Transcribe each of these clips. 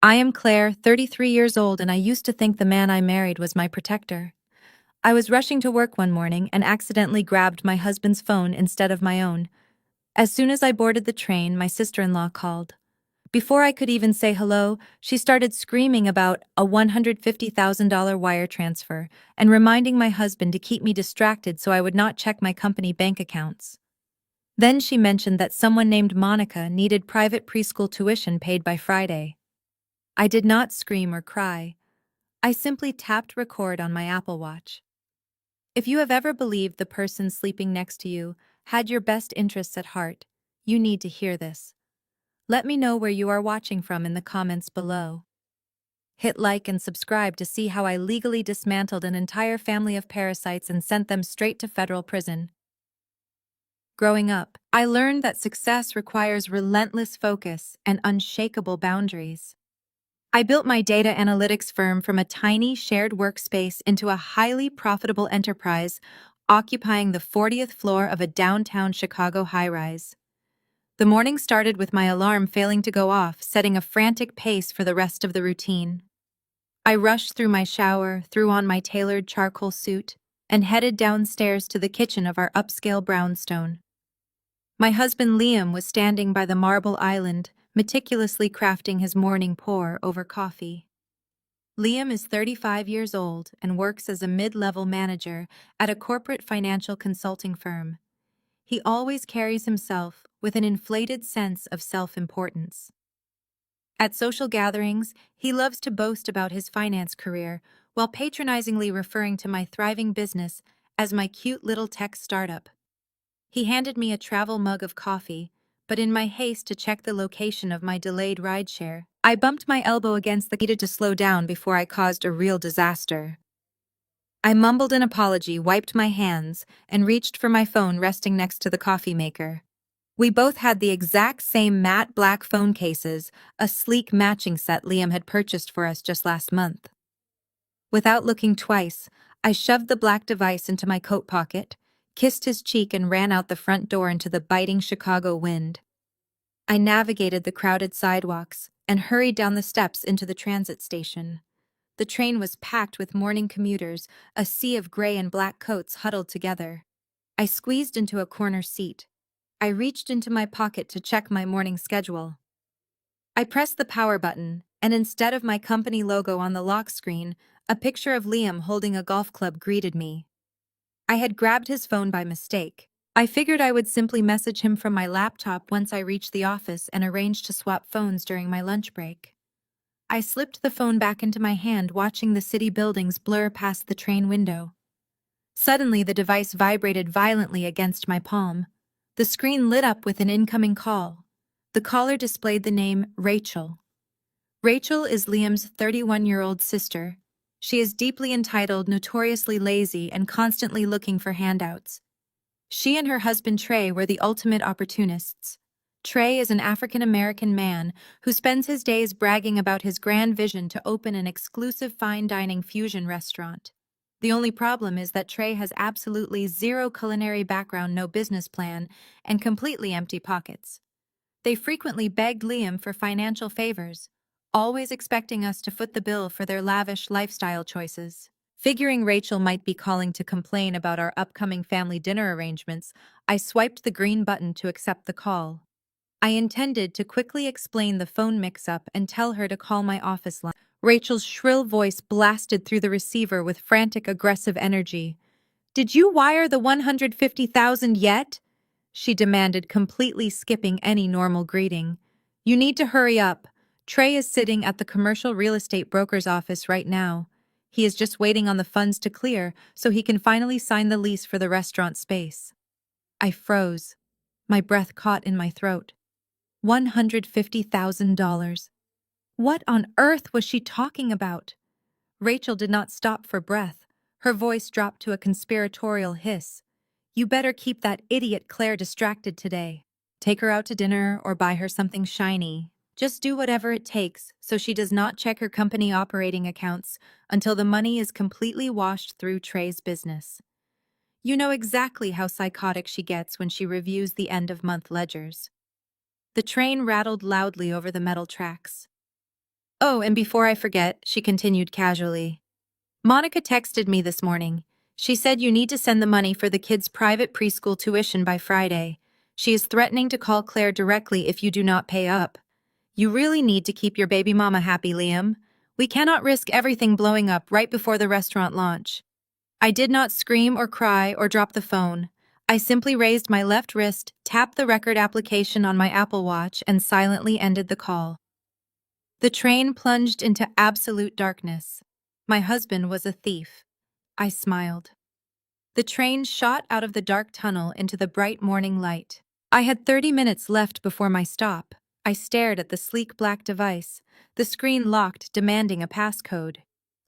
I am Claire, 33 years old, and I used to think the man I married was my protector. I was rushing to work one morning and accidentally grabbed my husband's phone instead of my own. As soon as I boarded the train, my sister-in-law called. Before I could even say hello, she started screaming about a $150,000 wire transfer and reminding my husband to keep me distracted so I would not check my company bank accounts. Then she mentioned that someone named Monica needed private preschool tuition paid by Friday. I did not scream or cry. I simply tapped record on my Apple Watch. If you have ever believed the person sleeping next to you had your best interests at heart, you need to hear this. Let me know where you are watching from in the comments below. Hit like and subscribe to see how I legally dismantled an entire family of parasites and sent them straight to federal prison. Growing up, I learned that success requires relentless focus and unshakable boundaries. I built my data analytics firm from a tiny shared workspace into a highly profitable enterprise occupying the 40th floor of a downtown Chicago high-rise. The morning started with my alarm failing to go off, setting a frantic pace for the rest of the routine. I rushed through my shower, threw on my tailored charcoal suit, and headed downstairs to the kitchen of our upscale brownstone. My husband Liam was standing by the marble island, meticulously crafting his morning pour over coffee. Liam is 35 years old and works as a mid-level manager at a corporate financial consulting firm. He always carries himself with an inflated sense of self-importance. At social gatherings, he loves to boast about his finance career while patronizingly referring to my thriving business as my cute little tech startup. He handed me a travel mug of coffee, but in my haste to check the location of my delayed rideshare, I bumped my elbow against the needed to slow down before I caused a real disaster. I mumbled an apology, wiped my hands, and reached for my phone resting next to the coffee maker. We both had the exact same matte black phone cases, a sleek matching set Liam had purchased for us just last month. Without looking twice, I shoved the black device into my coat pocket, kissed his cheek, and ran out the front door into the biting Chicago wind. I navigated the crowded sidewalks and hurried down the steps into the transit station. The train was packed with morning commuters, a sea of gray and black coats huddled together. I squeezed into a corner seat. I reached into my pocket to check my morning schedule. I pressed the power button, and instead of my company logo on the lock screen, a picture of Liam holding a golf club greeted me. I had grabbed his phone by mistake. I figured I would simply message him from my laptop once I reached the office and arranged to swap phones during my lunch break. I slipped the phone back into my hand, watching the city buildings blur past the train window. Suddenly, the device vibrated violently against my palm. The screen lit up with an incoming call. The caller displayed the name Rachel. Rachel is Liam's 31-year-old sister. She is deeply entitled, notoriously lazy, and constantly looking for handouts. She and her husband Trey were the ultimate opportunists. Trey is an African-American man who spends his days bragging about his grand vision to open an exclusive fine dining fusion restaurant. The only problem is that Trey has absolutely zero culinary background, no business plan, and completely empty pockets. They frequently begged Liam for financial favors, always expecting us to foot the bill for their lavish lifestyle choices. Figuring Rachel might be calling to complain about our upcoming family dinner arrangements, I swiped the green button to accept the call. I intended to quickly explain the phone mix-up and tell her to call my office line. Rachel's shrill voice blasted through the receiver with frantic, aggressive energy. "Did you wire the $150,000 yet?" she demanded, completely skipping any normal greeting. "You need to hurry up. Trey is sitting at the commercial real estate broker's office right now. He is just waiting on the funds to clear so he can finally sign the lease for the restaurant space." I froze. My breath caught in my throat. $150,000. What on earth was she talking about? Rachel did not stop for breath. Her voice dropped to a conspiratorial hiss. "You better keep that idiot Claire distracted today. Take her out to dinner or buy her something shiny. Just do whatever it takes so she does not check her company operating accounts until the money is completely washed through Trey's business. You know exactly how psychotic she gets when she reviews the end-of-month ledgers." The train rattled loudly over the metal tracks. Oh, and before I forget, she continued casually, Monica texted me this morning. She said you need to send the money for the kids' private preschool tuition by Friday. She is threatening to call Claire directly if you do not pay up. You really need to keep your baby mama happy, Liam. We cannot risk everything blowing up right before the restaurant launch. I did not scream or cry or drop the phone. I simply raised my left wrist, tapped the record application on my Apple Watch, and silently ended the call. The train plunged into absolute darkness. My husband was a thief. I smiled. The train shot out of the dark tunnel into the bright morning light. I had 30 minutes left before my stop. I stared at the sleek black device, the screen locked, demanding a passcode.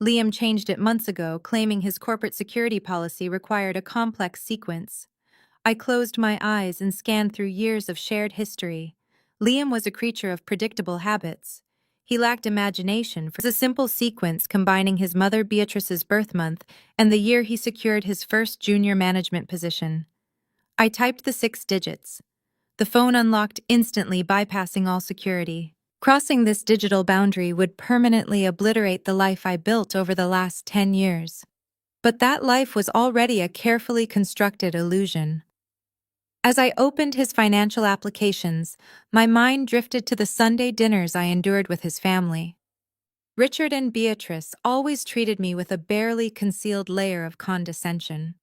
Liam changed it months ago, claiming his corporate security policy required a complex sequence. I closed my eyes and scanned through years of shared history. Liam was a creature of predictable habits. He lacked imagination for a simple sequence combining his mother Beatrice's birth month and the year he secured his first junior management position. I typed the 6 digits. The phone unlocked instantly, bypassing all security. Crossing this digital boundary would permanently obliterate the life I built over the last 10 years. But that life was already a carefully constructed illusion. As I opened his financial applications, my mind drifted to the Sunday dinners I endured with his family. Richard and Beatrice always treated me with a barely concealed layer of condescension.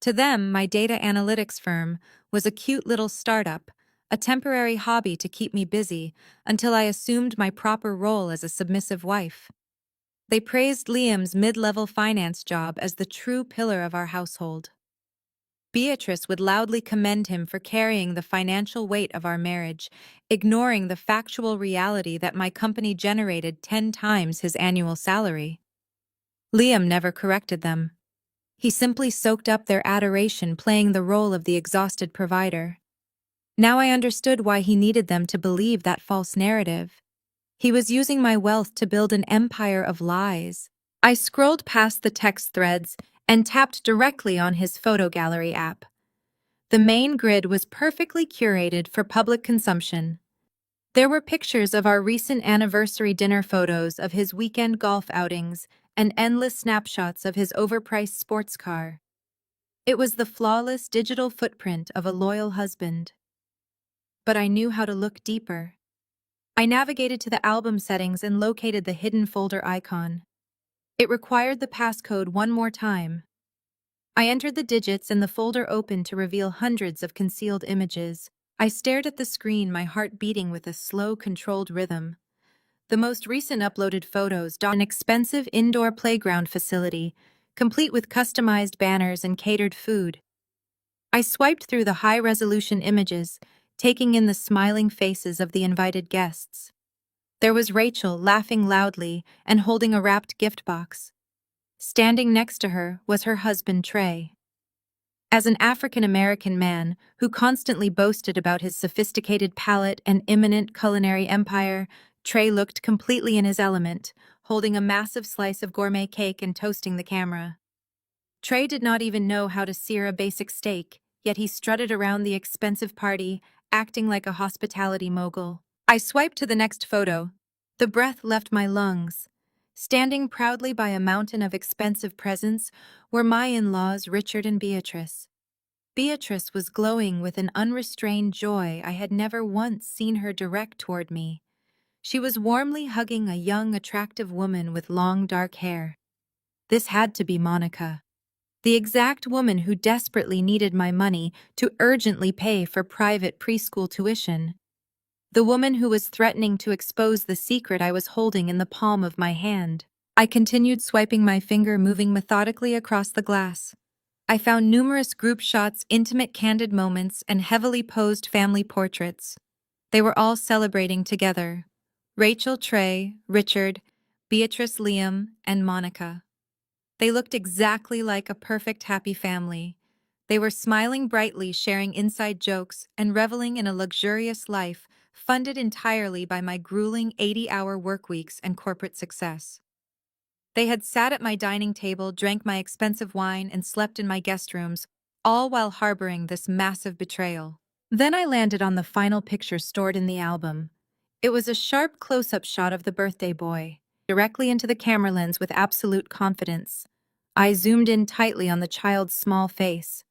To them, my data analytics firm was a cute little startup, a temporary hobby to keep me busy until I assumed my proper role as a submissive wife. They praised Liam's mid-level finance job as the true pillar of our household. Beatrice would loudly commend him for carrying the financial weight of our marriage, ignoring the factual reality that my company generated 10 times his annual salary. Liam never corrected them. He simply soaked up their adoration, playing the role of the exhausted provider. Now I understood why he needed them to believe that false narrative. He was using my wealth to build an empire of lies. I scrolled past the text threads and tapped directly on his photo gallery app. The main grid was perfectly curated for public consumption. There were pictures of our recent anniversary dinner, photos of his weekend golf outings, and endless snapshots of his overpriced sports car. It was the flawless digital footprint of a loyal husband. But I knew how to look deeper. I navigated to the album settings and located the hidden folder icon. It required the passcode one more time. I entered the digits and the folder opened to reveal hundreds of concealed images. I stared at the screen, my heart beating with a slow, controlled rhythm. The most recent uploaded photos dot an expensive indoor playground facility, complete with customized banners and catered food. I swiped through the high-resolution images, taking in the smiling faces of the invited guests. There was Rachel, laughing loudly and holding a wrapped gift box. Standing next to her was her husband, Trey. As an African-American man who constantly boasted about his sophisticated palate and imminent culinary empire, Trey looked completely in his element, holding a massive slice of gourmet cake and toasting the camera. Trey did not even know how to sear a basic steak, yet he strutted around the expensive party, acting like a hospitality mogul. I swiped to the next photo. The breath left my lungs. Standing proudly by a mountain of expensive presents were my in-laws, Richard and Beatrice. Beatrice was glowing with an unrestrained joy I had never once seen her direct toward me. She was warmly hugging a young, attractive woman with long, dark hair. This had to be Monica. The exact woman who desperately needed my money to urgently pay for private preschool tuition. The woman who was threatening to expose the secret I was holding in the palm of my hand. I continued swiping, my finger moving methodically across the glass. I found numerous group shots, intimate candid moments, and heavily posed family portraits. They were all celebrating together. Rachel, Trey, Richard, Beatrice, Liam, and Monica. They looked exactly like a perfect happy family. They were smiling brightly, sharing inside jokes, and reveling in a luxurious life funded entirely by my grueling 80-hour work weeks and corporate success. They had sat at my dining table, drank my expensive wine, and slept in my guest rooms, all while harboring this massive betrayal. Then I landed on the final picture stored in the album. It was a sharp close-up shot of the birthday boy, directly into the camera lens with absolute confidence. I zoomed in tightly on the child's small face.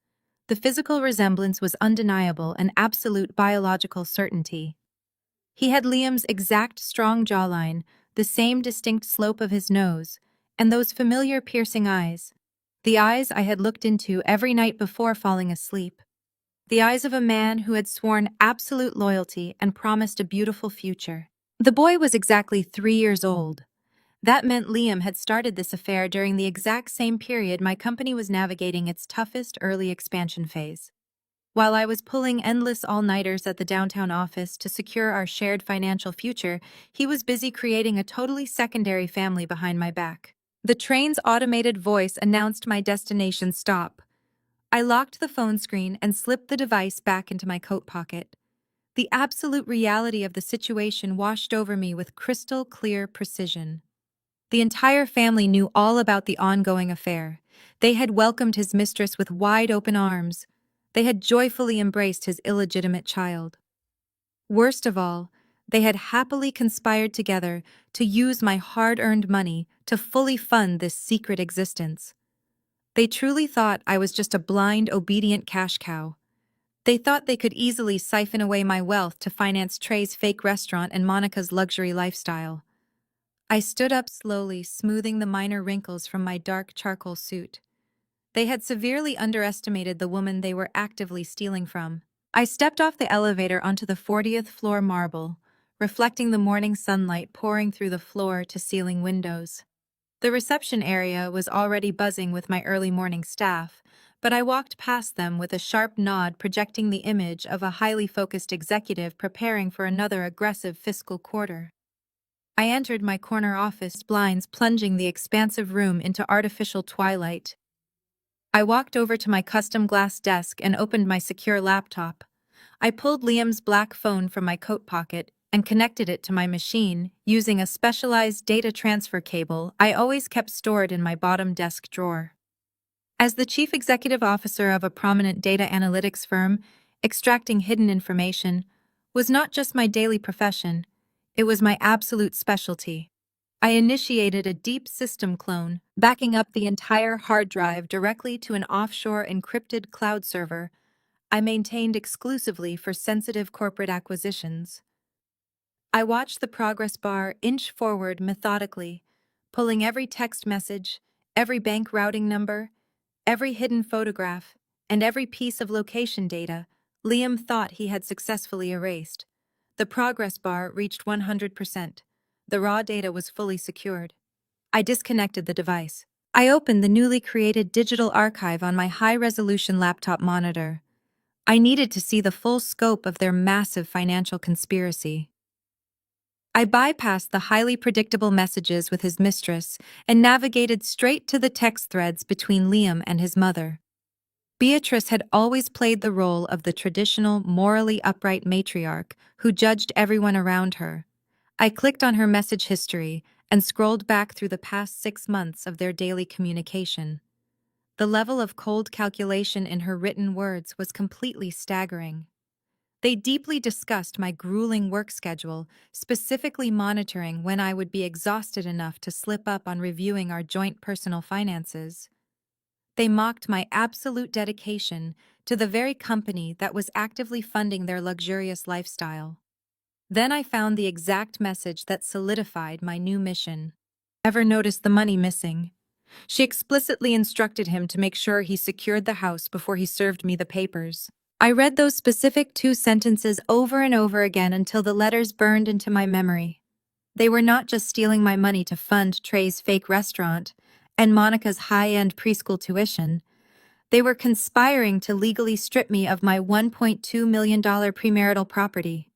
The physical resemblance was undeniable, an absolute biological certainty. He had Liam's exact strong jawline, the same distinct slope of his nose, and those familiar piercing eyes. The eyes I had looked into every night before falling asleep. The eyes of a man who had sworn absolute loyalty and promised a beautiful future. The boy was exactly 3 years old. That meant Liam had started this affair during the exact same period my company was navigating its toughest early expansion phase. While I was pulling endless all-nighters at the downtown office to secure our shared financial future, he was busy creating a totally secondary family behind my back. The train's automated voice announced my destination stop. I locked the phone screen and slipped the device back into my coat pocket. The absolute reality of the situation washed over me with crystal clear precision. The entire family knew all about the ongoing affair. They had welcomed his mistress with wide open arms. They had joyfully embraced his illegitimate child. Worst of all, they had happily conspired together to use my hard-earned money to fully fund this secret existence. They truly thought I was just a blind, obedient cash cow. They thought they could easily siphon away my wealth to finance Trey's fake restaurant and Monica's luxury lifestyle. I stood up slowly, smoothing the minor wrinkles from my dark charcoal suit. They had severely underestimated the woman they were actively stealing from. I stepped off the elevator onto the 40th floor marble, reflecting the morning sunlight pouring through the floor-to-ceiling windows. The reception area was already buzzing with my early morning staff, but I walked past them with a sharp nod projecting the image of a highly focused executive preparing for another aggressive fiscal quarter. I entered my corner office, blinds plunging the expansive room into artificial twilight. I walked over to my custom glass desk and opened my secure laptop. I pulled Liam's black phone from my coat pocket and connected it to my machine using a specialized data transfer cable I always kept stored in my bottom desk drawer. As the chief executive officer of a prominent data analytics firm, extracting hidden information was not just my daily profession, it was my absolute specialty. I initiated a deep system clone, backing up the entire hard drive directly to an offshore encrypted cloud server I maintained exclusively for sensitive corporate acquisitions. I watched the progress bar inch forward methodically, pulling every text message, every bank routing number, every hidden photograph, and every piece of location data Liam thought he had successfully erased. The progress bar reached 100%. The raw data was fully secured. I disconnected the device. I opened the newly created digital archive on my high-resolution laptop monitor. I needed to see the full scope of their massive financial conspiracy. I bypassed the highly predictable messages with his mistress and navigated straight to the text threads between Liam and his mother. Beatrice had always played the role of the traditional, morally upright matriarch who judged everyone around her. I clicked on her message history and scrolled back through the past 6 months of their daily communication. The level of cold calculation in her written words was completely staggering. They deeply discussed my grueling work schedule, specifically monitoring when I would be exhausted enough to slip up on reviewing our joint personal finances. They mocked my absolute dedication to the very company that was actively funding their luxurious lifestyle. Then I found the exact message that solidified my new mission. Ever noticed the money missing? She explicitly instructed him to make sure he secured the house before he served me the papers. I read those specific 2 sentences over and over again until the letters burned into my memory. They were not just stealing my money to fund Trey's fake restaurant and Monica's high-end preschool tuition. They were conspiring to legally strip me of my $1.2 million premarital property.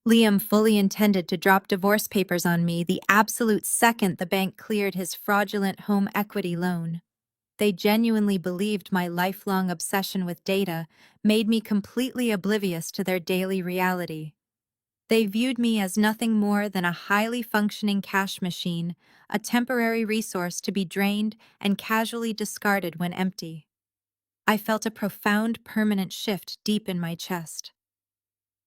Liam fully intended to drop divorce papers on me the absolute second the bank cleared his fraudulent home equity loan. They genuinely believed my lifelong obsession with data made me completely oblivious to their daily reality. They viewed me as nothing more than a highly functioning cash machine, a temporary resource to be drained and casually discarded when empty. I felt a profound, permanent shift deep in my chest.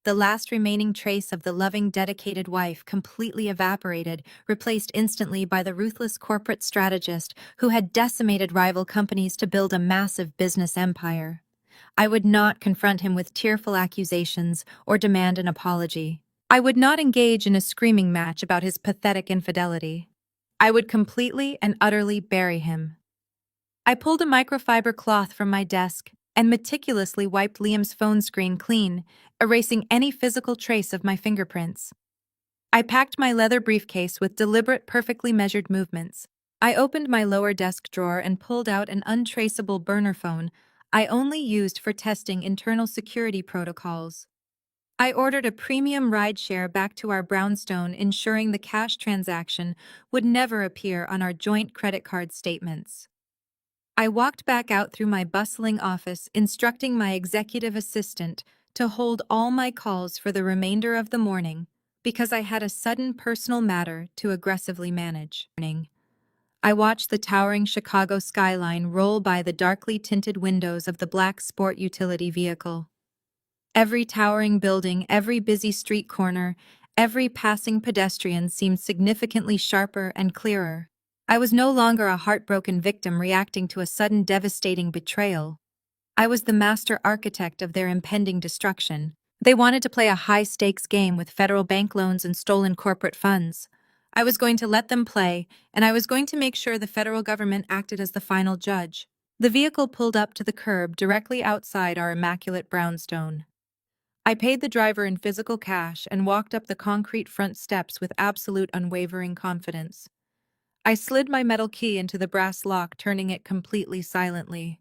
the last remaining trace of the loving, dedicated wife completely evaporated, replaced instantly by the ruthless corporate strategist who had decimated rival companies to build a massive business empire. I would not confront him with tearful accusations or demand an apology. I would not engage in a screaming match about his pathetic infidelity. I would completely and utterly bury him. I pulled a microfiber cloth from my desk and meticulously wiped Liam's phone screen clean, erasing any physical trace of my fingerprints. I packed my leather briefcase with deliberate, perfectly measured movements. I opened my lower desk drawer and pulled out an untraceable burner phone I only used for testing internal security protocols. I ordered a premium rideshare back to our brownstone, ensuring the cash transaction would never appear on our joint credit card statements. I walked back out through my bustling office, instructing my executive assistant to hold all my calls for the remainder of the morning because I had a sudden personal matter to aggressively manage. I watched the towering Chicago skyline roll by the darkly tinted windows of the black sport utility vehicle. Every towering building, every busy street corner, every passing pedestrian seemed significantly sharper and clearer. I was no longer a heartbroken victim reacting to a sudden devastating betrayal. I was the master architect of their impending destruction. They wanted to play a high-stakes game with federal bank loans and stolen corporate funds. I was going to let them play, and I was going to make sure the federal government acted as the final judge. The vehicle pulled up to the curb directly outside our immaculate brownstone. I paid the driver in physical cash and walked up the concrete front steps with absolute unwavering confidence. I slid my metal key into the brass lock, turning it completely silently.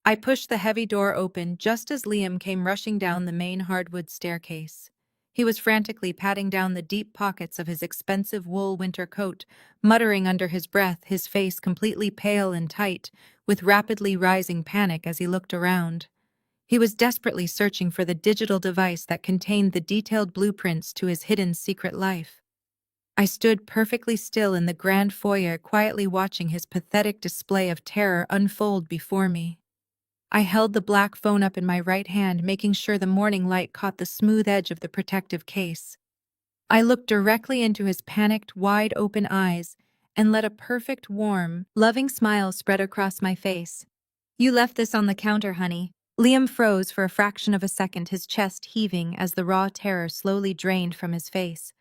I pushed the heavy door open just as Liam came rushing down the main hardwood staircase. He was frantically patting down the deep pockets of his expensive wool winter coat, muttering under his breath, his face completely pale and tight, with rapidly rising panic as he looked around. He was desperately searching for the digital device that contained the detailed blueprints to his hidden secret life. I stood perfectly still in the grand foyer, quietly watching his pathetic display of terror unfold before me. I held the black phone up in my right hand, making sure the morning light caught the smooth edge of the protective case. I looked directly into his panicked, wide-open eyes and let a perfect, warm, loving smile spread across my face. "You left this on the counter, honey." Liam froze for a fraction of a second, his chest heaving as the raw terror slowly drained from his face.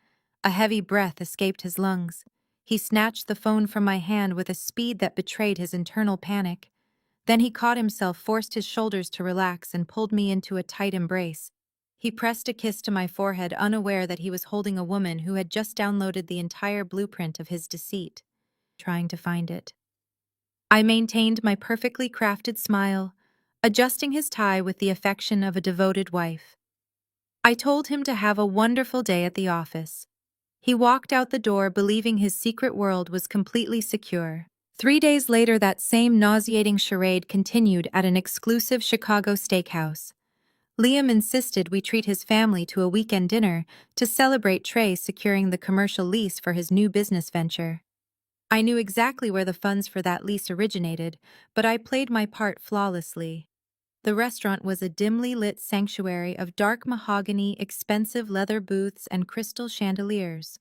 A heavy breath escaped his lungs. He snatched the phone from my hand with a speed that betrayed his internal panic. Then he caught himself, forced his shoulders to relax, and pulled me into a tight embrace. He pressed a kiss to my forehead, unaware that he was holding a woman who had just downloaded the entire blueprint of his deceit, trying to find it. I maintained my perfectly crafted smile, adjusting his tie with the affection of a devoted wife. I told him to have a wonderful day at the office. He walked out the door believing his secret world was completely secure. 3 days later, that same nauseating charade continued at an exclusive Chicago steakhouse. Liam insisted we treat his family to a weekend dinner to celebrate Trey securing the commercial lease for his new business venture. I knew exactly where the funds for that lease originated, but I played my part flawlessly. The restaurant was a dimly lit sanctuary of dark mahogany, expensive leather booths, and crystal chandeliers.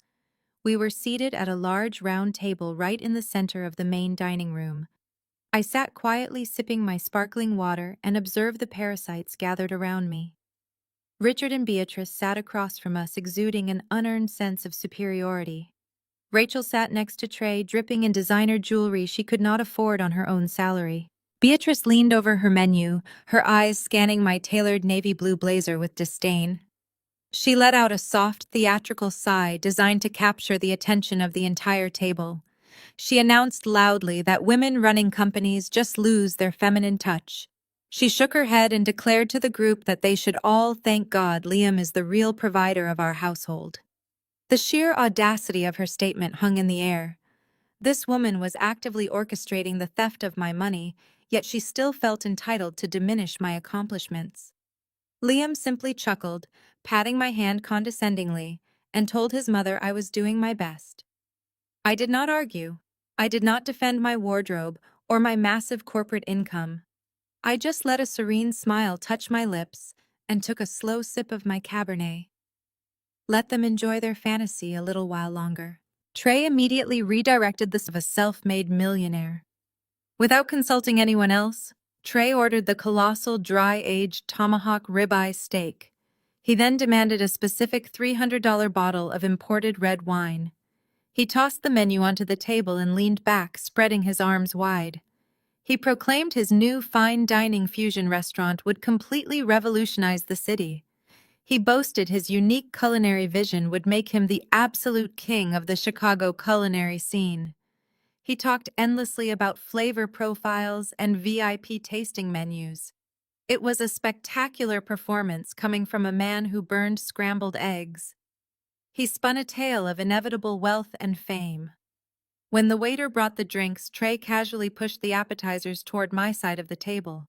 We were seated at a large round table right in the center of the main dining room. I sat quietly sipping my sparkling water and observed the parasites gathered around me. Richard and Beatrice sat across from us, exuding an unearned sense of superiority. Rachel sat next to Trey, dripping in designer jewelry she could not afford on her own salary. Beatrice leaned over her menu, her eyes scanning my tailored navy blue blazer with disdain. She let out a soft, theatrical sigh designed to capture the attention of the entire table. She announced loudly that women running companies just lose their feminine touch. She shook her head and declared to the group that they should all thank God Liam is the real provider of our household. The sheer audacity of her statement hung in the air. This woman was actively orchestrating the theft of my money, yet she still felt entitled to diminish my accomplishments. Liam simply chuckled, patting my hand condescendingly, and told his mother I was doing my best. I did not argue. I did not defend my wardrobe or my massive corporate income. I just let a serene smile touch my lips and took a slow sip of my Cabernet. Let them enjoy their fantasy a little while longer. Trey immediately redirected the of a self-made millionaire. Without consulting anyone else, Trey ordered the colossal dry-aged tomahawk ribeye steak. He then demanded a specific $300 bottle of imported red wine. He tossed the menu onto the table and leaned back, spreading his arms wide. He proclaimed his new fine dining fusion restaurant would completely revolutionize the city. He boasted his unique culinary vision would make him the absolute king of the Chicago culinary scene. He talked endlessly about flavor profiles and VIP tasting menus. It was a spectacular performance coming from a man who burned scrambled eggs. He spun a tale of inevitable wealth and fame. When the waiter brought the drinks, Trey casually pushed the appetizers toward my side of the table.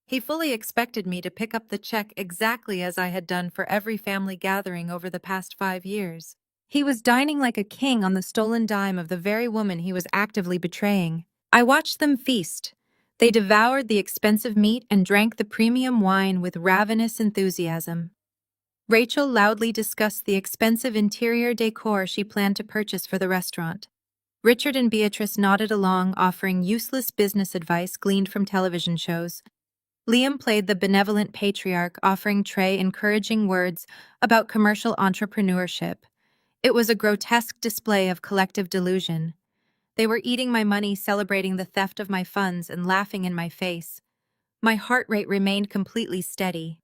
He fully expected me to pick up the check exactly as I had done for every family gathering over the past 5 years. He was dining like a king on the stolen dime of the very woman he was actively betraying. I watched them feast. They devoured the expensive meat and drank the premium wine with ravenous enthusiasm. Rachel loudly discussed the expensive interior decor she planned to purchase for the restaurant. Richard and Beatrice nodded along, offering useless business advice gleaned from television shows. Liam played the benevolent patriarch, offering Trey encouraging words about commercial entrepreneurship. It was a grotesque display of collective delusion. They were eating my money, celebrating the theft of my funds, and laughing in my face. My heart rate remained completely steady.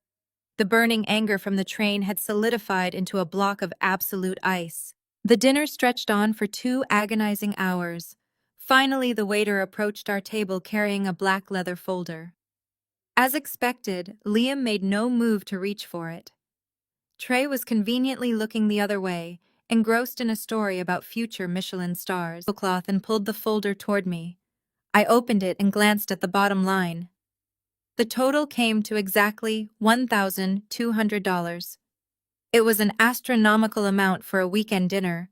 The burning anger from the train had solidified into a block of absolute ice. The dinner stretched on for 2 agonizing hours. Finally, the waiter approached our table carrying a black leather folder. As expected, Liam made no move to reach for it. Trey was conveniently looking the other way, engrossed in a story about future Michelin stars. Cloth and pulled the folder toward me. I opened it and glanced at the bottom line. The total came to exactly $1,200. It was an astronomical amount for a weekend dinner,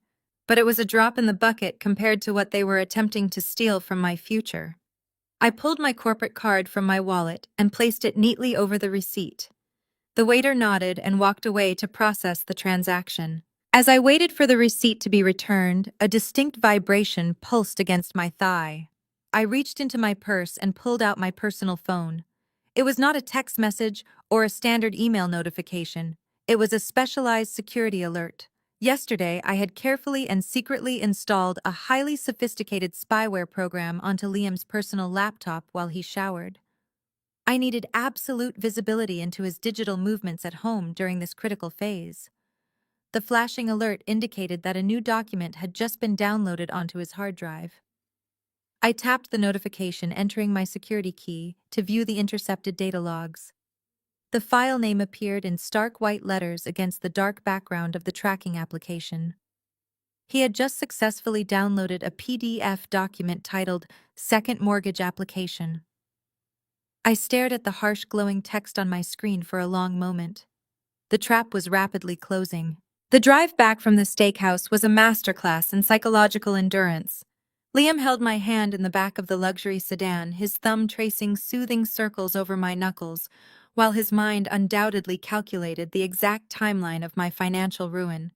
but it was a drop in the bucket compared to what they were attempting to steal from my future. I pulled my corporate card from my wallet and placed it neatly over the receipt. The waiter nodded and walked away to process the transaction. As I waited for the receipt to be returned, a distinct vibration pulsed against my thigh. I reached into my purse and pulled out my personal phone. It was not a text message or a standard email notification. It was a specialized security alert. Yesterday, I had carefully and secretly installed a highly sophisticated spyware program onto Liam's personal laptop while he showered. I needed absolute visibility into his digital movements at home during this critical phase. The flashing alert indicated that a new document had just been downloaded onto his hard drive. I tapped the notification, entering my security key to view the intercepted data logs. The file name appeared in stark white letters against the dark background of the tracking application. He had just successfully downloaded a PDF document titled Second Mortgage Application. I stared at the harsh glowing text on my screen for a long moment. The trap was rapidly closing. The drive back from the steakhouse was a masterclass in psychological endurance. Liam held my hand in the back of the luxury sedan, his thumb tracing soothing circles over my knuckles, while his mind undoubtedly calculated the exact timeline of my financial ruin.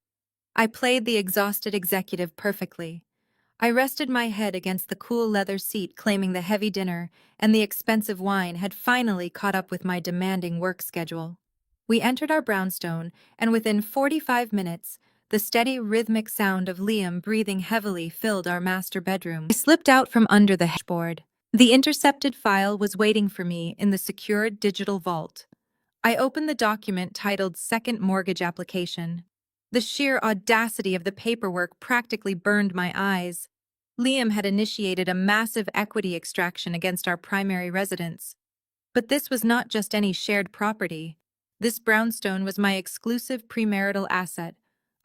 I played the exhausted executive perfectly. I rested my head against the cool leather seat, claiming the heavy dinner and the expensive wine had finally caught up with my demanding work schedule. We entered our brownstone, and within 45 minutes, the steady, rhythmic sound of Liam breathing heavily filled our master bedroom. I slipped out from under the dashboard. The intercepted file was waiting for me in the secured digital vault. I opened the document titled Second Mortgage Application. The sheer audacity of the paperwork practically burned my eyes. Liam had initiated a massive equity extraction against our primary residence. But this was not just any shared property. This brownstone was my exclusive premarital asset,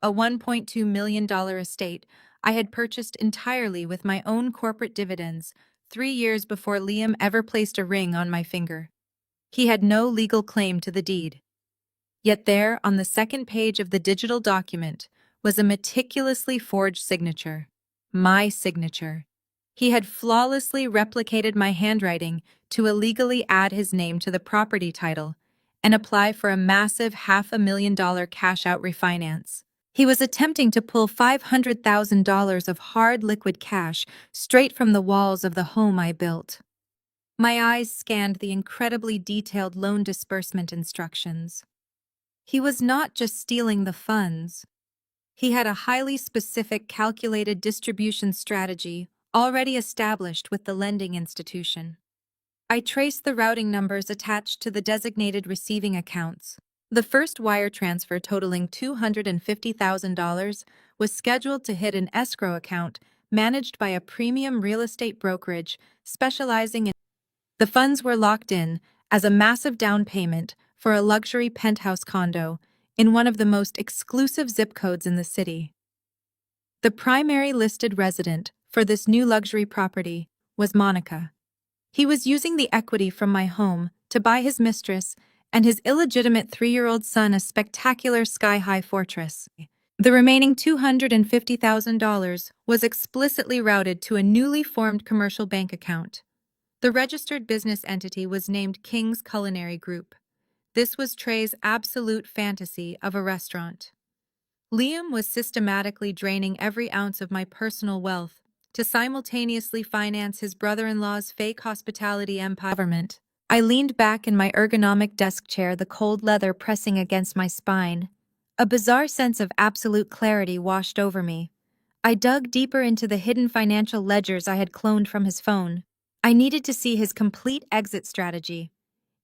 a $1.2 million estate I had purchased entirely with my own corporate dividends 3 years before Liam ever placed a ring on my finger. He had no legal claim to the deed. Yet there, on the second page of the digital document, was a meticulously forged signature. My signature. He had flawlessly replicated my handwriting to illegally add his name to the property title, and apply for a massive $500,000 cash-out refinance. He was attempting to pull $500,000 of hard liquid cash straight from the walls of the home I built. My eyes scanned the incredibly detailed loan disbursement instructions. He was not just stealing the funds. He had a highly specific calculated distribution strategy already established with the lending institution. I traced the routing numbers attached to the designated receiving accounts. The first wire transfer totaling $250,000 was scheduled to hit an escrow account managed by a premium real estate brokerage specializing in. The funds were locked in as a massive down payment for a luxury penthouse condo in one of the most exclusive zip codes in the city. The primary listed resident for this new luxury property was Monica. He was using the equity from my home to buy his mistress and his illegitimate 3-year-old son a spectacular sky-high fortress. The remaining $250,000 was explicitly routed to a newly formed commercial bank account. The registered business entity was named King's Culinary Group. This was Trey's absolute fantasy of a restaurant. Liam was systematically draining every ounce of my personal wealth to simultaneously finance his brother-in-law's fake hospitality empire. I leaned back in my ergonomic desk chair, the cold leather pressing against my spine. A bizarre sense of absolute clarity washed over me. I dug deeper into the hidden financial ledgers I had cloned from his phone. I needed to see his complete exit strategy.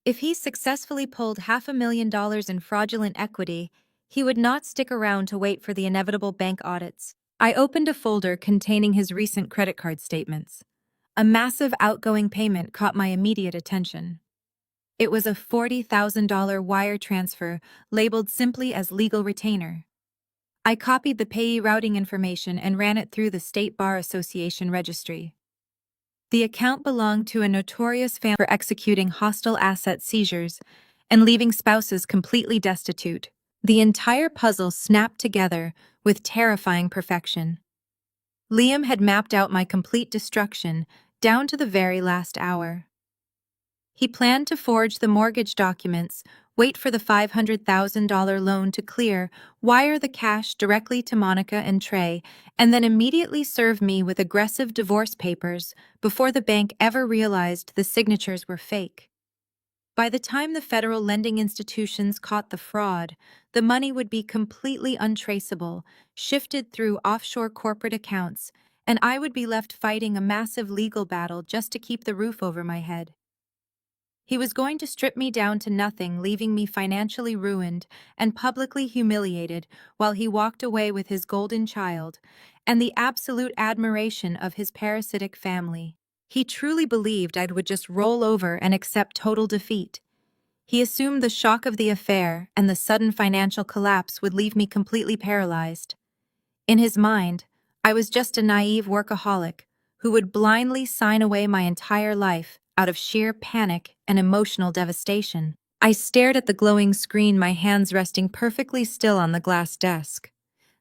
If he successfully pulled $500,000 in fraudulent equity, he would not stick around to wait for the inevitable bank audits. I opened a folder containing his recent credit card statements. A massive outgoing payment caught my immediate attention. It was a $40,000 wire transfer labeled simply as legal retainer. I copied the payee routing information and ran it through the State Bar Association registry. The account belonged to a notorious family for executing hostile asset seizures and leaving spouses completely destitute. The entire puzzle snapped together with terrifying perfection. Liam had mapped out my complete destruction down to the very last hour. He planned to forge the mortgage documents, wait for the $500,000 loan to clear, wire the cash directly to Monica and Trey, and then immediately serve me with aggressive divorce papers before the bank ever realized the signatures were fake. By the time the federal lending institutions caught the fraud, the money would be completely untraceable, shifted through offshore corporate accounts, and I would be left fighting a massive legal battle just to keep the roof over my head. He was going to strip me down to nothing, leaving me financially ruined and publicly humiliated while he walked away with his golden child and the absolute admiration of his parasitic family. He truly believed I would just roll over and accept total defeat. He assumed the shock of the affair and the sudden financial collapse would leave me completely paralyzed. In his mind, I was just a naive workaholic who would blindly sign away my entire life out of sheer panic and emotional devastation. I stared at the glowing screen, my hands resting perfectly still on the glass desk.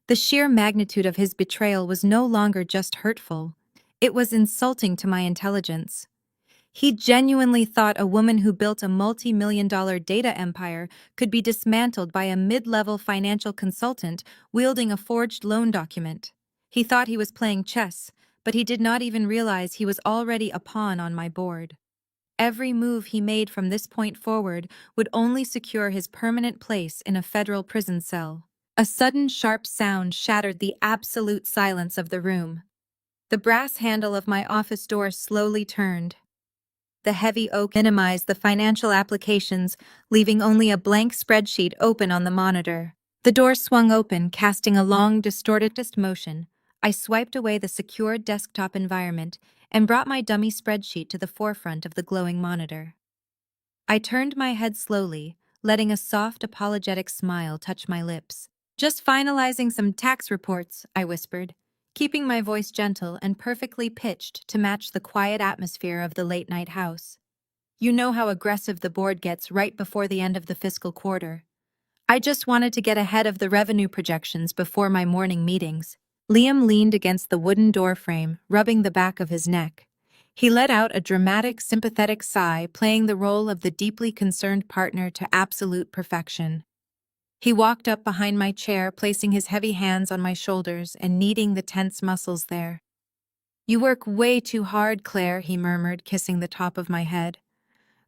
The sheer magnitude of his betrayal was no longer just hurtful. It was insulting to my intelligence. He genuinely thought a woman who built a multi-million-dollar data empire could be dismantled by a mid-level financial consultant wielding a forged loan document. He thought he was playing chess, but he did not even realize he was already a pawn on my board. Every move he made from this point forward would only secure his permanent place in a federal prison cell. A sudden sharp sound shattered the absolute silence of the room. The brass handle of my office door slowly turned. The heavy oak minimized the financial applications, leaving only a blank spreadsheet open on the monitor. The door swung open, casting a long, distorted motion. I swiped away the secure desktop environment and brought my dummy spreadsheet to the forefront of the glowing monitor. I turned my head slowly, letting a soft, apologetic smile touch my lips. "Just finalizing some tax reports," I whispered, keeping my voice gentle and perfectly pitched to match the quiet atmosphere of the late-night house. "You know how aggressive the board gets right before the end of the fiscal quarter. I just wanted to get ahead of the revenue projections before my morning meetings." Liam leaned against the wooden door frame, rubbing the back of his neck. He let out a dramatic, sympathetic sigh, playing the role of the deeply concerned partner to absolute perfection. He walked up behind my chair, placing his heavy hands on my shoulders and kneading the tense muscles there. "You work way too hard, Claire," he murmured, kissing the top of my head.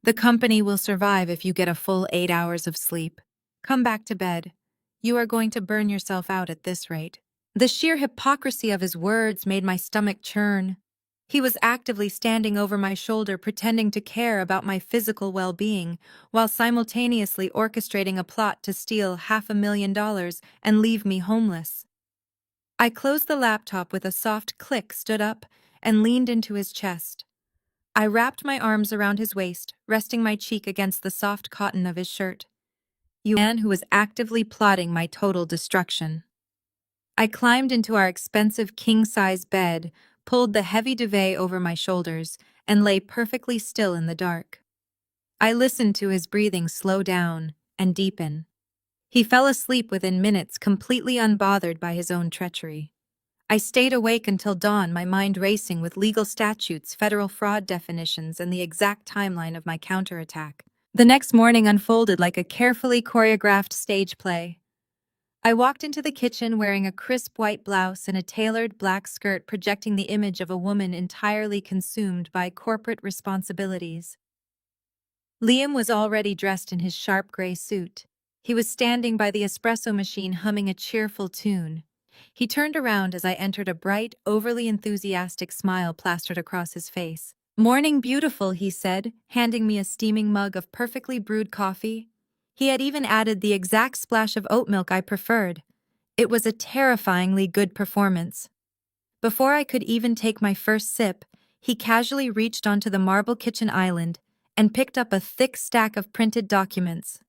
"The company will survive if you get a full 8 hours of sleep. Come back to bed. You are going to burn yourself out at this rate." The sheer hypocrisy of his words made my stomach churn. He was actively standing over my shoulder, pretending to care about my physical well-being, while simultaneously orchestrating a plot to steal $500,000 and leave me homeless. I closed the laptop with a soft click, stood up, and leaned into his chest. I wrapped my arms around his waist, resting my cheek against the soft cotton of his shirt. "You man who was actively plotting my total destruction." I climbed into our expensive king-size bed, pulled the heavy duvet over my shoulders, and lay perfectly still in the dark. I listened to his breathing slow down and deepen. He fell asleep within minutes, completely unbothered by his own treachery. I stayed awake until dawn, my mind racing with legal statutes, federal fraud definitions, and the exact timeline of my counterattack. The next morning unfolded like a carefully choreographed stage play. I walked into the kitchen wearing a crisp white blouse and a tailored black skirt, projecting the image of a woman entirely consumed by corporate responsibilities. Liam was already dressed in his sharp gray suit. He was standing by the espresso machine humming a cheerful tune. He turned around as I entered, a bright, overly enthusiastic smile plastered across his face. "Morning beautiful," he said, handing me a steaming mug of perfectly brewed coffee. He had even added the exact splash of oat milk I preferred. It was a terrifyingly good performance. Before I could even take my first sip, he casually reached onto the marble kitchen island and picked up a thick stack of printed documents.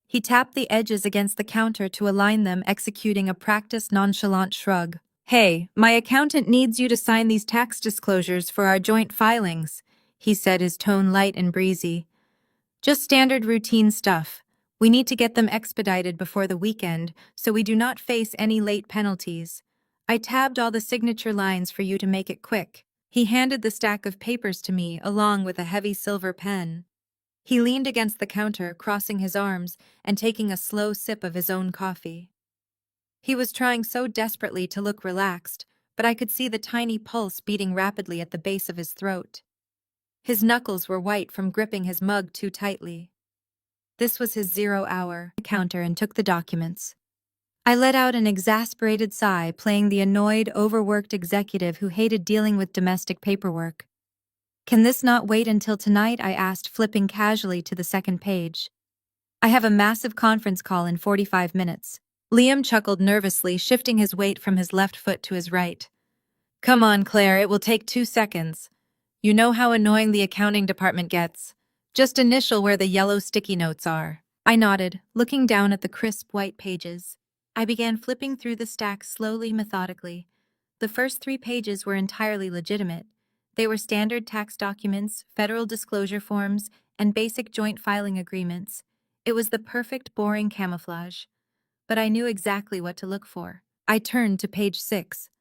He tapped the edges against the counter to align them, executing a practiced, nonchalant shrug. "Hey, my accountant needs you to sign these tax disclosures for our joint filings," he said, his tone light and breezy. "Just standard routine stuff. We need to get them expedited before the weekend, so we do not face any late penalties. I tabbed all the signature lines for you to make it quick." He handed the stack of papers to me, along with a heavy silver pen. He leaned against the counter, crossing his arms and taking a slow sip of his own coffee. He was trying so desperately to look relaxed, but I could see the tiny pulse beating rapidly at the base of his throat. His knuckles were white from gripping his mug too tightly. This was his 0 hour. I counter and took the documents. I let out an exasperated sigh, playing the annoyed, overworked executive who hated dealing with domestic paperwork. "Can this not wait until tonight?" I asked, flipping casually to the second page. "I have a massive conference call in 45 minutes. Liam chuckled nervously, shifting his weight from his left foot to his right. "Come on, Claire, it will take 2 seconds. You know how annoying the accounting department gets. Just initial where the yellow sticky notes are." I nodded, looking down at the crisp white pages. I began flipping through the stack slowly, methodically. The first 3 pages were entirely legitimate. They were standard tax documents, federal disclosure forms, and basic joint filing agreements. It was the perfect boring camouflage. But I knew exactly what to look for. I turned to page 6.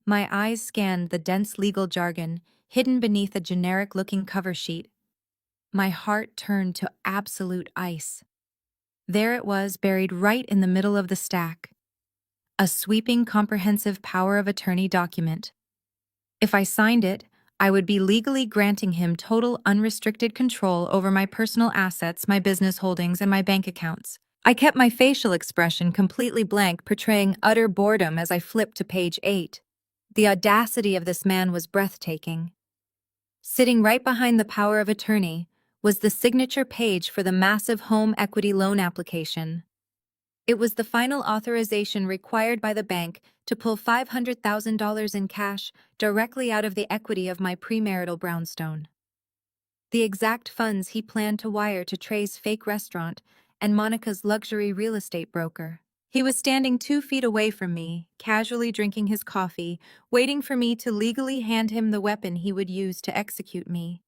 My eyes scanned the dense legal jargon, hidden beneath a generic-looking cover sheet. My heart turned to absolute ice. There it was, buried right in the middle of the stack. A sweeping, comprehensive power of attorney document. If I signed it, I would be legally granting him total unrestricted control over my personal assets, my business holdings, and my bank accounts. I kept my facial expression completely blank, portraying utter boredom as I flipped to page 8. The audacity of this man was breathtaking. Sitting right behind the power of attorney was the signature page for the massive home equity loan application. It was the final authorization required by the bank to pull $500,000 in cash directly out of the equity of my premarital brownstone. The exact funds he planned to wire to Trey's fake restaurant and Monica's luxury real estate broker. He was standing 2 feet away from me, casually drinking his coffee, waiting for me to legally hand him the weapon he would use to execute me.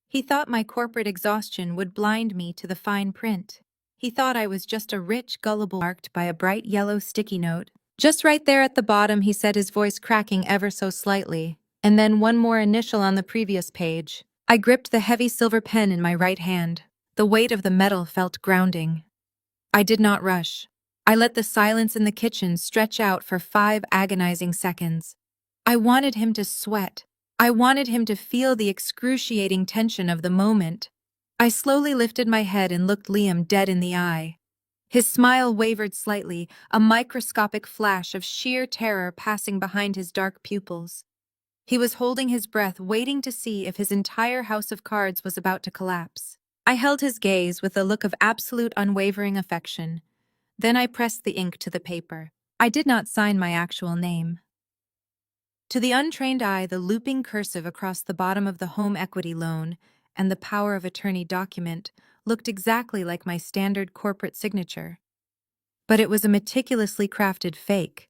He thought my corporate exhaustion would blind me to the fine print. He thought I was just a rich, gullible, marked by a bright yellow sticky note. "Just right there at the bottom," he said, his voice cracking ever so slightly. "And then one more initial on the previous page." I gripped the heavy silver pen in my right hand. The weight of the metal felt grounding. I did not rush. I let the silence in the kitchen stretch out for 5 agonizing seconds. I wanted him to sweat. I wanted him to feel the excruciating tension of the moment. I slowly lifted my head and looked Liam dead in the eye. His smile wavered slightly, a microscopic flash of sheer terror passing behind his dark pupils. He was holding his breath, waiting to see if his entire house of cards was about to collapse. I held his gaze with a look of absolute unwavering affection. Then I pressed the ink to the paper. I did not sign my actual name. To the untrained eye, the looping cursive across the bottom of the home equity loan and the power of attorney document looked exactly like my standard corporate signature. But it was a meticulously crafted fake.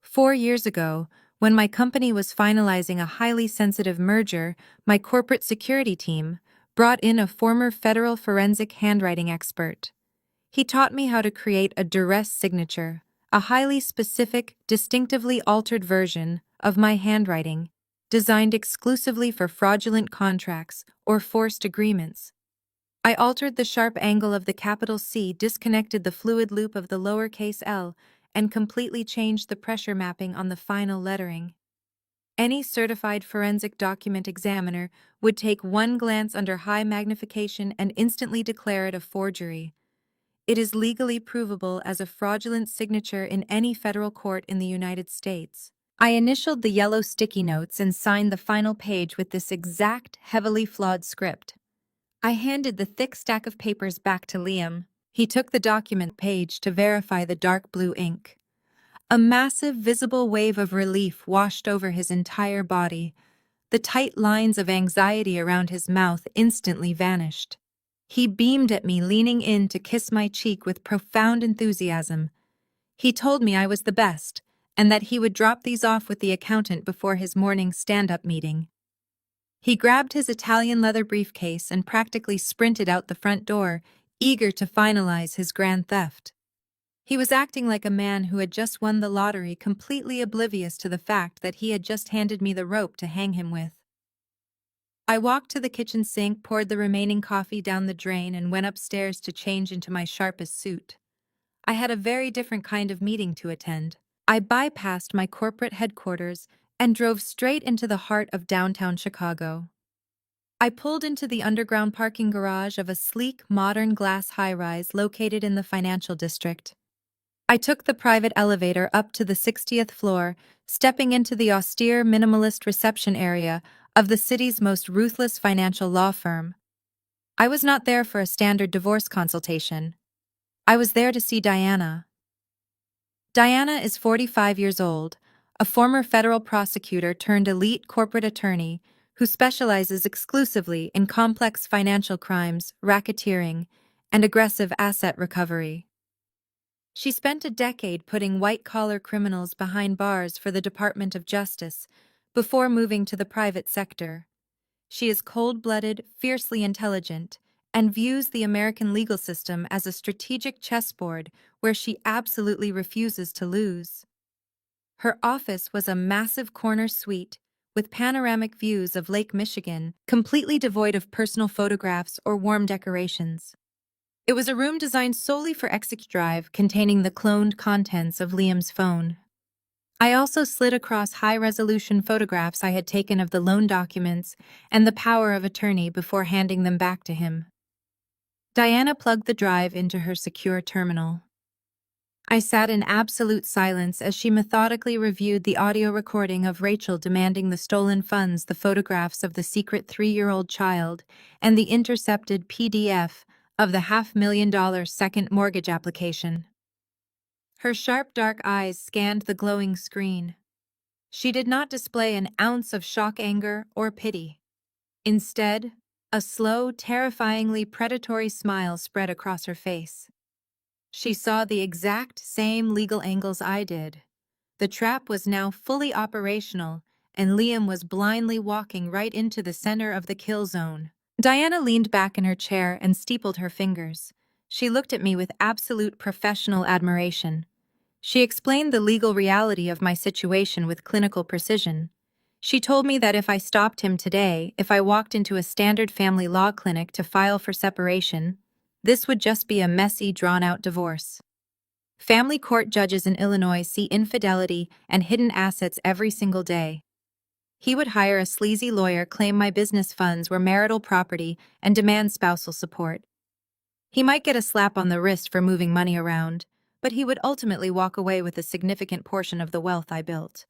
4 years ago, when my company was finalizing a highly sensitive merger, my corporate security team brought in a former federal forensic handwriting expert. He taught me how to create a duress signature, a highly specific, distinctively altered version of my handwriting, designed exclusively for fraudulent contracts or forced agreements. I altered the sharp angle of the capital C, disconnected the fluid loop of the lowercase l, and completely changed the pressure mapping on the final lettering. Any certified forensic document examiner would take one glance under high magnification and instantly declare it a forgery. It is legally provable as a fraudulent signature in any federal court in the United States. I initialed the yellow sticky notes and signed the final page with this exact, heavily flawed script. I handed the thick stack of papers back to Liam. He took the document page to verify the dark blue ink. A massive, visible wave of relief washed over his entire body. The tight lines of anxiety around his mouth instantly vanished. He beamed at me, leaning in to kiss my cheek with profound enthusiasm. He told me I was the best, and that he would drop these off with the accountant before his morning stand-up meeting. He grabbed his Italian leather briefcase and practically sprinted out the front door, eager to finalize his grand theft. He was acting like a man who had just won the lottery, completely oblivious to the fact that he had just handed me the rope to hang him with. I walked to the kitchen sink, poured the remaining coffee down the drain, and went upstairs to change into my sharpest suit. I had a very different kind of meeting to attend. I bypassed my corporate headquarters and drove straight into the heart of downtown Chicago. I pulled into the underground parking garage of a sleek, modern glass high-rise located in the financial district. I took the private elevator up to the 60th floor, stepping into the austere, minimalist reception area of the city's most ruthless financial law firm. I was not there for a standard divorce consultation. I was there to see Diana. Diana is 45 years old, a former federal prosecutor turned elite corporate attorney who specializes exclusively in complex financial crimes, racketeering, and aggressive asset recovery. She spent a decade putting white-collar criminals behind bars for the Department of Justice before moving to the private sector. She is cold-blooded, fiercely intelligent, and views the American legal system as a strategic chessboard where she absolutely refuses to lose. Her office was a massive corner suite with panoramic views of Lake Michigan, completely devoid of personal photographs or warm decorations. It was a room designed solely for exec drive, containing the cloned contents of Liam's phone. I also slid across high-resolution photographs I had taken of the loan documents and the power of attorney before handing them back to him. Diana plugged the drive into her secure terminal. I sat in absolute silence as she methodically reviewed the audio recording of Rachel demanding the stolen funds, the photographs of the secret 3-year-old child, and the intercepted PDF of the $500,000 second mortgage application. Her sharp dark eyes scanned the glowing screen. She did not display an ounce of shock, anger, or pity. Instead, a slow, terrifyingly predatory smile spread across her face. She saw the exact same legal angles I did. The trap was now fully operational, and Liam was blindly walking right into the center of the kill zone. Diana leaned back in her chair and steepled her fingers. She looked at me with absolute professional admiration. She explained the legal reality of my situation with clinical precision. She told me that if I stopped him today, if I walked into a standard family law clinic to file for separation, this would just be a messy, drawn-out divorce. Family court judges in Illinois see infidelity and hidden assets every single day. He would hire a sleazy lawyer, claim my business funds were marital property, and demand spousal support. He might get a slap on the wrist for moving money around, but he would ultimately walk away with a significant portion of the wealth I built.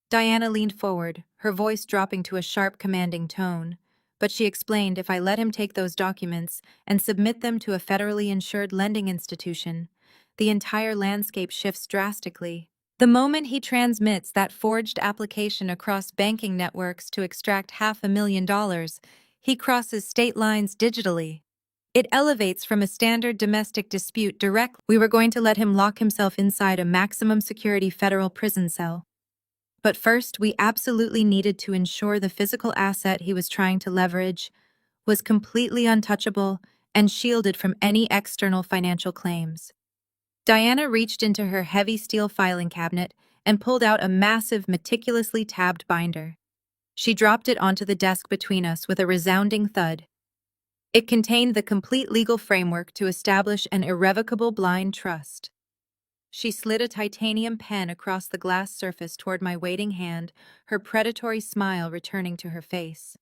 Diana leaned forward, her voice dropping to a sharp, commanding tone, but she explained if I let him take those documents and submit them to a federally insured lending institution, the entire landscape shifts drastically. The moment he transmits that forged application across banking networks to extract $500,000, he crosses state lines digitally. It elevates from a standard domestic dispute directly. We were going to let him lock himself inside a maximum security federal prison cell. But first, we absolutely needed to ensure the physical asset he was trying to leverage was completely untouchable and shielded from any external financial claims. Diana reached into her heavy steel filing cabinet and pulled out a massive, meticulously tabbed binder. She dropped it onto the desk between us with a resounding thud. It contained the complete legal framework to establish an irrevocable blind trust. She slid a titanium pen across the glass surface toward my waiting hand, her predatory smile returning to her face.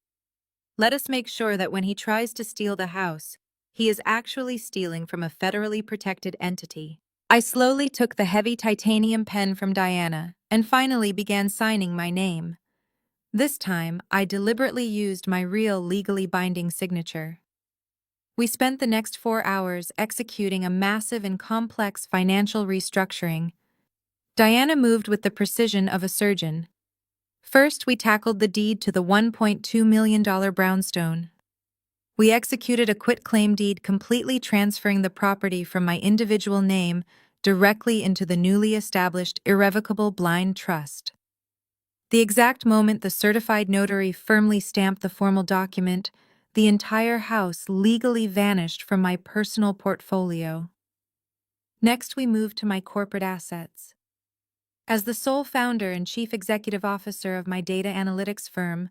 Let us make sure that when he tries to steal the house, he is actually stealing from a federally protected entity. I slowly took the heavy titanium pen from Diana and finally began signing my name. This time, I deliberately used my real legally binding signature. We spent the next 4 hours executing a massive and complex financial restructuring. Diana moved with the precision of a surgeon. First, we tackled the deed to the $1.2 million brownstone. We executed a quitclaim deed completely transferring the property from my individual name directly into the newly established irrevocable blind trust. The exact moment the certified notary firmly stamped the formal document, the entire house legally vanished from my personal portfolio. Next, we moved to my corporate assets. As the sole founder and chief executive officer of my data analytics firm,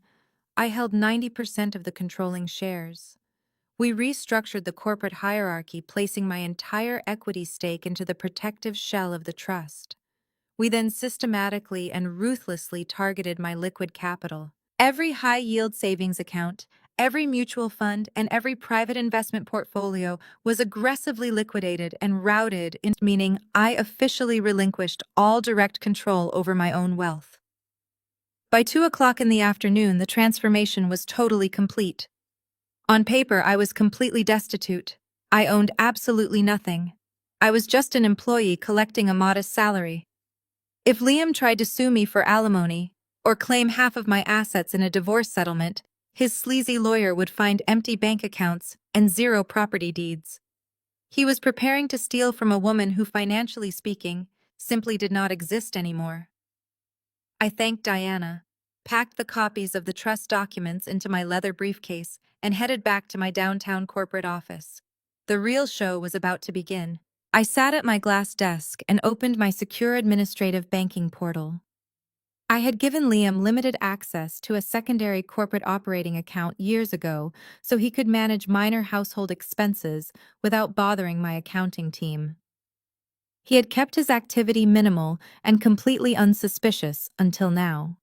I held 90% of the controlling shares. We restructured the corporate hierarchy, placing my entire equity stake into the protective shell of the trust. We then systematically and ruthlessly targeted my liquid capital. Every high-yield savings account, every mutual fund, and every private investment portfolio was aggressively liquidated and routed into, meaning I officially relinquished all direct control over my own wealth. By 2 o'clock in the afternoon, the transformation was totally complete. On paper, I was completely destitute. I owned absolutely nothing. I was just an employee collecting a modest salary. If Liam tried to sue me for alimony, or claim half of my assets in a divorce settlement, his sleazy lawyer would find empty bank accounts and 0 property deeds. He was preparing to steal from a woman who, financially speaking, simply did not exist anymore. I thanked Diana, packed the copies of the trust documents into my leather briefcase, and headed back to my downtown corporate office. The real show was about to begin. I sat at my glass desk and opened my secure administrative banking portal. I had given Liam limited access to a secondary corporate operating account years ago so he could manage minor household expenses without bothering my accounting team. He had kept his activity minimal and completely unsuspicious until now.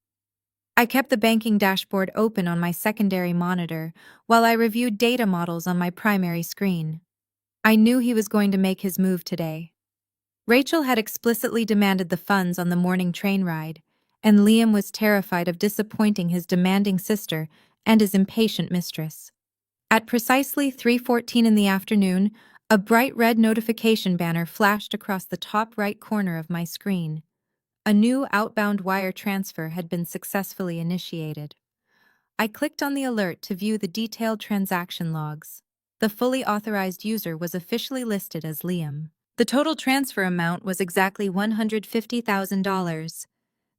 I kept the banking dashboard open on my secondary monitor while I reviewed data models on my primary screen. I knew he was going to make his move today. Rachel had explicitly demanded the funds on the morning train ride, and Liam was terrified of disappointing his demanding sister and his impatient mistress. At precisely 3:14 in the afternoon, a bright red notification banner flashed across the top right corner of my screen. A new outbound wire transfer had been successfully initiated. I clicked on the alert to view the detailed transaction logs. The fully authorized user was officially listed as Liam. The total transfer amount was exactly $150,000.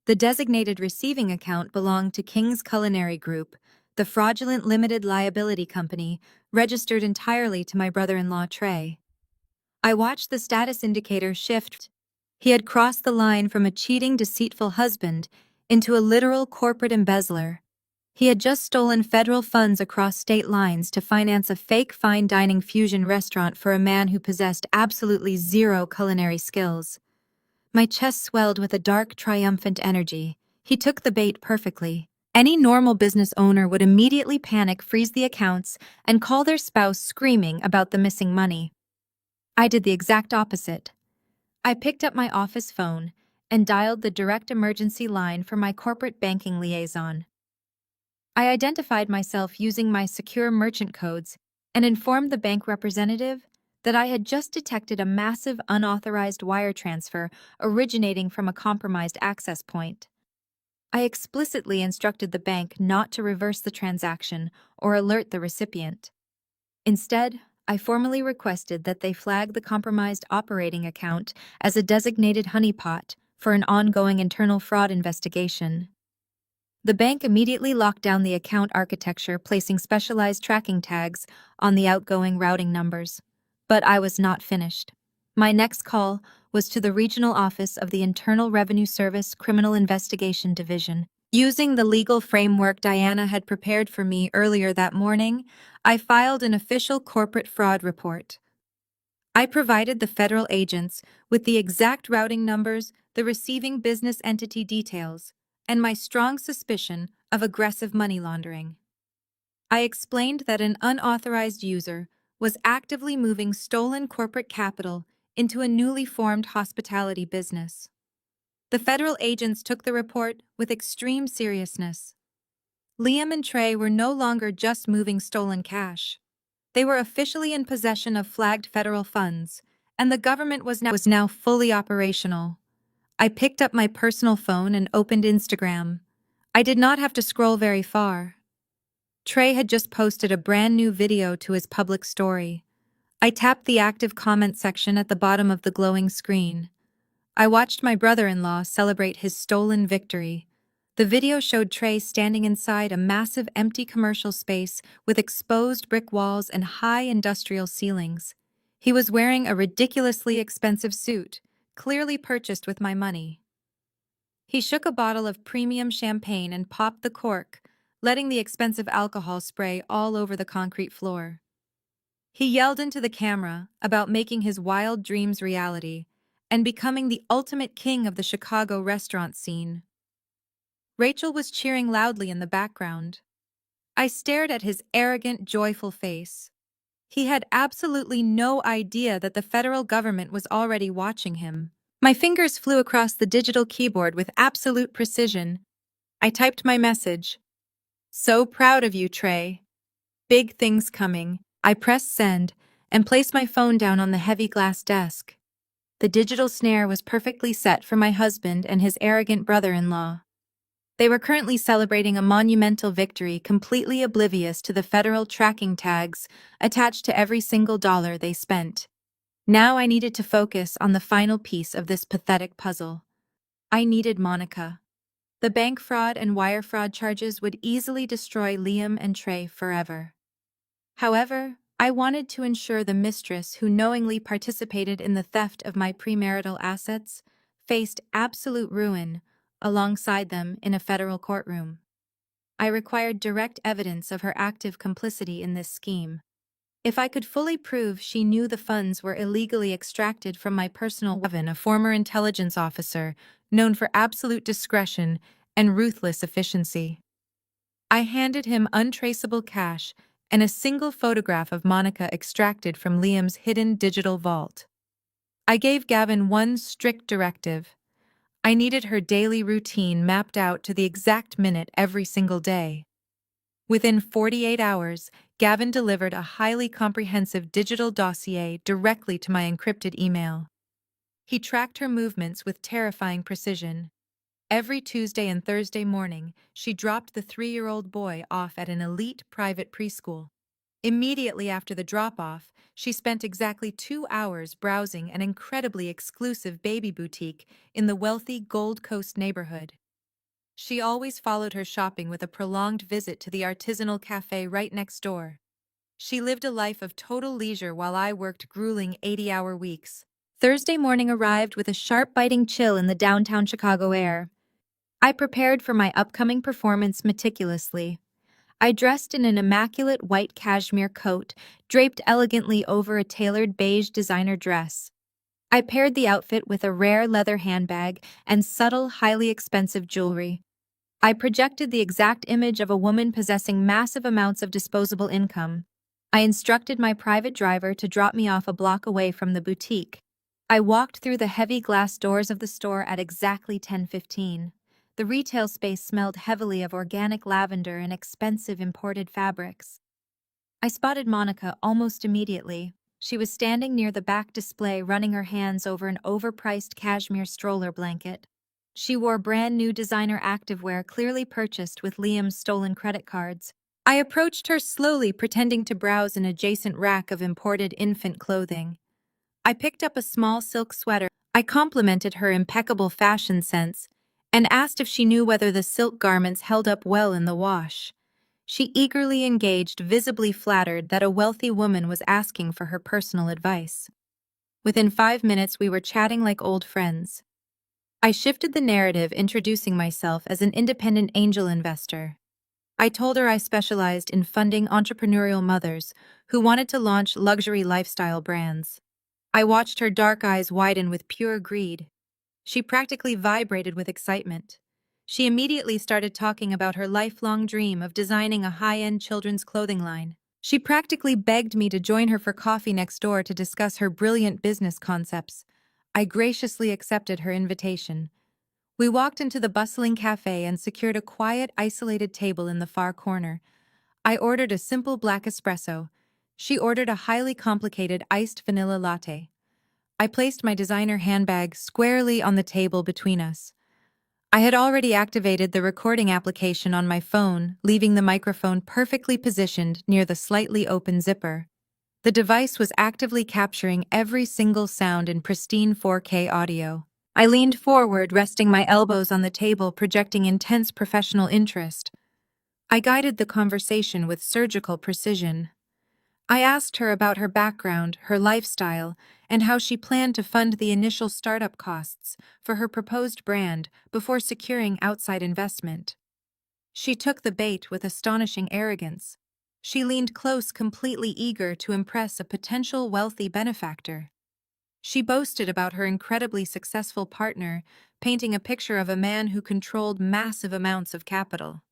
The designated receiving account belonged to King's Culinary Group, the fraudulent limited liability company, registered entirely to my brother-in-law Trey. I watched the status indicator shift. He had crossed the line from a cheating, deceitful husband into a literal corporate embezzler. He had just stolen federal funds across state lines to finance a fake fine dining fusion restaurant for a man who possessed absolutely zero culinary skills. My chest swelled with a dark, triumphant energy. He took the bait perfectly. Any normal business owner would immediately panic, freeze the accounts, and call their spouse screaming about the missing money. I did the exact opposite. I picked up my office phone and dialed the direct emergency line for my corporate banking liaison. I identified myself using my secure merchant codes and informed the bank representative that I had just detected a massive unauthorized wire transfer originating from a compromised access point. I explicitly instructed the bank not to reverse the transaction or alert the recipient. Instead, I formally requested that they flag the compromised operating account as a designated honeypot for an ongoing internal fraud investigation. The bank immediately locked down the account architecture, placing specialized tracking tags on the outgoing routing numbers. But I was not finished. My next call was to the regional office of the Internal Revenue Service Criminal Investigation Division. Using the legal framework Diana had prepared for me earlier that morning, I filed an official corporate fraud report. I provided the federal agents with the exact routing numbers, the receiving business entity details, and my strong suspicion of aggressive money laundering. I explained that an unauthorized user was actively moving stolen corporate capital into a newly formed hospitality business. The federal agents took the report with extreme seriousness. Liam and Trey were no longer just moving stolen cash. They were officially in possession of flagged federal funds, and the government was now fully operational. I picked up my personal phone and opened Instagram. I did not have to scroll very far. Trey had just posted a brand new video to his public story. I tapped the active comment section at the bottom of the glowing screen. I watched my brother-in-law celebrate his stolen victory. The video showed Trey standing inside a massive empty commercial space with exposed brick walls and high industrial ceilings. He was wearing a ridiculously expensive suit, clearly purchased with my money. He shook a bottle of premium champagne and popped the cork, letting the expensive alcohol spray all over the concrete floor. He yelled into the camera about making his wild dreams reality and becoming the ultimate king of the Chicago restaurant scene. Rachel was cheering loudly in the background. I stared at his arrogant, joyful face. He had absolutely no idea that the federal government was already watching him. My fingers flew across the digital keyboard with absolute precision. I typed my message. "So proud of you, Trey. Big things coming." I pressed send and placed my phone down on the heavy glass desk. The digital snare was perfectly set for my husband and his arrogant brother-in-law. They were currently celebrating a monumental victory, completely oblivious to the federal tracking tags attached to every single dollar they spent. Now I needed to focus on the final piece of this pathetic puzzle. I needed Monica. The bank fraud and wire fraud charges would easily destroy Liam and Trey forever. However, I wanted to ensure the mistress who knowingly participated in the theft of my premarital assets faced absolute ruin alongside them in a federal courtroom. I required direct evidence of her active complicity in this scheme. If I could fully prove she knew the funds were illegally extracted from my personal weapon, a former intelligence officer known for absolute discretion and ruthless efficiency. I handed him untraceable cash and a single photograph of Monica extracted from Liam's hidden digital vault. I gave Gavin one strict directive. I needed her daily routine mapped out to the exact minute every single day. Within 48 hours, Gavin delivered a highly comprehensive digital dossier directly to my encrypted email. He tracked her movements with terrifying precision. Every Tuesday and Thursday morning, she dropped the 3-year-old boy off at an elite private preschool. Immediately after the drop-off, she spent exactly 2 hours browsing an incredibly exclusive baby boutique in the wealthy Gold Coast neighborhood. She always followed her shopping with a prolonged visit to the artisanal cafe right next door. She lived a life of total leisure while I worked grueling 80-hour weeks. Thursday morning arrived with a sharp, biting chill in the downtown Chicago air. I prepared for my upcoming performance meticulously. I dressed in an immaculate white cashmere coat, draped elegantly over a tailored beige designer dress. I paired the outfit with a rare leather handbag and subtle, highly expensive jewelry. I projected the exact image of a woman possessing massive amounts of disposable income. I instructed my private driver to drop me off a block away from the boutique. I walked through the heavy glass doors of the store at exactly 10:15. The retail space smelled heavily of organic lavender and expensive imported fabrics. I spotted Monica almost immediately. She was standing near the back display, running her hands over an overpriced cashmere stroller blanket. She wore brand new designer activewear clearly purchased with Liam's stolen credit cards. I approached her slowly, pretending to browse an adjacent rack of imported infant clothing. I picked up a small silk sweater. I complimented her impeccable fashion sense and asked if she knew whether the silk garments held up well in the wash. She eagerly engaged, visibly flattered that a wealthy woman was asking for her personal advice. Within 5 minutes, we were chatting like old friends. I shifted the narrative, introducing myself as an independent angel investor. I told her I specialized in funding entrepreneurial mothers who wanted to launch luxury lifestyle brands. I watched her dark eyes widen with pure greed. She practically vibrated with excitement. She immediately started talking about her lifelong dream of designing a high-end children's clothing line. She practically begged me to join her for coffee next door to discuss her brilliant business concepts. I graciously accepted her invitation. We walked into the bustling cafe and secured a quiet, isolated table in the far corner. I ordered a simple black espresso. She ordered a highly complicated iced vanilla latte. I placed my designer handbag squarely on the table between us. I had already activated the recording application on my phone, leaving the microphone perfectly positioned near the slightly open zipper. The device was actively capturing every single sound in pristine 4K audio. I leaned forward, resting my elbows on the table, projecting intense professional interest. I guided the conversation with surgical precision. I asked her about her background, her lifestyle, and how she planned to fund the initial startup costs for her proposed brand before securing outside investment. She took the bait with astonishing arrogance. She leaned close, completely eager to impress a potential wealthy benefactor. She boasted about her incredibly successful partner, painting a picture of a man who controlled massive amounts of capital.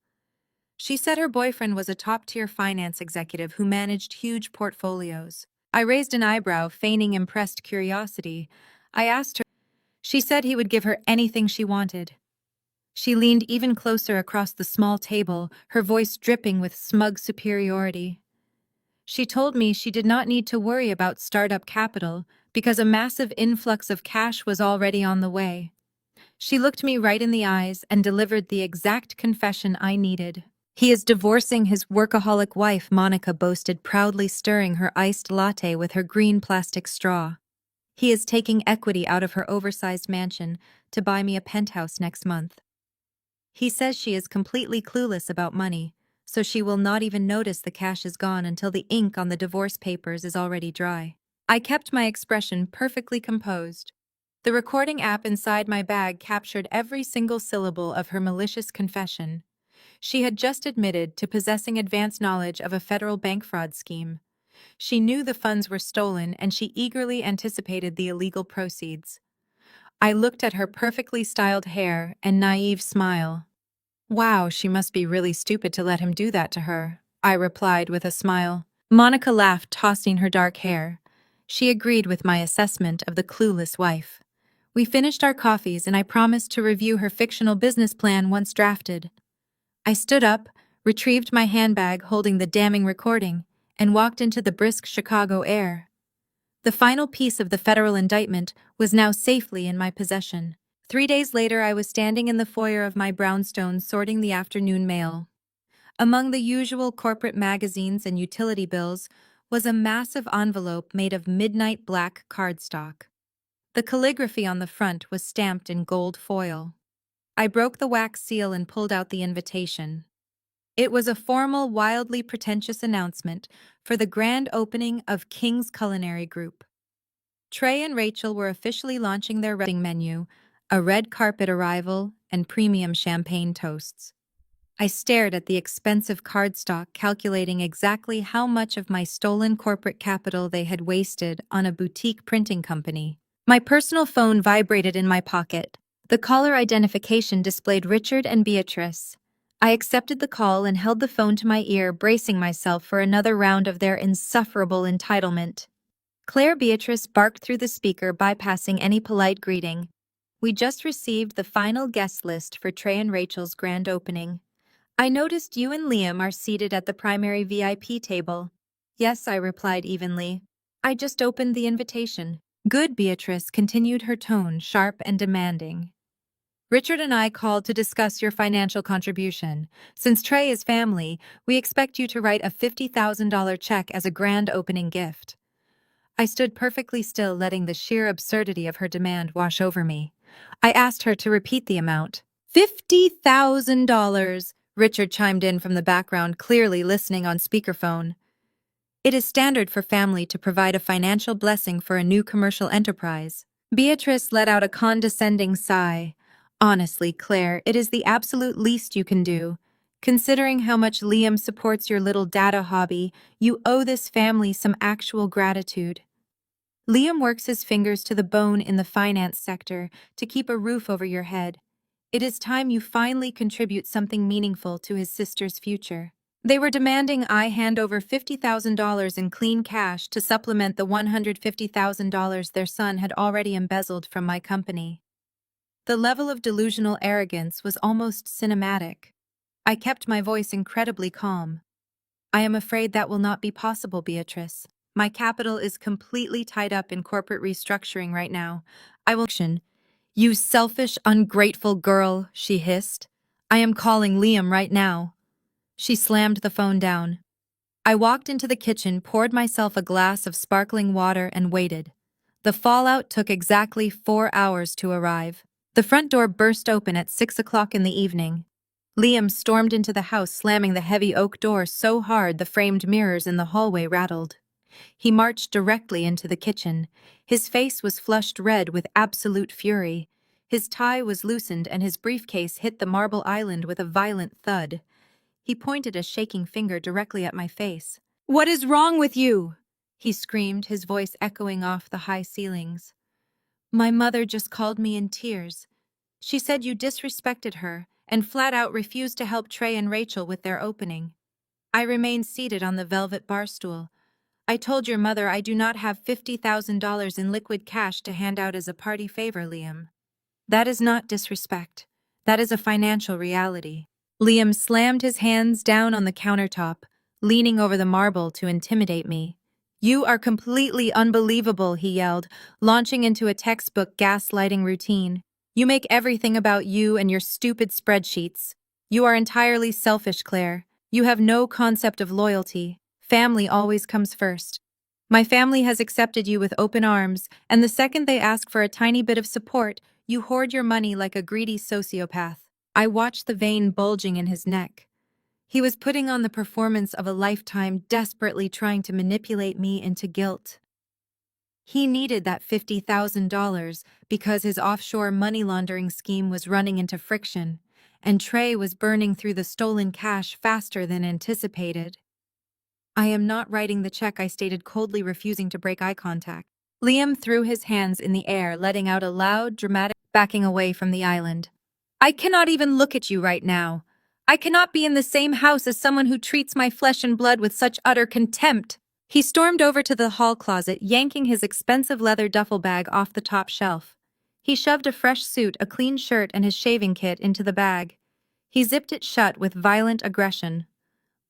She said her boyfriend was a top-tier finance executive who managed huge portfolios. I raised an eyebrow, feigning impressed curiosity. I asked her. She said he would give her anything she wanted. She leaned even closer across the small table, her voice dripping with smug superiority. She told me she did not need to worry about startup capital because a massive influx of cash was already on the way. She looked me right in the eyes and delivered the exact confession I needed. He is divorcing his workaholic wife, Monica boasted, proudly stirring her iced latte with her green plastic straw. He is taking equity out of her oversized mansion to buy me a penthouse next month. He says she is completely clueless about money, so she will not even notice the cash is gone until the ink on the divorce papers is already dry. I kept my expression perfectly composed. The recording app inside my bag captured every single syllable of her malicious confession. She had just admitted to possessing advanced knowledge of a federal bank fraud scheme. She knew the funds were stolen, and she eagerly anticipated the illegal proceeds. I looked at her perfectly styled hair and naive smile. Wow, she must be really stupid to let him do that to her, I replied with a smile. Monica laughed, tossing her dark hair. She agreed with my assessment of the clueless wife. We finished our coffees, and I promised to review her fictional business plan once drafted. I stood up, retrieved my handbag holding the damning recording, and walked into the brisk Chicago air. The final piece of the federal indictment was now safely in my possession. 3 days later, I was standing in the foyer of my brownstone sorting the afternoon mail. Among the usual corporate magazines and utility bills was a massive envelope made of midnight black cardstock. The calligraphy on the front was stamped in gold foil. I broke the wax seal and pulled out the invitation. It was a formal, wildly pretentious announcement for the grand opening of King's Culinary Group. Trey and Rachel were officially launching their wedding menu, a red carpet arrival, and premium champagne toasts. I stared at the expensive cardstock, calculating exactly how much of my stolen corporate capital they had wasted on a boutique printing company. My personal phone vibrated in my pocket. The caller identification displayed Richard and Beatrice. I accepted the call and held the phone to my ear, bracing myself for another round of their insufferable entitlement. Claire Beatrice barked through the speaker, bypassing any polite greeting. We just received the final guest list for Trey and Rachel's grand opening. I noticed you and Liam are seated at the primary VIP table. Yes, I replied evenly. I just opened the invitation. Good, Beatrice continued, her tone sharp and demanding. Richard and I called to discuss your financial contribution. Since Trey is family, we expect you to write a $50,000 check as a grand opening gift. I stood perfectly still, letting the sheer absurdity of her demand wash over me. I asked her to repeat the amount. $50,000, Richard chimed in from the background, clearly listening on speakerphone. It is standard for family to provide a financial blessing for a new commercial enterprise. Beatrice let out a condescending sigh. Honestly, Claire, it is the absolute least you can do. Considering how much Liam supports your little data hobby, you owe this family some actual gratitude. Liam works his fingers to the bone in the finance sector to keep a roof over your head. It is time you finally contribute something meaningful to his sister's future. They were demanding I hand over $50,000 in clean cash to supplement the $150,000 their son had already embezzled from my company. The level of delusional arrogance was almost cinematic. I kept my voice incredibly calm. I am afraid that will not be possible, Beatrice. My capital is completely tied up in corporate restructuring right now. I will... You selfish, ungrateful girl, she hissed. I am calling Liam right now. She slammed the phone down. I walked into the kitchen, poured myself a glass of sparkling water, and waited. The fallout took exactly 4 hours to arrive. The front door burst open at 6 o'clock in the evening. Liam stormed into the house, slamming the heavy oak door so hard the framed mirrors in the hallway rattled. He marched directly into the kitchen. His face was flushed red with absolute fury. His tie was loosened and his briefcase hit the marble island with a violent thud. He pointed a shaking finger directly at my face. "What is wrong with you?" he screamed, his voice echoing off the high ceilings. "My mother just called me in tears. She said you disrespected her and flat out refused to help Trey and Rachel with their opening." I remained seated on the velvet bar stool. "I told your mother I do not have $50,000 in liquid cash to hand out as a party favor, Liam. That is not disrespect. That is a financial reality." Liam slammed his hands down on the countertop, leaning over the marble to intimidate me. "You are completely unbelievable," he yelled, launching into a textbook gaslighting routine. "You make everything about you and your stupid spreadsheets. You are entirely selfish, Claire. You have no concept of loyalty. Family always comes first. My family has accepted you with open arms, and the second they ask for a tiny bit of support, you hoard your money like a greedy sociopath." I watched the vein bulging in his neck. He was putting on the performance of a lifetime, desperately trying to manipulate me into guilt. He needed that $50,000 because his offshore money laundering scheme was running into friction, and Trey was burning through the stolen cash faster than anticipated. "I am not writing the check," I stated, coldly refusing to break eye contact. Liam threw his hands in the air, letting out a loud, dramatic backing away from the island. "I cannot even look at you right now. I cannot be in the same house as someone who treats my flesh and blood with such utter contempt." He stormed over to the hall closet, yanking his expensive leather duffel bag off the top shelf. He shoved a fresh suit, a clean shirt, and his shaving kit into the bag. He zipped it shut with violent aggression.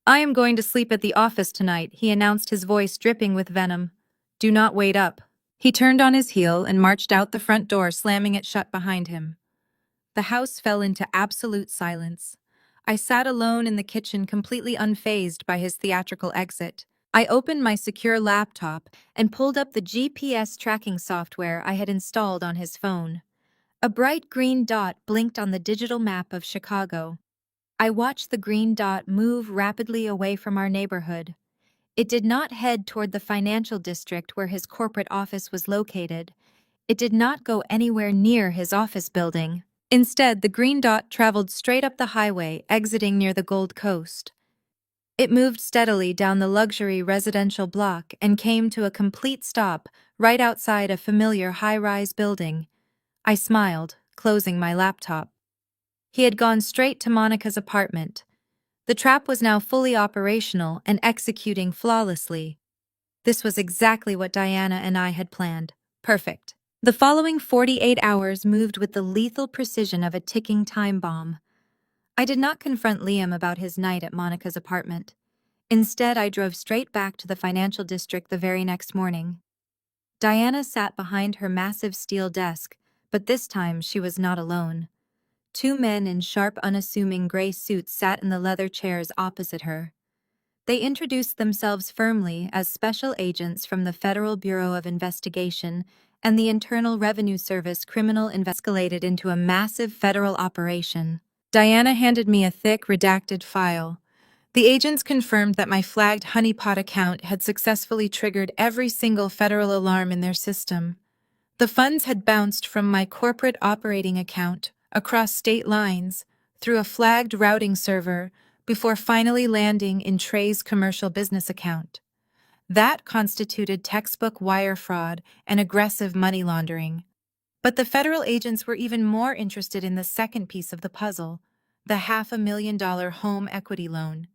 "I am going to sleep at the office tonight," he announced, his voice dripping with venom. "Do not wait up." He turned on his heel and marched out the front door, slamming it shut behind him. The house fell into absolute silence. I sat alone in the kitchen, completely unfazed by his theatrical exit. I opened my secure laptop and pulled up the GPS tracking software I had installed on his phone. A bright green dot blinked on the digital map of Chicago. I watched the green dot move rapidly away from our neighborhood. It did not head toward the financial district where his corporate office was located. It did not go anywhere near his office building. Instead, the green dot traveled straight up the highway, exiting near the Gold Coast. It moved steadily down the luxury residential block and came to a complete stop right outside a familiar high-rise building. I smiled, closing my laptop. He had gone straight to Monica's apartment. The trap was now fully operational and executing flawlessly. This was exactly what Diana and I had planned. Perfect. The following 48 hours moved with the lethal precision of a ticking time bomb. I did not confront Liam about his night at Monica's apartment. Instead, I drove straight back to the financial district the very next morning. Diana sat behind her massive steel desk, but this time she was not alone. Two men in sharp, unassuming gray suits sat in the leather chairs opposite her. They introduced themselves firmly as special agents from the Federal Bureau of Investigation and the Internal Revenue Service. Criminal escalated into a massive federal operation. Diana handed me a thick, redacted file. The agents confirmed that my flagged honeypot account had successfully triggered every single federal alarm in their system. The funds had bounced from my corporate operating account across state lines through a flagged routing server before finally landing in Trey's commercial business account. That constituted textbook wire fraud and aggressive money laundering. But the federal agents were even more interested in the second piece of the puzzle, the $500,000 home equity loan.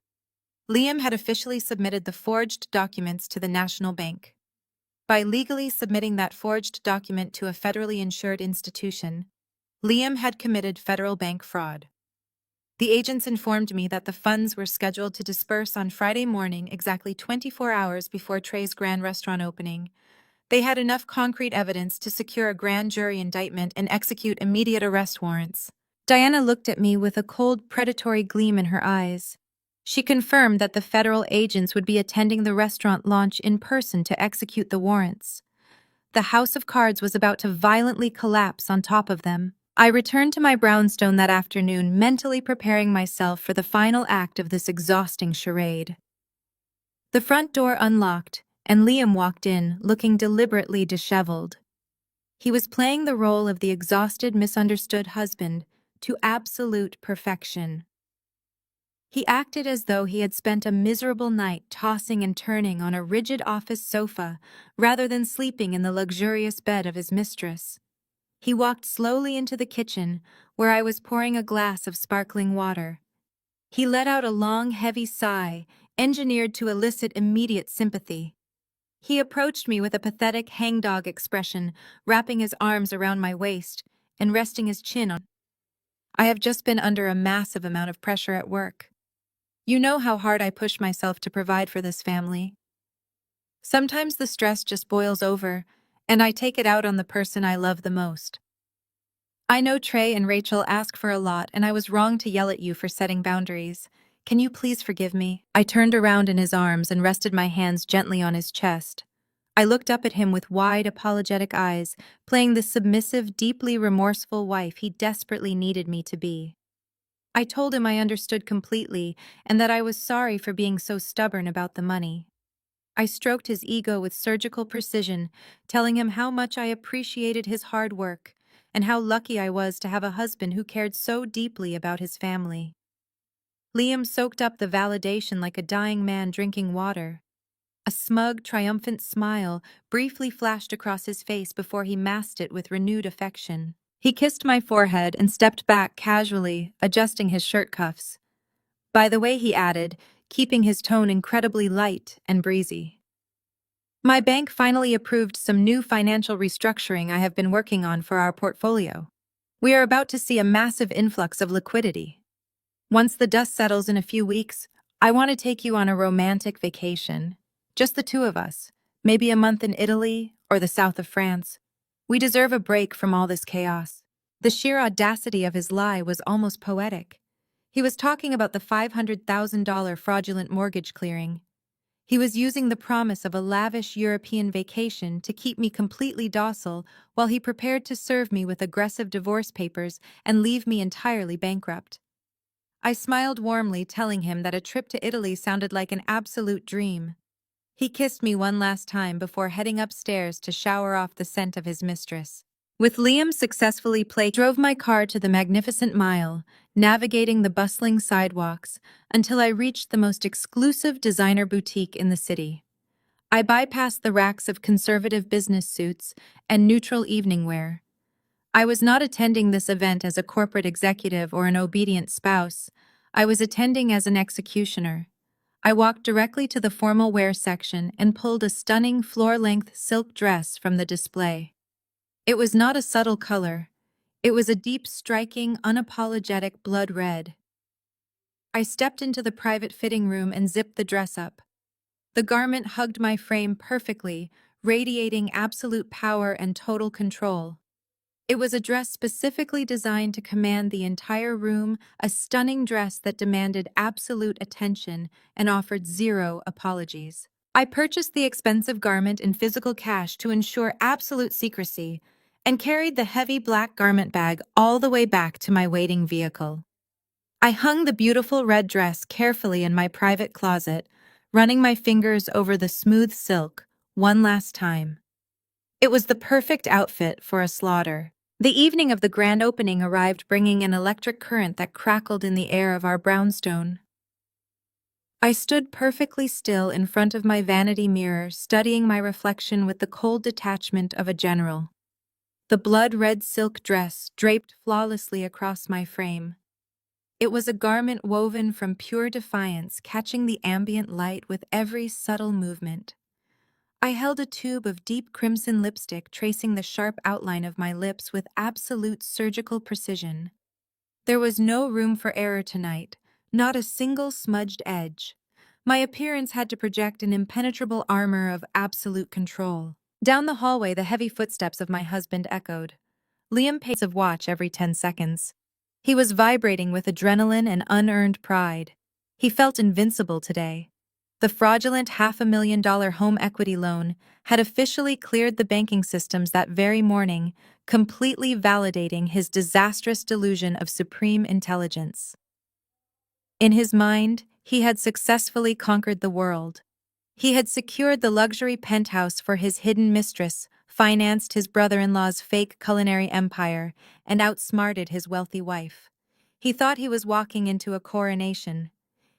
Liam had officially submitted the forged documents to the National Bank. By legally submitting that forged document to a federally insured institution, Liam had committed federal bank fraud. The agents informed me that the funds were scheduled to disperse on Friday morning, exactly 24 hours before Trey's grand restaurant opening. They had enough concrete evidence to secure a grand jury indictment and execute immediate arrest warrants. Diana looked at me with a cold, predatory gleam in her eyes. She confirmed that the federal agents would be attending the restaurant launch in person to execute the warrants. The house of cards was about to violently collapse on top of them. I returned to my brownstone that afternoon, mentally preparing myself for the final act of this exhausting charade. The front door unlocked, and Liam walked in, looking deliberately disheveled. He was playing the role of the exhausted, misunderstood husband to absolute perfection. He acted as though he had spent a miserable night tossing and turning on a rigid office sofa rather than sleeping in the luxurious bed of his mistress. He walked slowly into the kitchen, where I was pouring a glass of sparkling water. He let out a long, heavy sigh, engineered to elicit immediate sympathy. He approached me with a pathetic hangdog expression, wrapping his arms around my waist and resting his chin on. I have just been under a massive amount of pressure at work. You know how hard I push myself to provide for this family. Sometimes the stress just boils over, and I take it out on the person I love the most. I know Trey and Rachel ask for a lot, and I was wrong to yell at you for setting boundaries. Can you please forgive me? I turned around in his arms and rested my hands gently on his chest. I looked up at him with wide, apologetic eyes, playing the submissive, deeply remorseful wife he desperately needed me to be. I told him I understood completely and that I was sorry for being so stubborn about the money. I stroked his ego with surgical precision, telling him how much I appreciated his hard work and how lucky I was to have a husband who cared so deeply about his family. Liam soaked up the validation like a dying man drinking water. A smug, triumphant smile briefly flashed across his face before he masked it with renewed affection. He kissed my forehead and stepped back casually, adjusting his shirt cuffs. By the way, he added, keeping his tone incredibly light and breezy. My bank finally approved some new financial restructuring I have been working on for our portfolio. We are about to see a massive influx of liquidity. Once the dust settles in a few weeks, I want to take you on a romantic vacation. Just the two of us, maybe a month in Italy or the south of France. We deserve a break from all this chaos. The sheer audacity of his lie was almost poetic. He was talking about the $500,000 fraudulent mortgage clearing. He was using the promise of a lavish European vacation to keep me completely docile while he prepared to serve me with aggressive divorce papers and leave me entirely bankrupt. I smiled warmly, telling him that a trip to Italy sounded like an absolute dream. He kissed me one last time before heading upstairs to shower off the scent of his mistress. With Liam successfully drove my car to the magnificent mile, navigating the bustling sidewalks until I reached the most exclusive designer boutique in the city. I bypassed the racks of conservative business suits and neutral evening wear. I was not attending this event as a corporate executive or an obedient spouse. I was attending as an executioner. I walked directly to the formal wear section and pulled a stunning floor-length silk dress from the display. It was not a subtle color. It was a deep, striking, unapologetic blood red. I stepped into the private fitting room and zipped the dress up. The garment hugged my frame perfectly, radiating absolute power and total control. It was a dress specifically designed to command the entire room, a stunning dress that demanded absolute attention and offered zero apologies. I purchased the expensive garment in physical cash to ensure absolute secrecy and carried the heavy black garment bag all the way back to my waiting vehicle. I hung the beautiful red dress carefully in my private closet, running my fingers over the smooth silk one last time. It was the perfect outfit for a slaughter. The evening of the grand opening arrived, bringing an electric current that crackled in the air of our brownstone. I stood perfectly still in front of my vanity mirror, studying my reflection with the cold detachment of a general. The blood-red silk dress draped flawlessly across my frame. It was a garment woven from pure defiance, catching the ambient light with every subtle movement. I held a tube of deep crimson lipstick, tracing the sharp outline of my lips with absolute surgical precision. There was no room for error tonight, not a single smudged edge. My appearance had to project an impenetrable armor of absolute control. Down the hallway, the heavy footsteps of my husband echoed. Liam paced his watch every 10 seconds. He was vibrating with adrenaline and unearned pride. He felt invincible today. The fraudulent $500,000 home equity loan had officially cleared the banking systems that very morning, completely validating his disastrous delusion of supreme intelligence. In his mind, he had successfully conquered the world. He had secured the luxury penthouse for his hidden mistress, financed his brother-in-law's fake culinary empire, and outsmarted his wealthy wife. He thought he was walking into a coronation.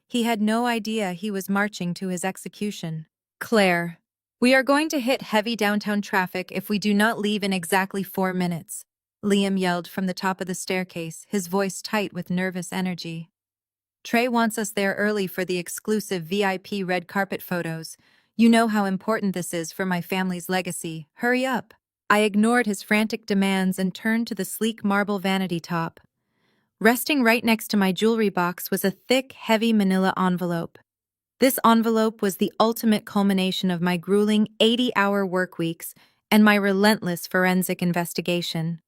He had no idea he was marching to his execution. Claire, we are going to hit heavy downtown traffic if we do not leave in exactly 4 minutes, Liam yelled from the top of the staircase, his voice tight with nervous energy. Trey wants us there early for the exclusive VIP red carpet photos. You know how important this is for my family's legacy. Hurry up. I ignored his frantic demands and turned to the sleek marble vanity top. Resting right next to my jewelry box was a thick, heavy manila envelope. This envelope was the ultimate culmination of my grueling 80-hour work weeks and my relentless forensic investigation.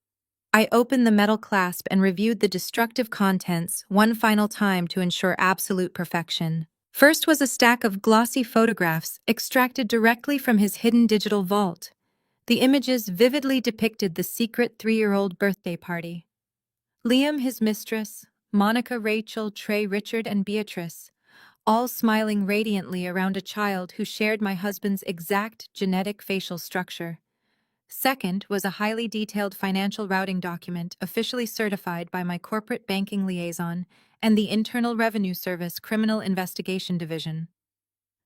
I opened the metal clasp and reviewed the destructive contents one final time to ensure absolute perfection. First was a stack of glossy photographs extracted directly from his hidden digital vault. The images vividly depicted the secret 3-year-old birthday party. Liam, his mistress, Monica, Rachel, Trey, Richard, and Beatrice, all smiling radiantly around a child who shared my husband's exact genetic facial structure. Second was a highly detailed financial routing document officially certified by my corporate banking liaison and the Internal Revenue Service Criminal Investigation Division.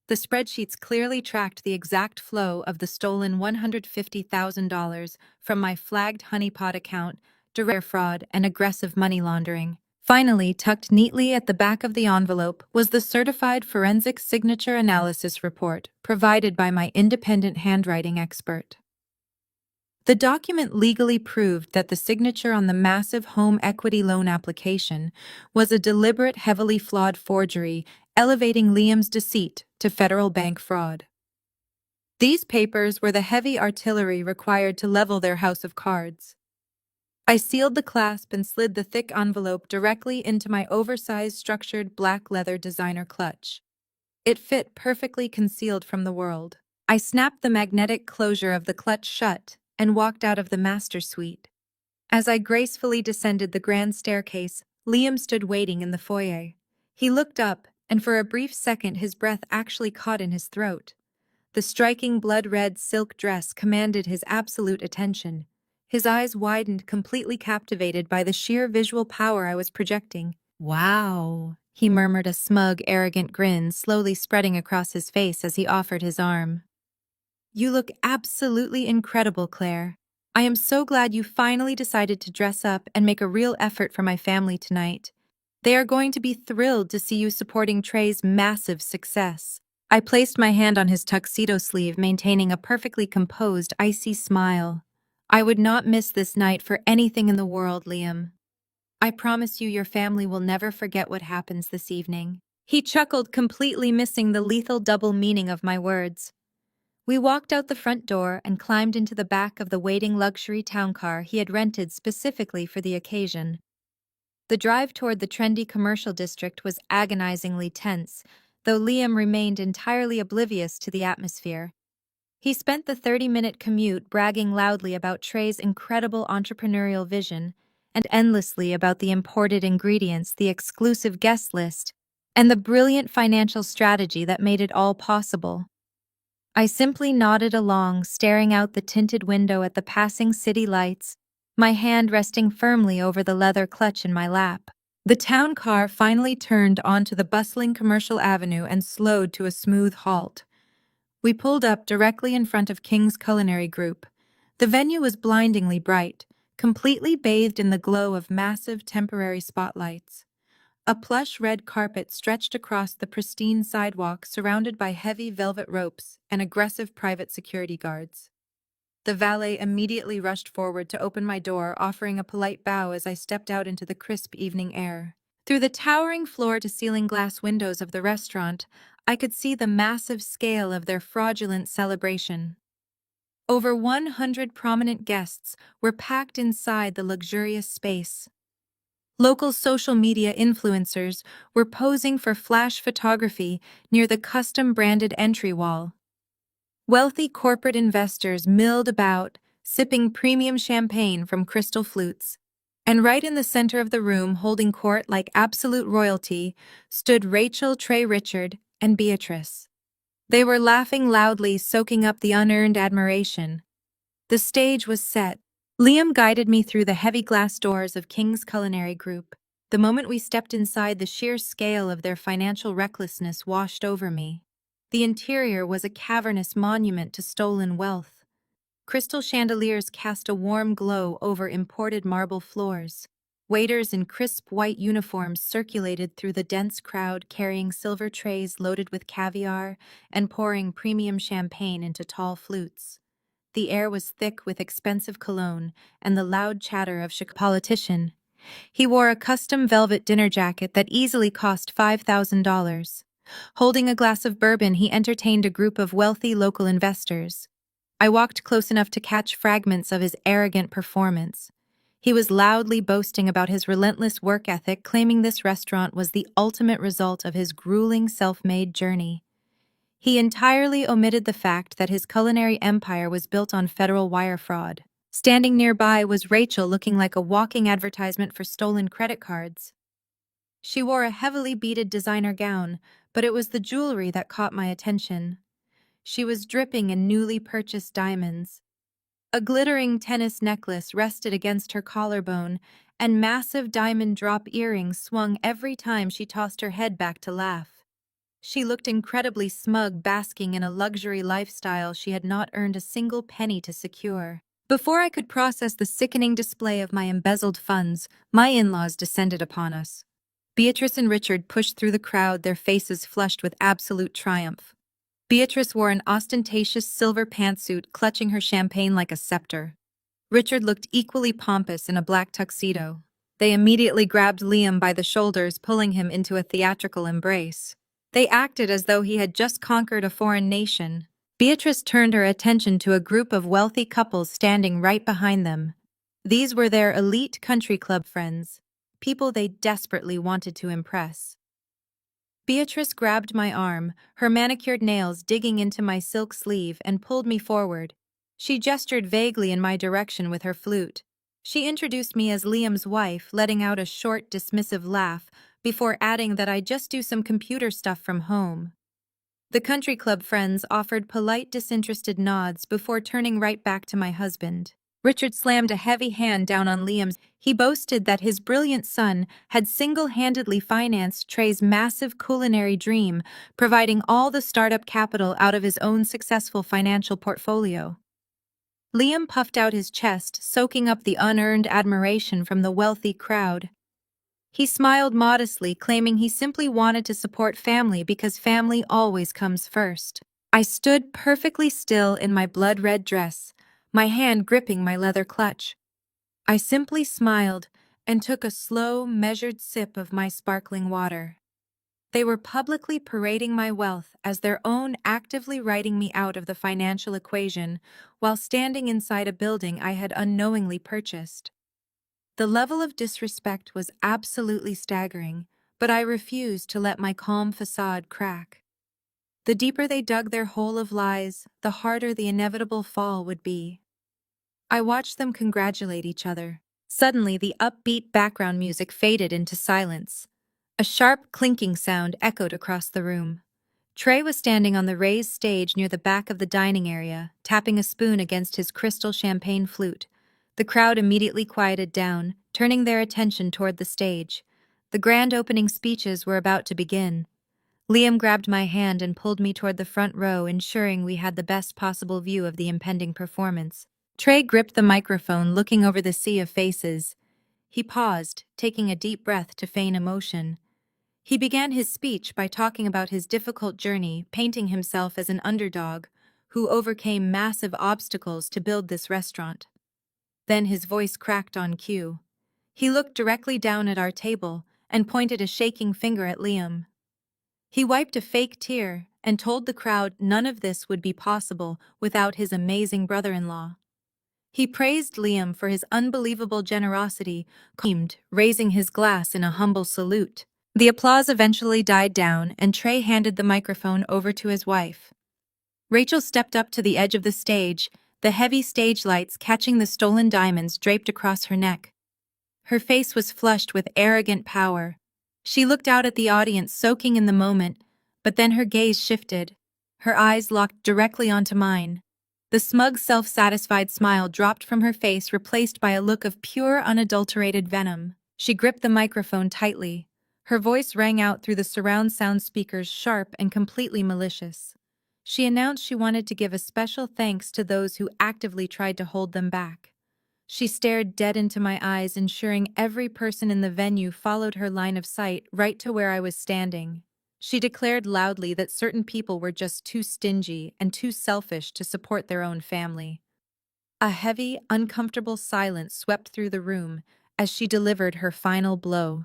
The spreadsheets clearly tracked the exact flow of the stolen $150,000 from my flagged honeypot account, direct fraud, and aggressive money laundering. Finally, tucked neatly at the back of the envelope was the certified forensic signature analysis report provided by my independent handwriting expert. The document legally proved that the signature on the massive home equity loan application was a deliberate, heavily flawed forgery, elevating Liam's deceit to federal bank fraud. These papers were the heavy artillery required to level their house of cards. I sealed the clasp and slid the thick envelope directly into my oversized, structured black leather designer clutch. It fit perfectly concealed from the world. I snapped the magnetic closure of the clutch shut and walked out of the master suite. As I gracefully descended the grand staircase, Liam stood waiting in the foyer. He looked up, and for a brief second his breath actually caught in his throat. The striking blood-red silk dress commanded his absolute attention. His eyes widened, completely captivated by the sheer visual power I was projecting. "Wow," he murmured, a smug, arrogant grin slowly spreading across his face as he offered his arm. "You look absolutely incredible, Claire. I am so glad you finally decided to dress up and make a real effort for my family tonight. They are going to be thrilled to see you supporting Trey's massive success." I placed my hand on his tuxedo sleeve, maintaining a perfectly composed, icy smile. "I would not miss this night for anything in the world, Liam. I promise you your family will never forget what happens this evening." He chuckled, completely missing the lethal double meaning of my words. We walked out the front door and climbed into the back of the waiting luxury town car he had rented specifically for the occasion. The drive toward the trendy commercial district was agonizingly tense, though Liam remained entirely oblivious to the atmosphere. He spent the 30-minute commute bragging loudly about Trey's incredible entrepreneurial vision and endlessly about the imported ingredients, the exclusive guest list, and the brilliant financial strategy that made it all possible. I simply nodded along, staring out the tinted window at the passing city lights, my hand resting firmly over the leather clutch in my lap. The town car finally turned onto the bustling commercial avenue and slowed to a smooth halt. We pulled up directly in front of King's Culinary Group. The venue was blindingly bright, completely bathed in the glow of massive temporary spotlights. A plush red carpet stretched across the pristine sidewalk, surrounded by heavy velvet ropes and aggressive private security guards. The valet immediately rushed forward to open my door, offering a polite bow as I stepped out into the crisp evening air. Through the towering floor-to-ceiling glass windows of the restaurant, I could see the massive scale of their fraudulent celebration. Over 100 prominent guests were packed inside the luxurious space. Local social media influencers were posing for flash photography near the custom-branded entry wall. Wealthy corporate investors milled about, sipping premium champagne from crystal flutes. And right in the center of the room, holding court like absolute royalty, stood Rachel, Trey, Richard, and Beatrice. They were laughing loudly, soaking up the unearned admiration. The stage was set. Liam guided me through the heavy glass doors of King's Culinary Group. The moment we stepped inside, the sheer scale of their financial recklessness washed over me. The interior was a cavernous monument to stolen wealth. Crystal chandeliers cast a warm glow over imported marble floors. Waiters in crisp white uniforms circulated through the dense crowd, carrying silver trays loaded with caviar and pouring premium champagne into tall flutes. The air was thick with expensive cologne and the loud chatter of a politician. He wore a custom velvet dinner jacket that easily cost $5,000. Holding a glass of bourbon, he entertained a group of wealthy local investors. I walked close enough to catch fragments of his arrogant performance. He was loudly boasting about his relentless work ethic, claiming this restaurant was the ultimate result of his grueling self-made journey. He entirely omitted the fact that his culinary empire was built on federal wire fraud. Standing nearby was Rachel, looking like a walking advertisement for stolen credit cards. She wore a heavily beaded designer gown, but it was the jewelry that caught my attention. She was dripping in newly purchased diamonds. A glittering tennis necklace rested against her collarbone, and massive diamond drop earrings swung every time she tossed her head back to laugh. She looked incredibly smug, basking in a luxury lifestyle she had not earned a single penny to secure. Before I could process the sickening display of my embezzled funds, my in-laws descended upon us. Beatrice and Richard pushed through the crowd, their faces flushed with absolute triumph. Beatrice wore an ostentatious silver pantsuit, clutching her champagne like a scepter. Richard looked equally pompous in a black tuxedo. They immediately grabbed Liam by the shoulders, pulling him into a theatrical embrace. They acted as though he had just conquered a foreign nation. Beatrice turned her attention to a group of wealthy couples standing right behind them. These were their elite country club friends, people they desperately wanted to impress. Beatrice grabbed my arm, her manicured nails digging into my silk sleeve, and pulled me forward. She gestured vaguely in my direction with her flute. She introduced me as Liam's wife, letting out a short, dismissive laugh before adding that I just do some computer stuff from home. The country club friends offered polite, disinterested nods before turning right back to my husband. Richard slammed a heavy hand down on Liam's. He boasted that his brilliant son had single-handedly financed Trey's massive culinary dream, providing all the startup capital out of his own successful financial portfolio. Liam puffed out his chest, soaking up the unearned admiration from the wealthy crowd. He smiled modestly, claiming he simply wanted to support family because family always comes first. I stood perfectly still in my blood-red dress, my hand gripping my leather clutch. I simply smiled and took a slow, measured sip of my sparkling water. They were publicly parading my wealth as their own, actively writing me out of the financial equation while standing inside a building I had unknowingly purchased. The level of disrespect was absolutely staggering, but I refused to let my calm facade crack. The deeper they dug their hole of lies, the harder the inevitable fall would be. I watched them congratulate each other. Suddenly, the upbeat background music faded into silence. A sharp clinking sound echoed across the room. Trey was standing on the raised stage near the back of the dining area, tapping a spoon against his crystal champagne flute. The crowd immediately quieted down, turning their attention toward the stage. The grand opening speeches were about to begin. Liam grabbed my hand and pulled me toward the front row, ensuring we had the best possible view of the impending performance. Trey gripped the microphone, looking over the sea of faces. He paused, taking a deep breath to feign emotion. He began his speech by talking about his difficult journey, painting himself as an underdog who overcame massive obstacles to build this restaurant. Then his voice cracked on cue. He looked directly down at our table and pointed a shaking finger at Liam. He wiped a fake tear and told the crowd none of this would be possible without his amazing brother-in-law. He praised Liam for his unbelievable generosity, raising his glass in a humble salute. The applause eventually died down, and Trey handed the microphone over to his wife. Rachel stepped up to the edge of the stage, the heavy stage lights catching the stolen diamonds draped across her neck. Her face was flushed with arrogant power. She looked out at the audience, soaking in the moment, but then her gaze shifted. Her eyes locked directly onto mine. The smug, self-satisfied smile dropped from her face, replaced by a look of pure, unadulterated venom. She gripped the microphone tightly. Her voice rang out through the surround sound speakers, sharp and completely malicious. She announced she wanted to give a special thanks to those who actively tried to hold them back. She stared dead into my eyes, ensuring every person in the venue followed her line of sight right to where I was standing. She declared loudly that certain people were just too stingy and too selfish to support their own family. A heavy, uncomfortable silence swept through the room as she delivered her final blow.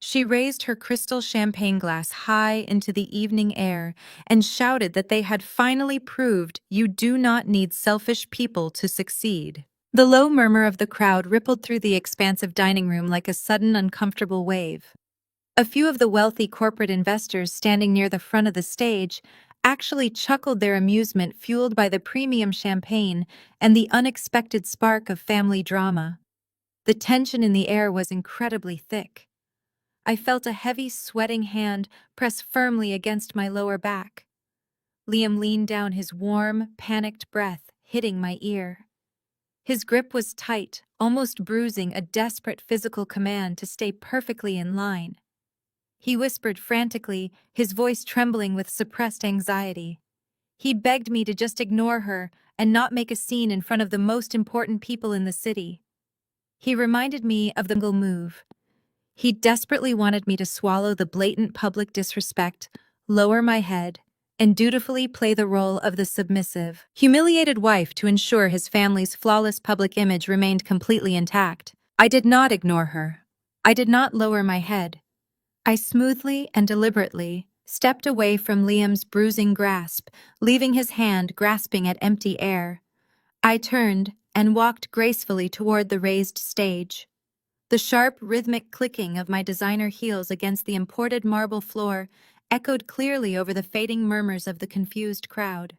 She raised her crystal champagne glass high into the evening air and shouted that they had finally proved you do not need selfish people to succeed. The low murmur of the crowd rippled through the expansive dining room like a sudden, uncomfortable wave. A few of the wealthy corporate investors standing near the front of the stage actually chuckled, their amusement fueled by the premium champagne and the unexpected spark of family drama. The tension in the air was incredibly thick. I felt a heavy, sweating hand press firmly against my lower back. Liam leaned down, his warm, panicked breath hitting my ear. His grip was tight, almost bruising, a desperate physical command to stay perfectly in line. He whispered frantically, his voice trembling with suppressed anxiety. He begged me to just ignore her and not make a scene in front of the most important people in the city. He reminded me of the move. He desperately wanted me to swallow the blatant public disrespect, lower my head, and dutifully play the role of the submissive, humiliated wife to ensure his family's flawless public image remained completely intact. I did not ignore her. I did not lower my head. I smoothly and deliberately stepped away from Liam's bruising grasp, leaving his hand grasping at empty air. I turned and walked gracefully toward the raised stage. The sharp, rhythmic clicking of my designer heels against the imported marble floor echoed clearly over the fading murmurs of the confused crowd.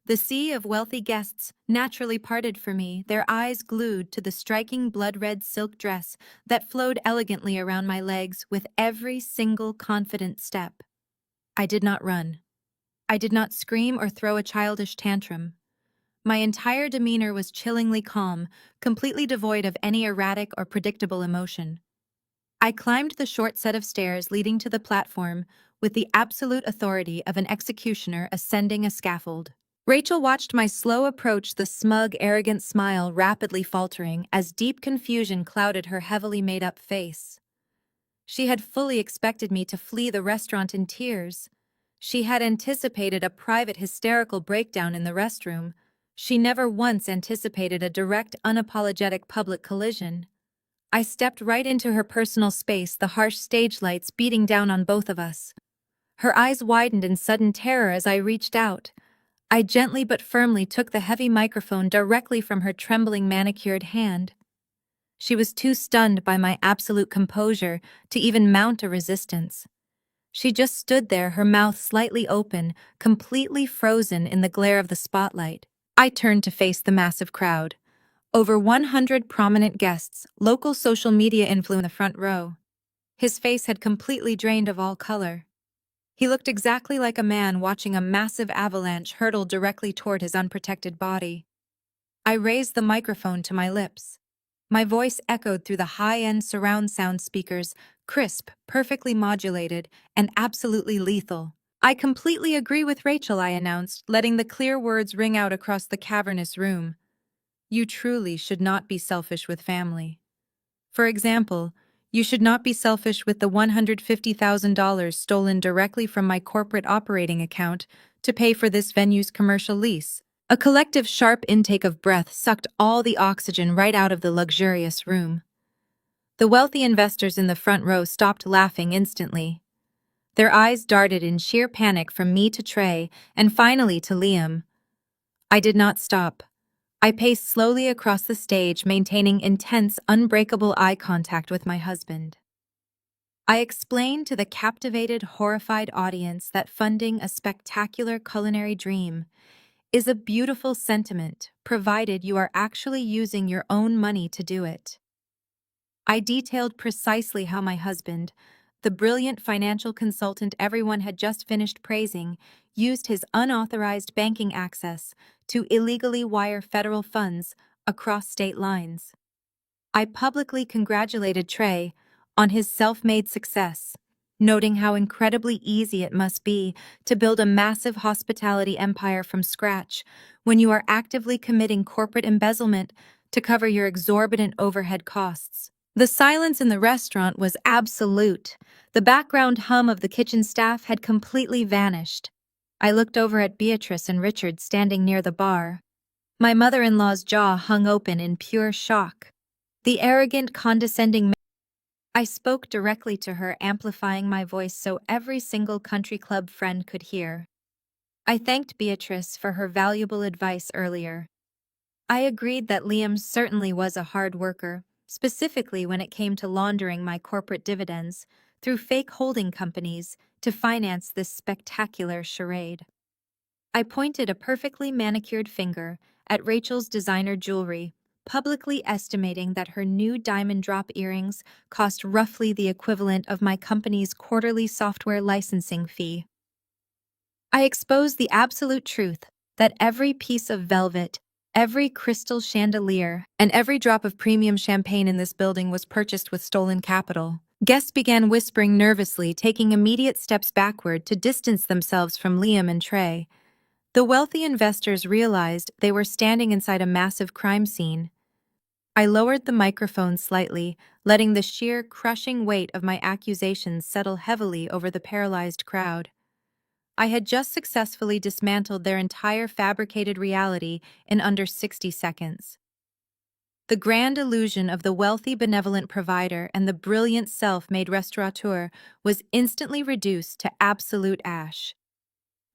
The sea of wealthy guests naturally parted for me, their eyes glued to the striking blood-red silk dress that flowed elegantly around my legs with every single confident step. I did not run. I did not scream or throw a childish tantrum. My entire demeanor was chillingly calm, completely devoid of any erratic or predictable emotion. I climbed the short set of stairs leading to the platform with the absolute authority of an executioner ascending a scaffold. Rachel watched my slow approach, the smug, arrogant smile rapidly faltering as deep confusion clouded her heavily made-up face. She had fully expected me to flee the restaurant in tears. She had anticipated a private hysterical breakdown in the restroom. She never once anticipated a direct, unapologetic public collision. I stepped right into her personal space, the harsh stage lights beating down on both of us. Her eyes widened in sudden terror as I reached out. I gently but firmly took the heavy microphone directly from her trembling manicured hand. She was too stunned by my absolute composure to even mount a resistance. She just stood there, her mouth slightly open, completely frozen in the glare of the spotlight. I turned to face the massive crowd. Over 100 prominent guests, local social media influencers in the front row. His face had completely drained of all color. He looked exactly like a man watching a massive avalanche hurtle directly toward his unprotected body. I raised the microphone to my lips. My voice echoed through the high-end surround sound speakers, crisp, perfectly modulated, and absolutely lethal. "I completely agree with Rachel," I announced, letting the clear words ring out across the cavernous room. "You truly should not be selfish with family. For example, you should not be selfish with the $150,000 stolen directly from my corporate operating account to pay for this venue's commercial lease." A collective sharp intake of breath sucked all the oxygen right out of the luxurious room. The wealthy investors in the front row stopped laughing instantly. Their eyes darted in sheer panic from me to Trey and finally to Liam. I did not stop. I paced slowly across the stage, maintaining intense, unbreakable eye contact with my husband. I explained to the captivated, horrified audience that funding a spectacular culinary dream is a beautiful sentiment, provided you are actually using your own money to do it. I detailed precisely how my husband, the brilliant financial consultant everyone had just finished praising, used his unauthorized banking access to illegally wire federal funds across state lines. I publicly congratulated Trey on his self-made success, noting how incredibly easy it must be to build a massive hospitality empire from scratch when you are actively committing corporate embezzlement to cover your exorbitant overhead costs. The silence in the restaurant was absolute. The background hum of the kitchen staff had completely vanished. I looked over at Beatrice and Richard standing near the bar. My mother-in-law's jaw hung open in pure shock. The arrogant, condescending. I spoke directly to her, amplifying my voice so every single country club friend could hear. I thanked Beatrice for her valuable advice earlier. I agreed that Liam certainly was a hard worker, specifically when it came to laundering my corporate dividends through fake holding companies to finance this spectacular charade. I pointed a perfectly manicured finger at Rachel's designer jewelry, publicly estimating that her new diamond drop earrings cost roughly the equivalent of my company's quarterly software licensing fee. I exposed the absolute truth that every piece of velvet, every crystal chandelier, and every drop of premium champagne in this building was purchased with stolen capital. Guests began whispering nervously, taking immediate steps backward to distance themselves from Liam and Trey. The wealthy investors realized they were standing inside a massive crime scene. I lowered the microphone slightly, letting the sheer, crushing weight of my accusations settle heavily over the paralyzed crowd. I had just successfully dismantled their entire fabricated reality in under 60 seconds. The grand illusion of the wealthy benevolent provider and the brilliant self-made restaurateur was instantly reduced to absolute ash.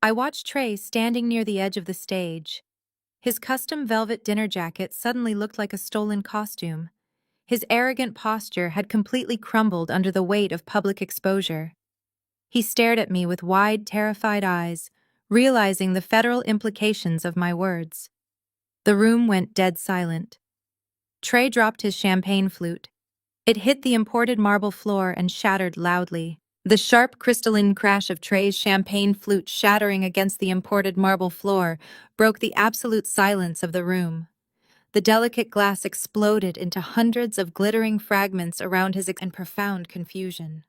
I watched Trey standing near the edge of the stage. His custom velvet dinner jacket suddenly looked like a stolen costume. His arrogant posture had completely crumbled under the weight of public exposure. He stared at me with wide, terrified eyes, realizing the federal implications of my words. The room went dead silent. Trey dropped his champagne flute. It hit the imported marble floor and shattered loudly. The sharp crystalline crash of Trey's champagne flute shattering against the imported marble floor broke the absolute silence of the room. The delicate glass exploded into hundreds of glittering fragments around his in profound confusion.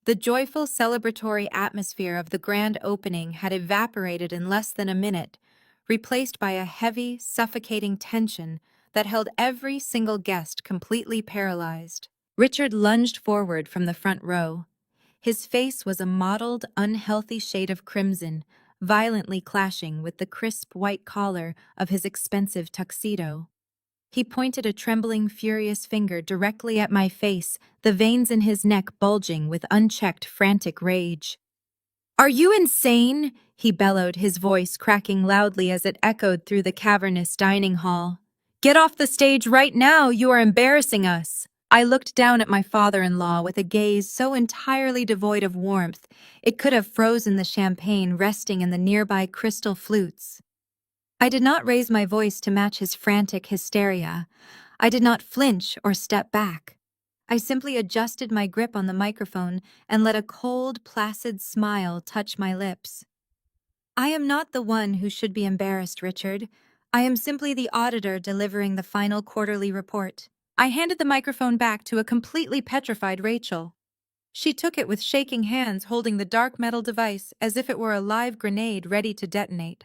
The joyful celebratory atmosphere of the grand opening had evaporated in less than a minute, replaced by a heavy, suffocating tension that held every single guest completely paralyzed. Richard lunged forward from the front row. His face was a mottled, unhealthy shade of crimson, violently clashing with the crisp white collar of his expensive tuxedo. He pointed a trembling, furious finger directly at my face, the veins in his neck bulging with unchecked, frantic rage. "Are you insane?" he bellowed, his voice cracking loudly as it echoed through the cavernous dining hall. "Get off the stage right now! You are embarrassing us!" I looked down at my father-in-law with a gaze so entirely devoid of warmth, it could have frozen the champagne resting in the nearby crystal flutes. I did not raise my voice to match his frantic hysteria. I did not flinch or step back. I simply adjusted my grip on the microphone and let a cold, placid smile touch my lips. "I am not the one who should be embarrassed, Richard. I am simply the auditor delivering the final quarterly report." I handed the microphone back to a completely petrified Rachel. She took it with shaking hands, holding the dark metal device as if it were a live grenade ready to detonate.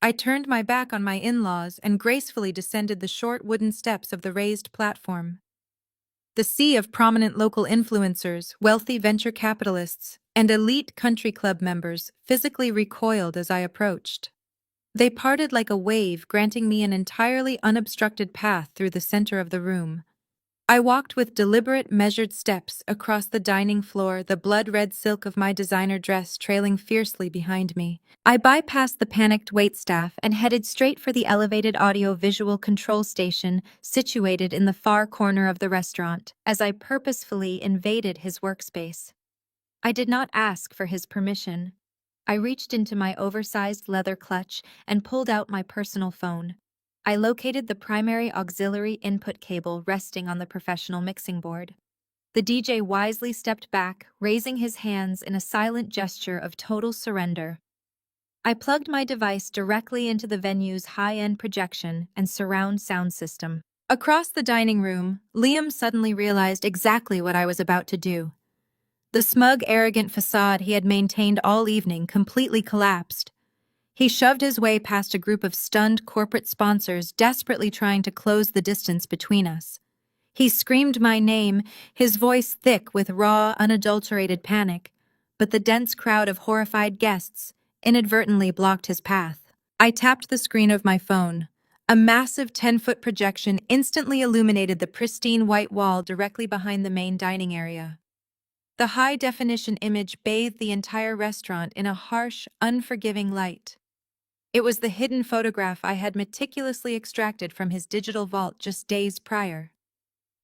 I turned my back on my in-laws and gracefully descended the short wooden steps of the raised platform. The sea of prominent local influencers, wealthy venture capitalists, and elite country club members physically recoiled as I approached. They parted like a wave, granting me an entirely unobstructed path through the center of the room. I walked with deliberate, measured steps across the dining floor, the blood-red silk of my designer dress trailing fiercely behind me. I bypassed the panicked waitstaff and headed straight for the elevated audio-visual control station situated in the far corner of the restaurant, as I purposefully invaded his workspace. I did not ask for his permission. I reached into my oversized leather clutch and pulled out my personal phone. I located the primary auxiliary input cable resting on the professional mixing board. The DJ wisely stepped back, raising his hands in a silent gesture of total surrender. I plugged my device directly into the venue's high-end projection and surround sound system. Across the dining room, Liam suddenly realized exactly what I was about to do. The smug, arrogant facade he had maintained all evening completely collapsed. He shoved his way past a group of stunned corporate sponsors desperately trying to close the distance between us. He screamed my name, his voice thick with raw, unadulterated panic, but the dense crowd of horrified guests inadvertently blocked his path. I tapped the screen of my phone. A massive 10-foot projection instantly illuminated the pristine white wall directly behind the main dining area. The high-definition image bathed the entire restaurant in a harsh, unforgiving light. It was the hidden photograph I had meticulously extracted from his digital vault just days prior.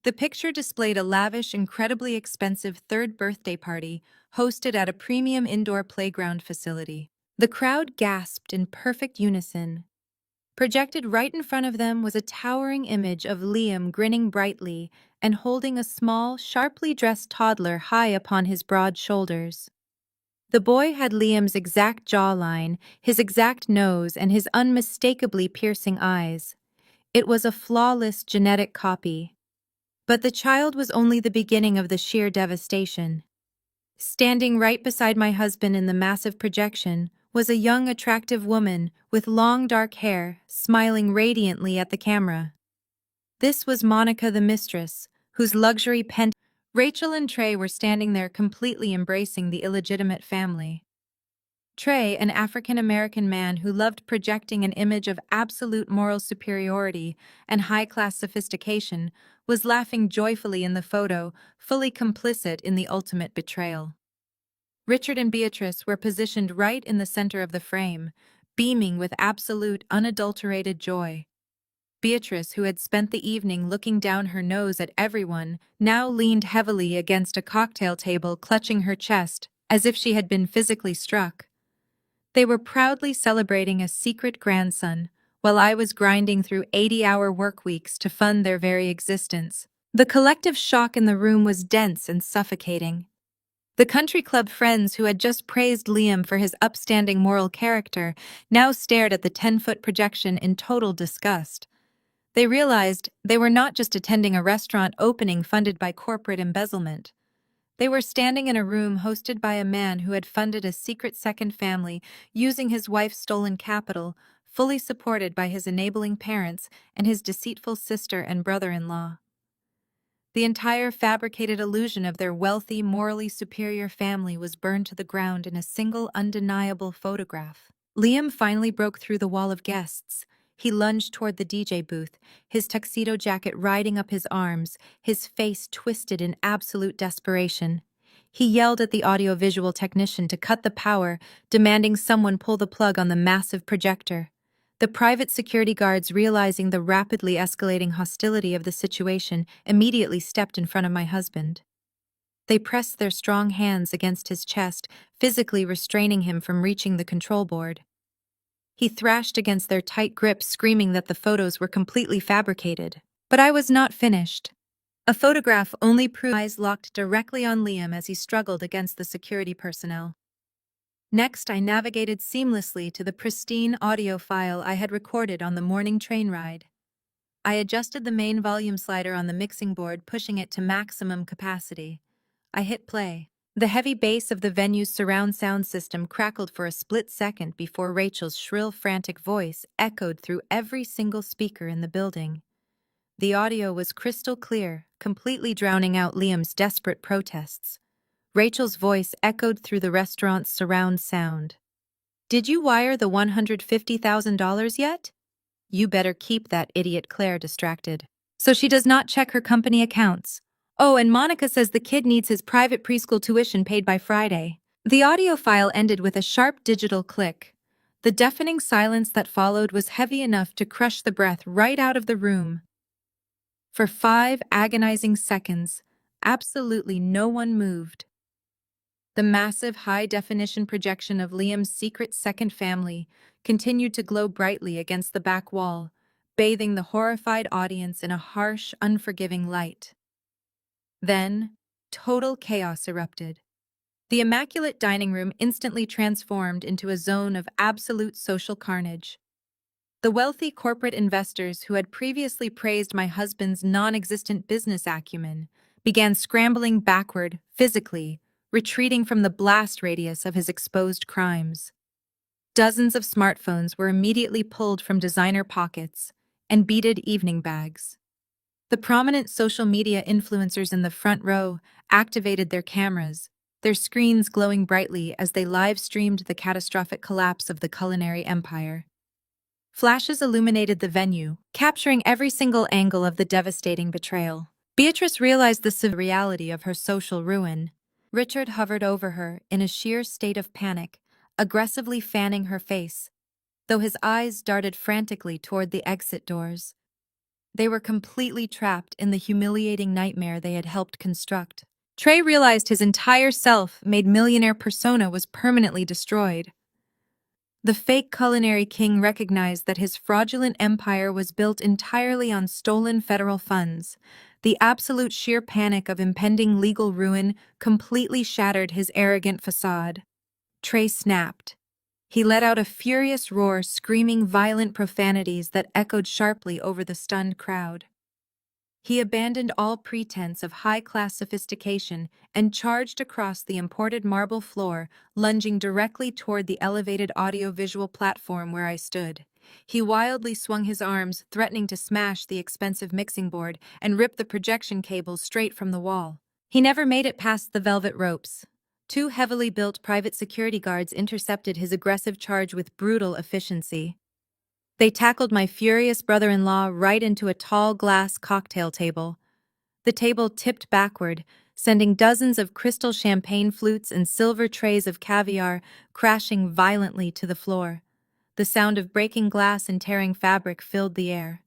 The picture displayed a lavish, incredibly expensive third birthday party hosted at a premium indoor playground facility. The crowd gasped in perfect unison. Projected right in front of them was a towering image of Liam grinning brightly and holding a small, sharply dressed toddler high upon his broad shoulders. The boy had Liam's exact jawline, his exact nose, and his unmistakably piercing eyes. It was a flawless genetic copy. But the child was only the beginning of the sheer devastation. Standing right beside my husband in the massive projection was a young, attractive woman with long, dark hair, smiling radiantly at the camera. This was Monica the mistress, whose luxury pent. Rachel and Trey were standing there completely embracing the illegitimate family. Trey, an African-American man who loved projecting an image of absolute moral superiority and high-class sophistication, was laughing joyfully in the photo, fully complicit in the ultimate betrayal. Richard and Beatrice were positioned right in the center of the frame, beaming with absolute, unadulterated joy. Beatrice, who had spent the evening looking down her nose at everyone, now leaned heavily against a cocktail table, clutching her chest, as if she had been physically struck. They were proudly celebrating a secret grandson, while I was grinding through 80-hour work weeks to fund their very existence. The collective shock in the room was dense and suffocating. The country club friends who had just praised Liam for his upstanding moral character now stared at the 10-foot projection in total disgust. They realized they were not just attending a restaurant opening funded by corporate embezzlement. They were standing in a room hosted by a man who had funded a secret second family using his wife's stolen capital, fully supported by his enabling parents and his deceitful sister and brother-in-law. The entire fabricated illusion of their wealthy, morally superior family was burned to the ground in a single undeniable photograph. Liam finally broke through the wall of guests. He lunged toward the DJ booth, his tuxedo jacket riding up his arms, his face twisted in absolute desperation. He yelled at the audiovisual technician to cut the power, demanding someone pull the plug on the massive projector. The private security guards, realizing the rapidly escalating hostility of the situation, immediately stepped in front of my husband. They pressed their strong hands against his chest, physically restraining him from reaching the control board. He thrashed against their tight grip, screaming that the photos were completely fabricated. But I was not finished. A photograph only proved eyes locked directly on Liam as he struggled against the security personnel. Next, I navigated seamlessly to the pristine audio file I had recorded on the morning train ride. I adjusted the main volume slider on the mixing board, pushing it to maximum capacity. I hit play. The heavy bass of the venue's surround sound system crackled for a split second before Rachel's shrill, frantic voice echoed through every single speaker in the building. The audio was crystal clear, completely drowning out Liam's desperate protests. Rachel's voice echoed through the restaurant's surround sound. "Did you wire the $150,000 yet? You better keep that idiot Claire distracted, so she does not check her company accounts. Oh, and Monica says the kid needs his private preschool tuition paid by Friday." The audio file ended with a sharp digital click. The deafening silence that followed was heavy enough to crush the breath right out of the room. For 5 agonizing seconds, absolutely no one moved. The massive high-definition projection of Liam's secret second family continued to glow brightly against the back wall, bathing the horrified audience in a harsh, unforgiving light. Then, total chaos erupted. The immaculate dining room instantly transformed into a zone of absolute social carnage. The wealthy corporate investors who had previously praised my husband's non-existent business acumen began scrambling backward, physically, retreating from the blast radius of his exposed crimes. Dozens of smartphones were immediately pulled from designer pockets and beaded evening bags. The prominent social media influencers in the front row activated their cameras, their screens glowing brightly as they live-streamed the catastrophic collapse of the culinary empire. Flashes illuminated the venue, capturing every single angle of the devastating betrayal. Beatrice realized the severe reality of her social ruin. Richard hovered over her in a sheer state of panic, aggressively fanning her face, though his eyes darted frantically toward the exit doors. They were completely trapped in the humiliating nightmare they had helped construct. Trey realized his entire self-made millionaire persona was permanently destroyed. The fake culinary king recognized that his fraudulent empire was built entirely on stolen federal funds. The absolute sheer panic of impending legal ruin completely shattered his arrogant facade. Trey snapped. He let out a furious roar, screaming violent profanities that echoed sharply over the stunned crowd. He abandoned all pretense of high-class sophistication and charged across the imported marble floor, lunging directly toward the elevated audiovisual platform where I stood. He wildly swung his arms, threatening to smash the expensive mixing board and rip the projection cables straight from the wall. He never made it past the velvet ropes. 2 heavily built private security guards intercepted his aggressive charge with brutal efficiency. They tackled my furious brother-in-law right into a tall glass cocktail table. The table tipped backward, sending dozens of crystal champagne flutes and silver trays of caviar crashing violently to the floor. The sound of breaking glass and tearing fabric filled the air.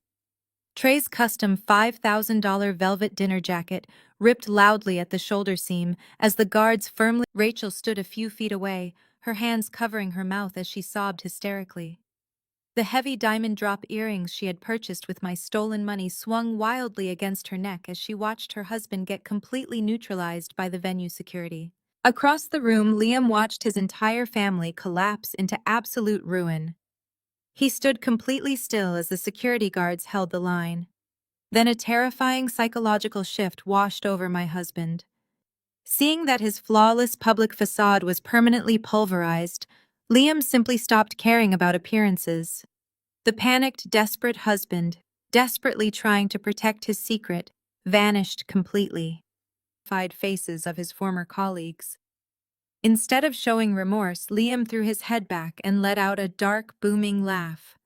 Trey's custom $5,000 velvet dinner jacket ripped loudly at the shoulder seam as the guards firmly... Rachel stood a few feet away, her hands covering her mouth as she sobbed hysterically. The heavy diamond drop earrings she had purchased with my stolen money swung wildly against her neck as she watched her husband get completely neutralized by the venue security. Across the room, Liam watched his entire family collapse into absolute ruin. He stood completely still as the security guards held the line. Then a terrifying psychological shift washed over my husband. Seeing that his flawless public facade was permanently pulverized, Liam simply stopped caring about appearances. The panicked, desperate husband, desperately trying to protect his secret, vanished completely. Faces of his former colleagues. Instead of showing remorse, Liam threw his head back and let out a dark, booming laugh.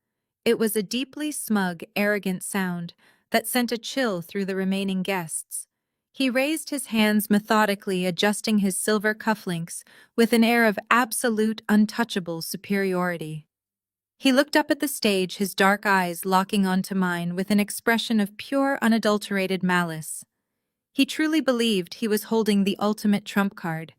It was a deeply smug, arrogant sound that sent a chill through the remaining guests. He raised his hands methodically, adjusting his silver cufflinks with an air of absolute, untouchable superiority. He looked up at the stage, his dark eyes locking onto mine with an expression of pure, unadulterated malice. He truly believed he was holding the ultimate trump card.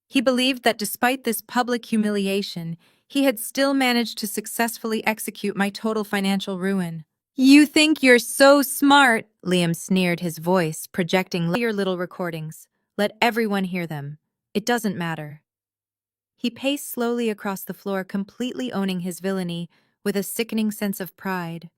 He believed that despite this public humiliation, he had still managed to successfully execute my total financial ruin. "You think you're so smart," Liam sneered, his voice projecting your little recordings. "Let everyone hear them. It doesn't matter." He paced slowly across the floor, completely owning his villainy with a sickening sense of pride.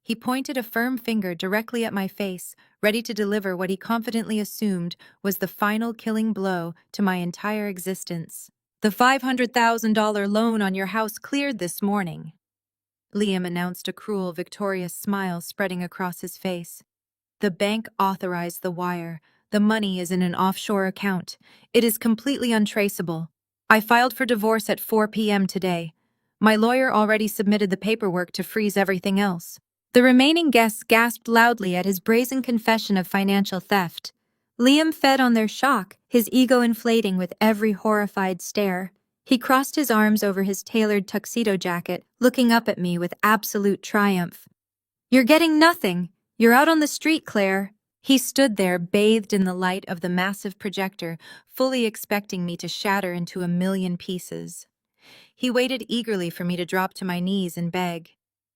He pointed a firm finger directly at my face, ready to deliver what he confidently assumed was the final killing blow to my entire existence. "The $500,000 loan on your house cleared this morning," Liam announced, a cruel, victorious smile spreading across his face. "The bank authorized the wire. The money is in an offshore account. It is completely untraceable. I filed for divorce at 4 p.m. today. My lawyer already submitted the paperwork to freeze everything else." The remaining guests gasped loudly at his brazen confession of financial theft. Liam fed on their shock, his ego inflating with every horrified stare. He crossed his arms over his tailored tuxedo jacket, looking up at me with absolute triumph. "You're getting nothing. You're out on the street, Claire." He stood there, bathed in the light of the massive projector, fully expecting me to shatter into a million pieces. He waited eagerly for me to drop to my knees and beg.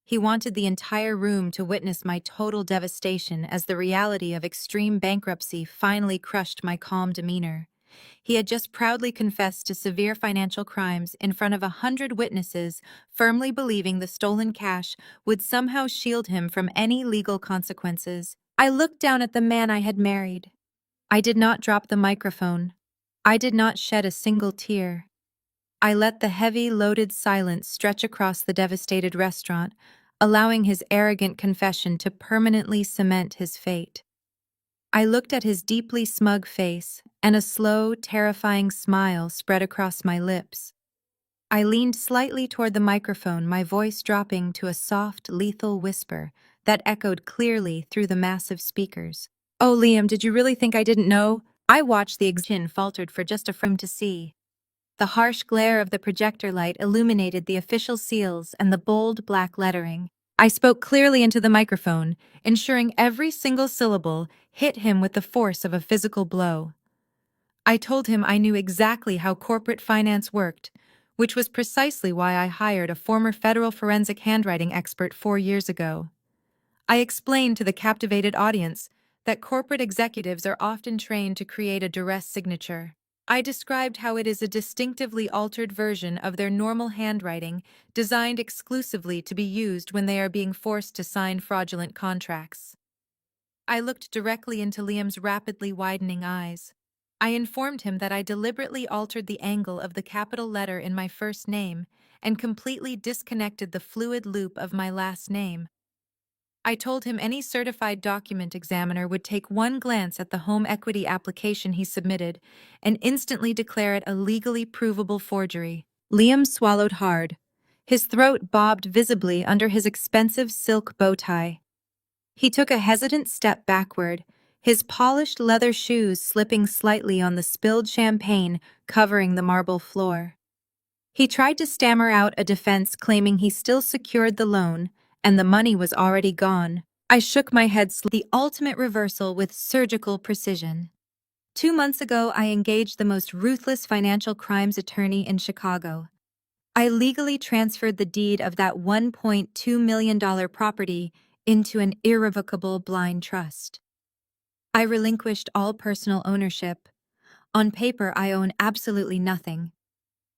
He wanted the entire room to witness my total devastation as the reality of extreme bankruptcy finally crushed my calm demeanor. He had just proudly confessed to severe financial crimes in front of 100 witnesses, firmly believing the stolen cash would somehow shield him from any legal consequences. I looked down at the man I had married. I did not drop the microphone. I did not shed a single tear. I let the heavy, loaded silence stretch across the devastated restaurant, allowing his arrogant confession to permanently cement his fate. I looked at his deeply smug face, and a slow, terrifying smile spread across my lips. I leaned slightly toward the microphone, my voice dropping to a soft, lethal whisper that echoed clearly through the massive speakers. "Oh, Liam, did you really think I didn't know?" I watched the chin faltered for just a frame to see. The harsh glare of the projector light illuminated the official seals and the bold black lettering. I spoke clearly into the microphone, ensuring every single syllable hit him with the force of a physical blow. I told him I knew exactly how corporate finance worked, which was precisely why I hired a former federal forensic handwriting expert 4 years ago. I explained to the captivated audience that corporate executives are often trained to create a duress signature. I described how it is a distinctively altered version of their normal handwriting, designed exclusively to be used when they are being forced to sign fraudulent contracts. I looked directly into Liam's rapidly widening eyes. I informed him that I deliberately altered the angle of the capital letter in my first name and completely disconnected the fluid loop of my last name. I told him any certified document examiner would take one glance at the home equity application he submitted and instantly declare it a legally provable forgery. Liam swallowed hard. His throat bobbed visibly under his expensive silk bow tie. He took a hesitant step backward, his polished leather shoes slipping slightly on the spilled champagne covering the marble floor. He tried to stammer out a defense claiming he still secured the loan, and the money was already gone. I shook my head, the ultimate reversal with surgical precision. 2 months ago, I engaged the most ruthless financial crimes attorney in Chicago. I legally transferred the deed of that $1.2 million property into an irrevocable blind trust. I relinquished all personal ownership. On paper, I own absolutely nothing.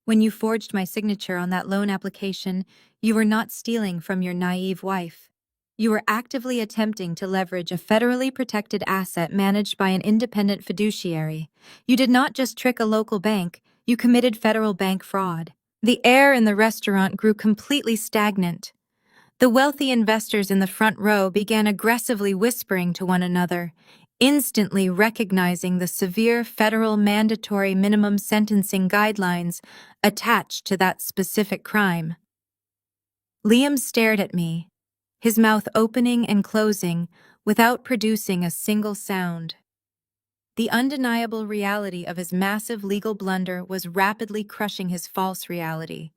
When you forged my signature on that loan application, you were not stealing from your naive wife. You were actively attempting to leverage a federally protected asset managed by an independent fiduciary. You did not just trick a local bank, you committed federal bank fraud. The air in the restaurant grew completely stagnant. The wealthy investors in the front row began aggressively whispering to one another, instantly recognizing the severe federal mandatory minimum sentencing guidelines attached to that specific crime. Liam stared at me, his mouth opening and closing without producing a single sound. The undeniable reality of his massive legal blunder was rapidly crushing his false reality.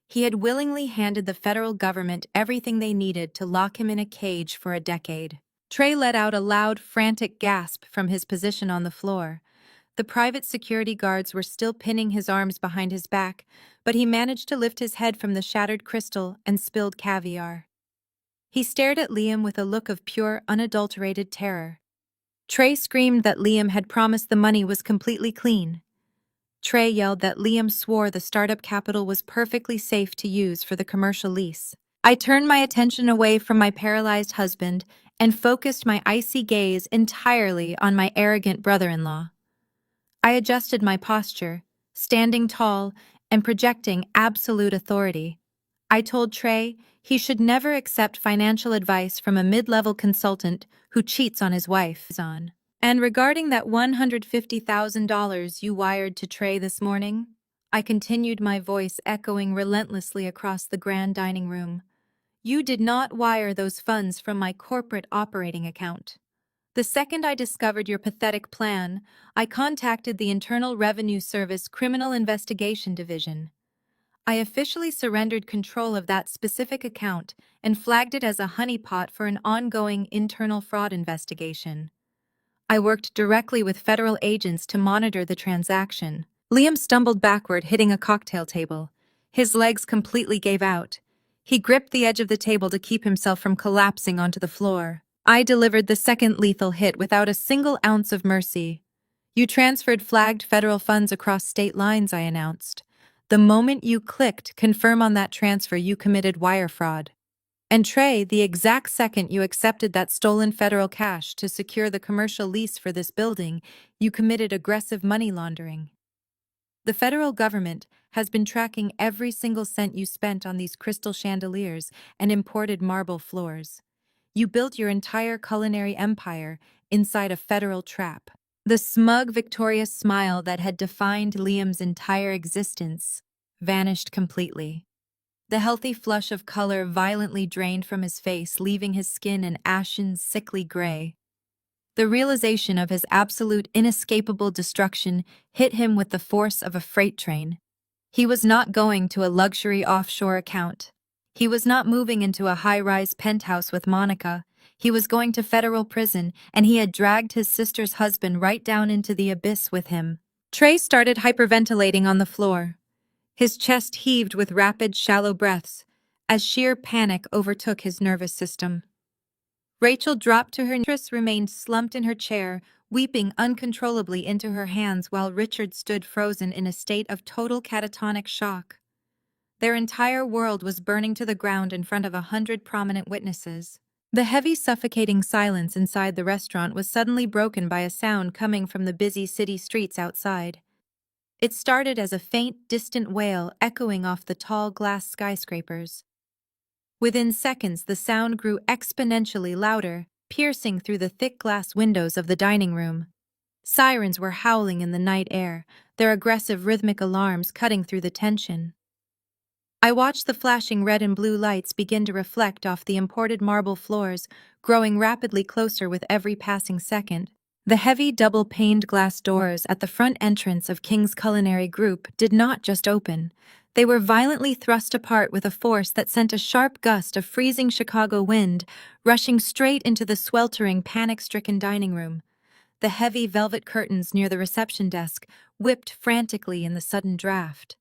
He had willingly handed the federal government everything they needed to lock him in a cage for a decade. Trey let out a loud, frantic gasp from his position on the floor. The private security guards were still pinning his arms behind his back, but he managed to lift his head from the shattered crystal and spilled caviar. He stared at Liam with a look of pure, unadulterated terror. Trey screamed that Liam had promised the money was completely clean. Trey yelled that Liam swore the startup capital was perfectly safe to use for the commercial lease. I turned my attention away from my paralyzed husband and focused my icy gaze entirely on my arrogant brother-in-law. I adjusted my posture, standing tall and projecting absolute authority. I told Trey he should never accept financial advice from a mid-level consultant who cheats on his wife. And regarding that $150,000 you wired to Trey this morning, I continued, my voice echoing relentlessly across the grand dining room. You did not wire those funds from my corporate operating account. The second I discovered your pathetic plan, I contacted the Internal Revenue Service Criminal Investigation Division. I officially surrendered control of that specific account and flagged it as a honeypot for an ongoing internal fraud investigation. I worked directly with federal agents to monitor the transaction. Liam stumbled backward, hitting a cocktail table. His legs completely gave out. He gripped the edge of the table to keep himself from collapsing onto the floor. I delivered the second lethal hit without a single ounce of mercy. You transferred flagged federal funds across state lines, I announced. The moment you clicked confirm on that transfer, you committed wire fraud. And Trey, the exact second you accepted that stolen federal cash to secure the commercial lease for this building, you committed aggressive money laundering. The federal government has been tracking every single cent you spent on these crystal chandeliers and imported marble floors. You built your entire culinary empire inside a federal trap. The smug, victorious smile that had defined Liam's entire existence vanished completely. The healthy flush of color violently drained from his face, leaving his skin an ashen, sickly gray. The realization of his absolute, inescapable destruction hit him with the force of a freight train. He was not going to a luxury offshore account. He was not moving into a high-rise penthouse with Monica. He was going to federal prison, and he had dragged his sister's husband right down into the abyss with him. Trey started hyperventilating on the floor. His chest heaved with rapid, shallow breaths, as sheer panic overtook his nervous system. Rachel dropped to her knees, remained slumped in her chair, weeping uncontrollably into her hands while Richard stood frozen in a state of total catatonic shock. Their entire world was burning to the ground in front of 100 prominent witnesses. The heavy, suffocating silence inside the restaurant was suddenly broken by a sound coming from the busy city streets outside. It started as a faint, distant wail echoing off the tall glass skyscrapers. Within seconds, the sound grew exponentially louder, piercing through the thick glass windows of the dining room. Sirens were howling in the night air, their aggressive rhythmic alarms cutting through the tension. I watched the flashing red and blue lights begin to reflect off the imported marble floors, growing rapidly closer with every passing second. The heavy double-paned glass doors at the front entrance of King's Culinary Group did not just open. They were violently thrust apart with a force that sent a sharp gust of freezing Chicago wind rushing straight into the sweltering, panic-stricken dining room. The heavy velvet curtains near the reception desk whipped frantically in the sudden draft.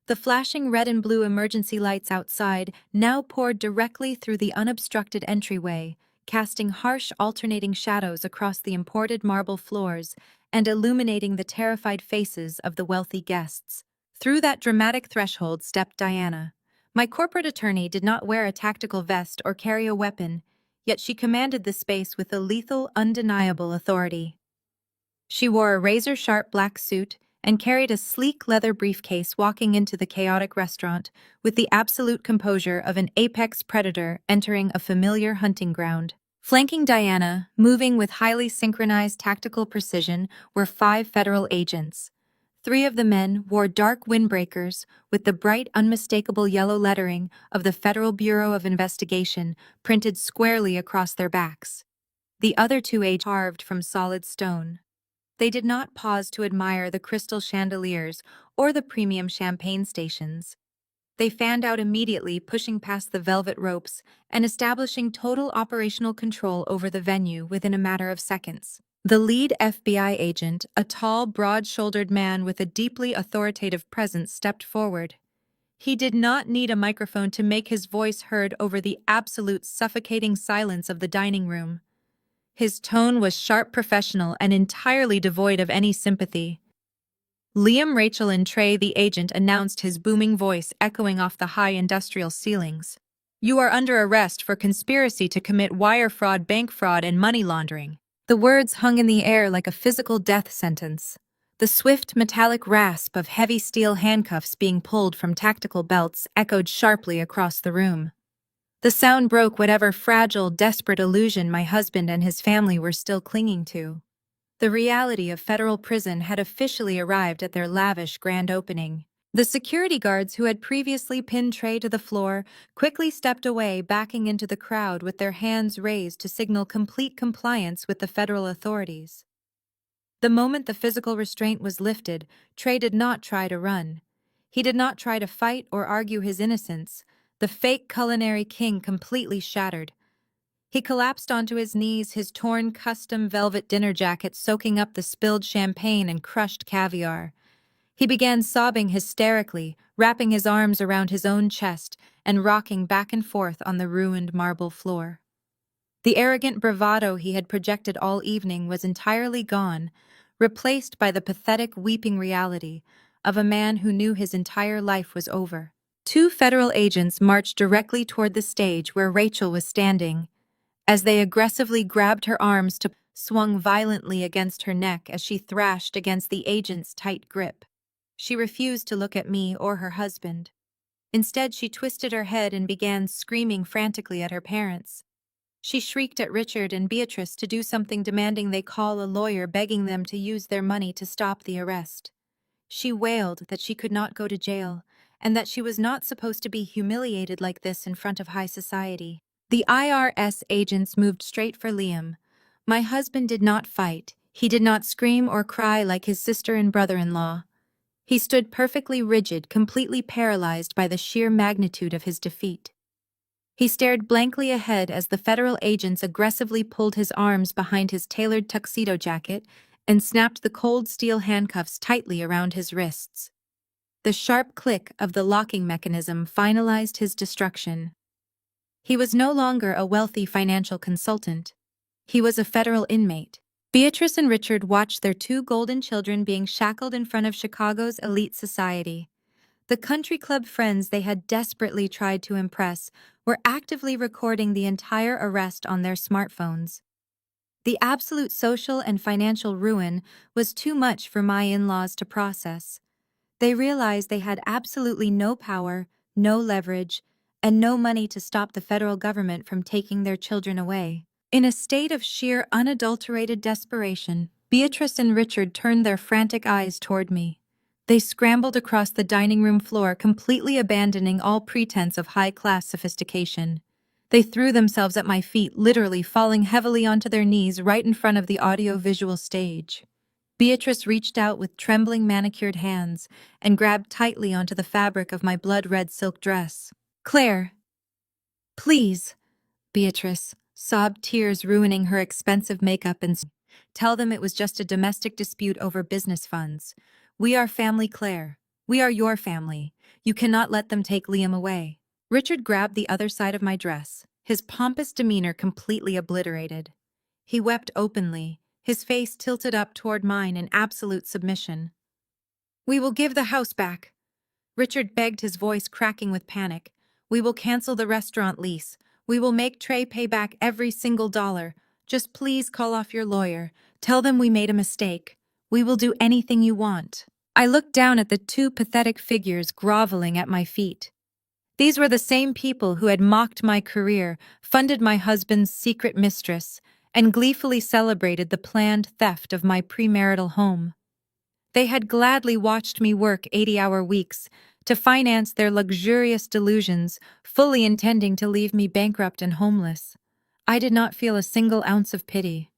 The flashing red and blue emergency lights outside now poured directly through the unobstructed entryway, casting harsh alternating shadows across the imported marble floors and illuminating the terrified faces of the wealthy guests. Through that dramatic threshold stepped Diana. My corporate attorney did not wear a tactical vest or carry a weapon, yet she commanded the space with a lethal, undeniable authority. She wore a razor-sharp black suit and carried a sleek leather briefcase, walking into the chaotic restaurant with the absolute composure of an apex predator entering a familiar hunting ground. Flanking Diana, moving with highly synchronized tactical precision, were 5 federal agents. 3 of the men wore dark windbreakers with the bright, unmistakable yellow lettering of the Federal Bureau of Investigation printed squarely across their backs. The other 2 agents carved from solid stone. They did not pause to admire the crystal chandeliers or the premium champagne stations. They fanned out immediately, pushing past the velvet ropes and establishing total operational control over the venue within a matter of seconds. The lead FBI agent, a tall, broad-shouldered man with a deeply authoritative presence, stepped forward. He did not need a microphone to make his voice heard over the absolute suffocating silence of the dining room. His tone was sharp, professional, and entirely devoid of any sympathy. Liam, Rachel, and Trey, the agent, announced, his booming voice echoing off the high industrial ceilings. "You are under arrest for conspiracy to commit wire fraud, bank fraud, and money laundering." The words hung in the air like a physical death sentence. The swift, metallic rasp of heavy steel handcuffs being pulled from tactical belts echoed sharply across the room. The sound broke whatever fragile, desperate illusion my husband and his family were still clinging to. The reality of federal prison had officially arrived at their lavish grand opening. The security guards who had previously pinned Trey to the floor quickly stepped away, backing into the crowd with their hands raised to signal complete compliance with the federal authorities. The moment the physical restraint was lifted, Trey did not try to run. He did not try to fight or argue his innocence. The fake culinary king completely shattered. He collapsed onto his knees, his torn custom velvet dinner jacket soaking up the spilled champagne and crushed caviar. He began sobbing hysterically, wrapping his arms around his own chest and rocking back and forth on the ruined marble floor. The arrogant bravado he had projected all evening was entirely gone, replaced by the pathetic, weeping reality of a man who knew his entire life was over. 2 federal agents marched directly toward the stage where Rachel was standing. As they aggressively grabbed her arms, to swung violently against her neck as she thrashed against the agent's tight grip. She refused to look at me or her husband. Instead, she twisted her head and began screaming frantically at her parents. She shrieked at Richard and Beatrice to do something, demanding they call a lawyer, begging them to use their money to stop the arrest. She wailed that she could not go to jail, and that she was not supposed to be humiliated like this in front of high society. The IRS agents moved straight for Liam. My husband did not fight. He did not scream or cry like his sister and brother-in-law. He stood perfectly rigid, completely paralyzed by the sheer magnitude of his defeat. He stared blankly ahead as the federal agents aggressively pulled his arms behind his tailored tuxedo jacket and snapped the cold steel handcuffs tightly around his wrists. The sharp click of the locking mechanism finalized his destruction. He was no longer a wealthy financial consultant. He was a federal inmate. Beatrice and Richard watched their 2 golden children being shackled in front of Chicago's elite society. The country club friends they had desperately tried to impress were actively recording the entire arrest on their smartphones. The absolute social and financial ruin was too much for my in-laws to process. They realized they had absolutely no power, no leverage, and no money to stop the federal government from taking their children away. In a state of sheer, unadulterated desperation, Beatrice and Richard turned their frantic eyes toward me. They scrambled across the dining room floor, completely abandoning all pretense of high-class sophistication. They threw themselves at my feet, literally falling heavily onto their knees right in front of the audio-visual stage. Beatrice reached out with trembling, manicured hands and grabbed tightly onto the fabric of my blood-red silk dress. "Claire, please," Beatrice sobbed, tears ruining her expensive makeup, and "tell them it was just a domestic dispute over business funds. We are family, Claire. We are your family. You cannot let them take Liam away." Richard grabbed the other side of my dress, his pompous demeanor completely obliterated. He wept openly, his face tilted up toward mine in absolute submission. "We will give the house back," Richard begged, his voice cracking with panic. "We will cancel the restaurant lease. We will make Trey pay back every single dollar. Just please call off your lawyer. Tell them we made a mistake. We will do anything you want." I looked down at the two pathetic figures groveling at my feet. These were the same people who had mocked my career, funded my husband's secret mistress, and gleefully celebrated the planned theft of my premarital home. They had gladly watched me work 80-hour weeks to finance their luxurious delusions, fully intending to leave me bankrupt and homeless. I did not feel a single ounce of pity.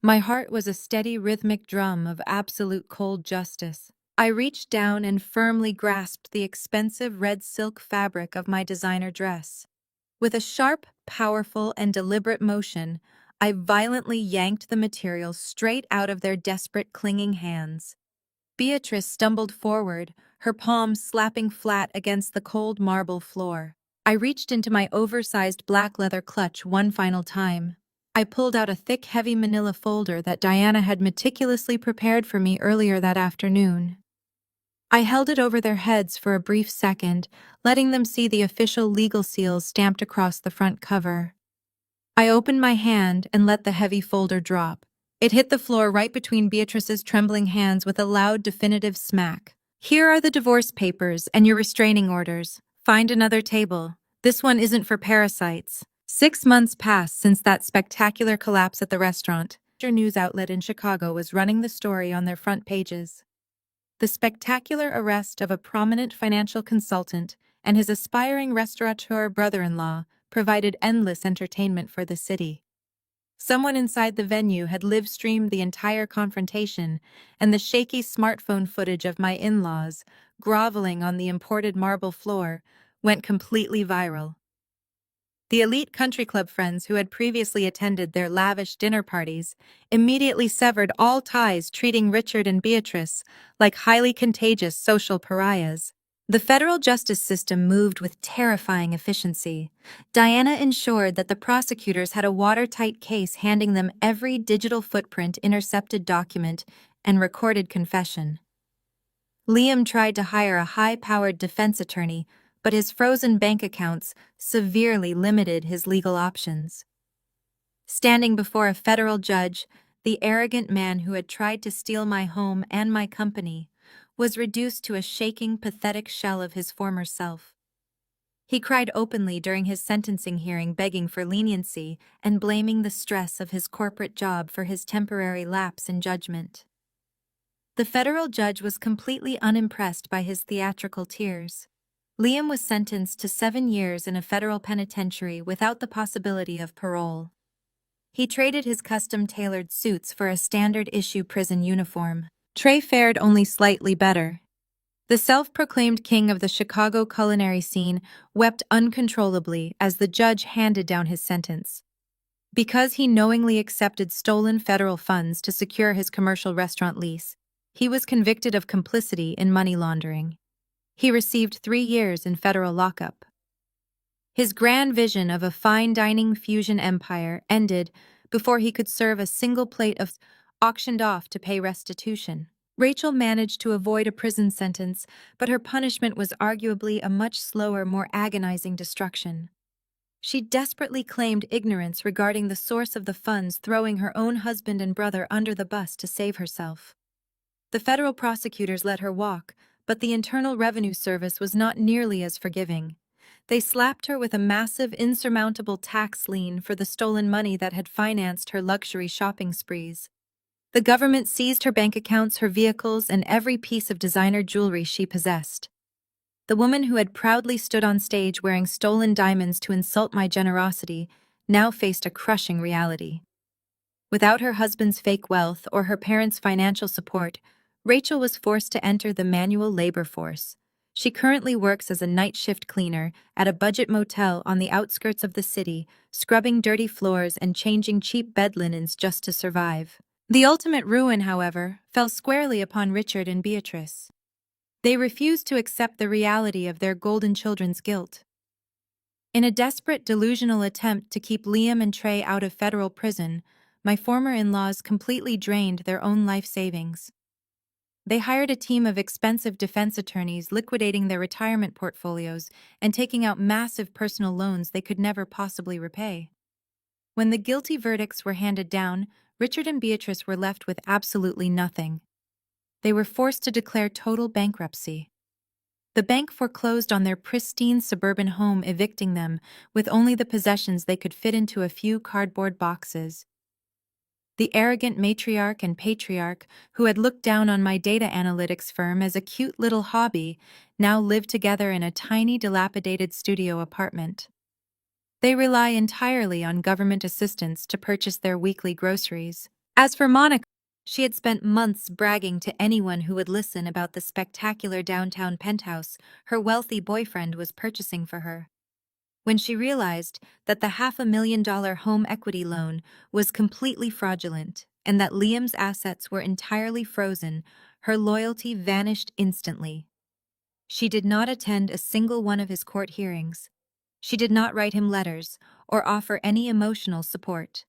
My heart was a steady rhythmic drum of absolute cold justice. I reached down and firmly grasped the expensive red silk fabric of my designer dress. With a sharp, powerful, and deliberate motion, I violently yanked the material straight out of their desperate, clinging hands. Beatrice stumbled forward, her palms slapping flat against the cold marble floor. I reached into my oversized black leather clutch one final time. I pulled out a thick, heavy manila folder that Diana had meticulously prepared for me earlier that afternoon. I held it over their heads for a brief second, letting them see the official legal seals stamped across the front cover. I opened my hand and let the heavy folder drop. It hit the floor right between Beatrice's trembling hands with a loud, definitive smack. "Here are the divorce papers and your restraining orders. Find another table. This one isn't for parasites." 6 months passed since that spectacular collapse at the restaurant. A major news outlet in Chicago was running the story on their front pages. The spectacular arrest of a prominent financial consultant and his aspiring restaurateur brother-in-law provided endless entertainment for the city. Someone inside the venue had live-streamed the entire confrontation, and the shaky smartphone footage of my in-laws, groveling on the imported marble floor, went completely viral. The elite country club friends who had previously attended their lavish dinner parties immediately severed all ties, treating Richard and Beatrice like highly contagious social pariahs. The federal justice system moved with terrifying efficiency. Diana ensured that the prosecutors had a watertight case, handing them every digital footprint, intercepted document, and recorded confession. Liam tried to hire a high-powered defense attorney, but his frozen bank accounts severely limited his legal options. Standing before a federal judge, the arrogant man who had tried to steal my home and my company was reduced to a shaking, pathetic shell of his former self. He cried openly during his sentencing hearing, begging for leniency and blaming the stress of his corporate job for his temporary lapse in judgment. The federal judge was completely unimpressed by his theatrical tears. Liam was sentenced to 7 years in a federal penitentiary without the possibility of parole. He traded his custom-tailored suits for a standard-issue prison uniform. Trey fared only slightly better. The self-proclaimed king of the Chicago culinary scene wept uncontrollably as the judge handed down his sentence. Because he knowingly accepted stolen federal funds to secure his commercial restaurant lease, he was convicted of complicity in money laundering. He received 3 years in federal lockup. His grand vision of a fine dining fusion empire ended before he could serve a single plate of auctioned off to pay restitution. Rachel managed to avoid a prison sentence, but her punishment was arguably a much slower, more agonizing destruction. She desperately claimed ignorance regarding the source of the funds, throwing her own husband and brother under the bus to save herself. The federal prosecutors let her walk, but the Internal Revenue Service was not nearly as forgiving. They slapped her with a massive, insurmountable tax lien for the stolen money that had financed her luxury shopping sprees. The government seized her bank accounts, her vehicles, and every piece of designer jewelry she possessed. The woman who had proudly stood on stage wearing stolen diamonds to insult my generosity now faced a crushing reality. Without her husband's fake wealth or her parents' financial support, Rachel was forced to enter the manual labor force. She currently works as a night shift cleaner at a budget motel on the outskirts of the city, scrubbing dirty floors and changing cheap bed linens just to survive. The ultimate ruin, however, fell squarely upon Richard and Beatrice. They refused to accept the reality of their golden children's guilt. In a desperate, delusional attempt to keep Liam and Trey out of federal prison, my former in-laws completely drained their own life savings. They hired a team of expensive defense attorneys, liquidating their retirement portfolios and taking out massive personal loans they could never possibly repay. When the guilty verdicts were handed down, Richard and Beatrice were left with absolutely nothing. They were forced to declare total bankruptcy. The bank foreclosed on their pristine suburban home, evicting them with only the possessions they could fit into a few cardboard boxes. The arrogant matriarch and patriarch, who had looked down on my data analytics firm as a cute little hobby, now lived together in a tiny, dilapidated studio apartment. They rely entirely on government assistance to purchase their weekly groceries. As for Monica, she had spent months bragging to anyone who would listen about the spectacular downtown penthouse her wealthy boyfriend was purchasing for her. When she realized that the $500,000 home equity loan was completely fraudulent and that Liam's assets were entirely frozen, her loyalty vanished instantly. She did not attend a single one of his court hearings. She did not write him letters or offer any emotional support.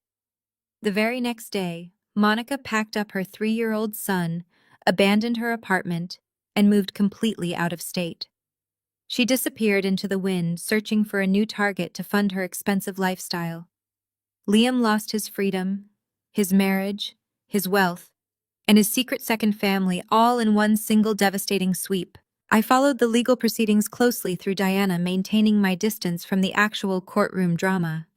The very next day, Monica packed up her 3-year-old son, abandoned her apartment, and moved completely out of state. She disappeared into the wind, searching for a new target to fund her expensive lifestyle. Liam lost his freedom, his marriage, his wealth, and his secret second family all in one single devastating sweep. I followed the legal proceedings closely through Diana, maintaining my distance from the actual courtroom drama.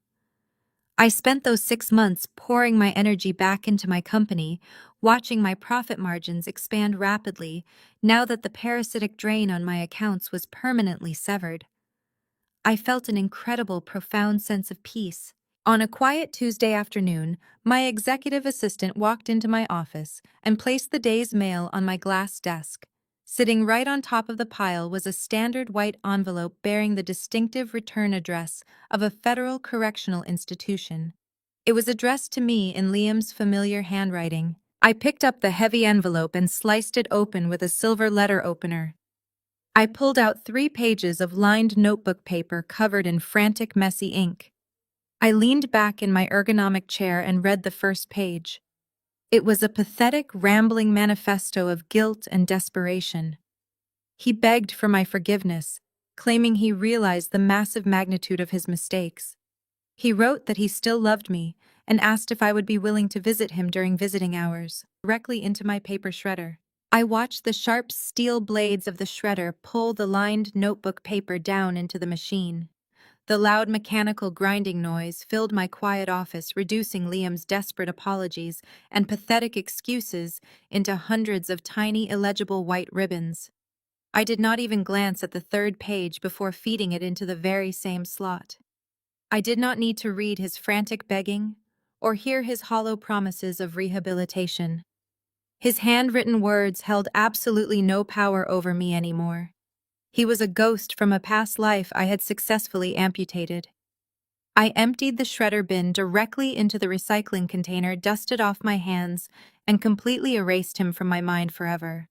I spent those 6 months pouring my energy back into my company, watching my profit margins expand rapidly now that the parasitic drain on my accounts was permanently severed. I felt an incredible, profound sense of peace. On a quiet Tuesday afternoon, my executive assistant walked into my office and placed the day's mail on my glass desk. Sitting right on top of the pile was a standard white envelope bearing the distinctive return address of a federal correctional institution. It was addressed to me in Liam's familiar handwriting. I picked up the heavy envelope and sliced it open with a silver letter opener. I pulled out 3 pages of lined notebook paper covered in frantic, messy ink. I leaned back in my ergonomic chair and read the first page. It was a pathetic, rambling manifesto of guilt and desperation. He begged for my forgiveness, claiming he realized the massive magnitude of his mistakes. He wrote that he still loved me and asked if I would be willing to visit him during visiting hours, directly into my paper shredder. I watched the sharp steel blades of the shredder pull the lined notebook paper down into the machine. The loud mechanical grinding noise filled my quiet office, reducing Liam's desperate apologies and pathetic excuses into hundreds of tiny, illegible white ribbons. I did not even glance at the 3rd page before feeding it into the very same slot. I did not need to read his frantic begging or hear his hollow promises of rehabilitation. His handwritten words held absolutely no power over me anymore. He was a ghost from a past life I had successfully amputated. I emptied the shredder bin directly into the recycling container, dusted off my hands, and completely erased him from my mind forever.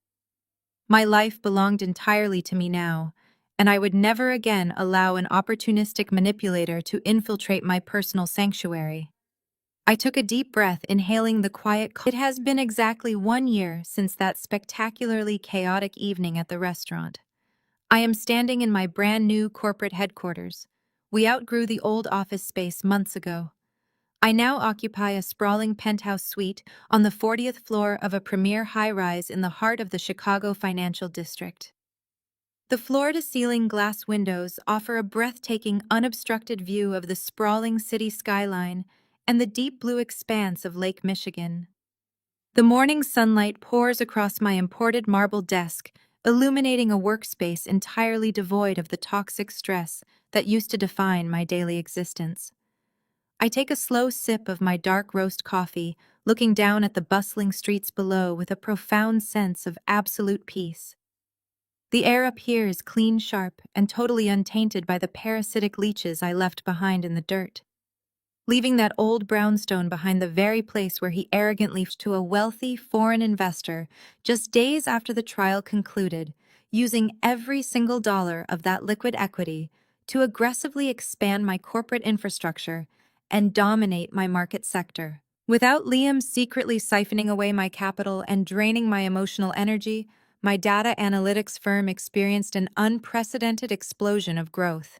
My life belonged entirely to me now, and I would never again allow an opportunistic manipulator to infiltrate my personal sanctuary. I took a deep breath, inhaling the quiet. It has been exactly 1 year since that spectacularly chaotic evening at the restaurant. I am standing in my brand new corporate headquarters. We outgrew the old office space months ago. I now occupy a sprawling penthouse suite on the 40th floor of a premier high-rise in the heart of the Chicago financial district. The floor-to-ceiling glass windows offer a breathtaking, unobstructed view of the sprawling city skyline and the deep blue expanse of Lake Michigan. The morning sunlight pours across my imported marble desk, illuminating a workspace entirely devoid of the toxic stress that used to define my daily existence. I take a slow sip of my dark roast coffee, looking down at the bustling streets below with a profound sense of absolute peace. The air up here is clean, sharp, and totally untainted by the parasitic leeches I left behind in the dirt. Leaving that old brownstone behind the very place where he arrogantly to a wealthy foreign investor just days after the trial concluded, using every single dollar of that liquid equity to aggressively expand my corporate infrastructure and dominate my market sector. Without Liam secretly siphoning away my capital and draining my emotional energy, my data analytics firm experienced an unprecedented explosion of growth.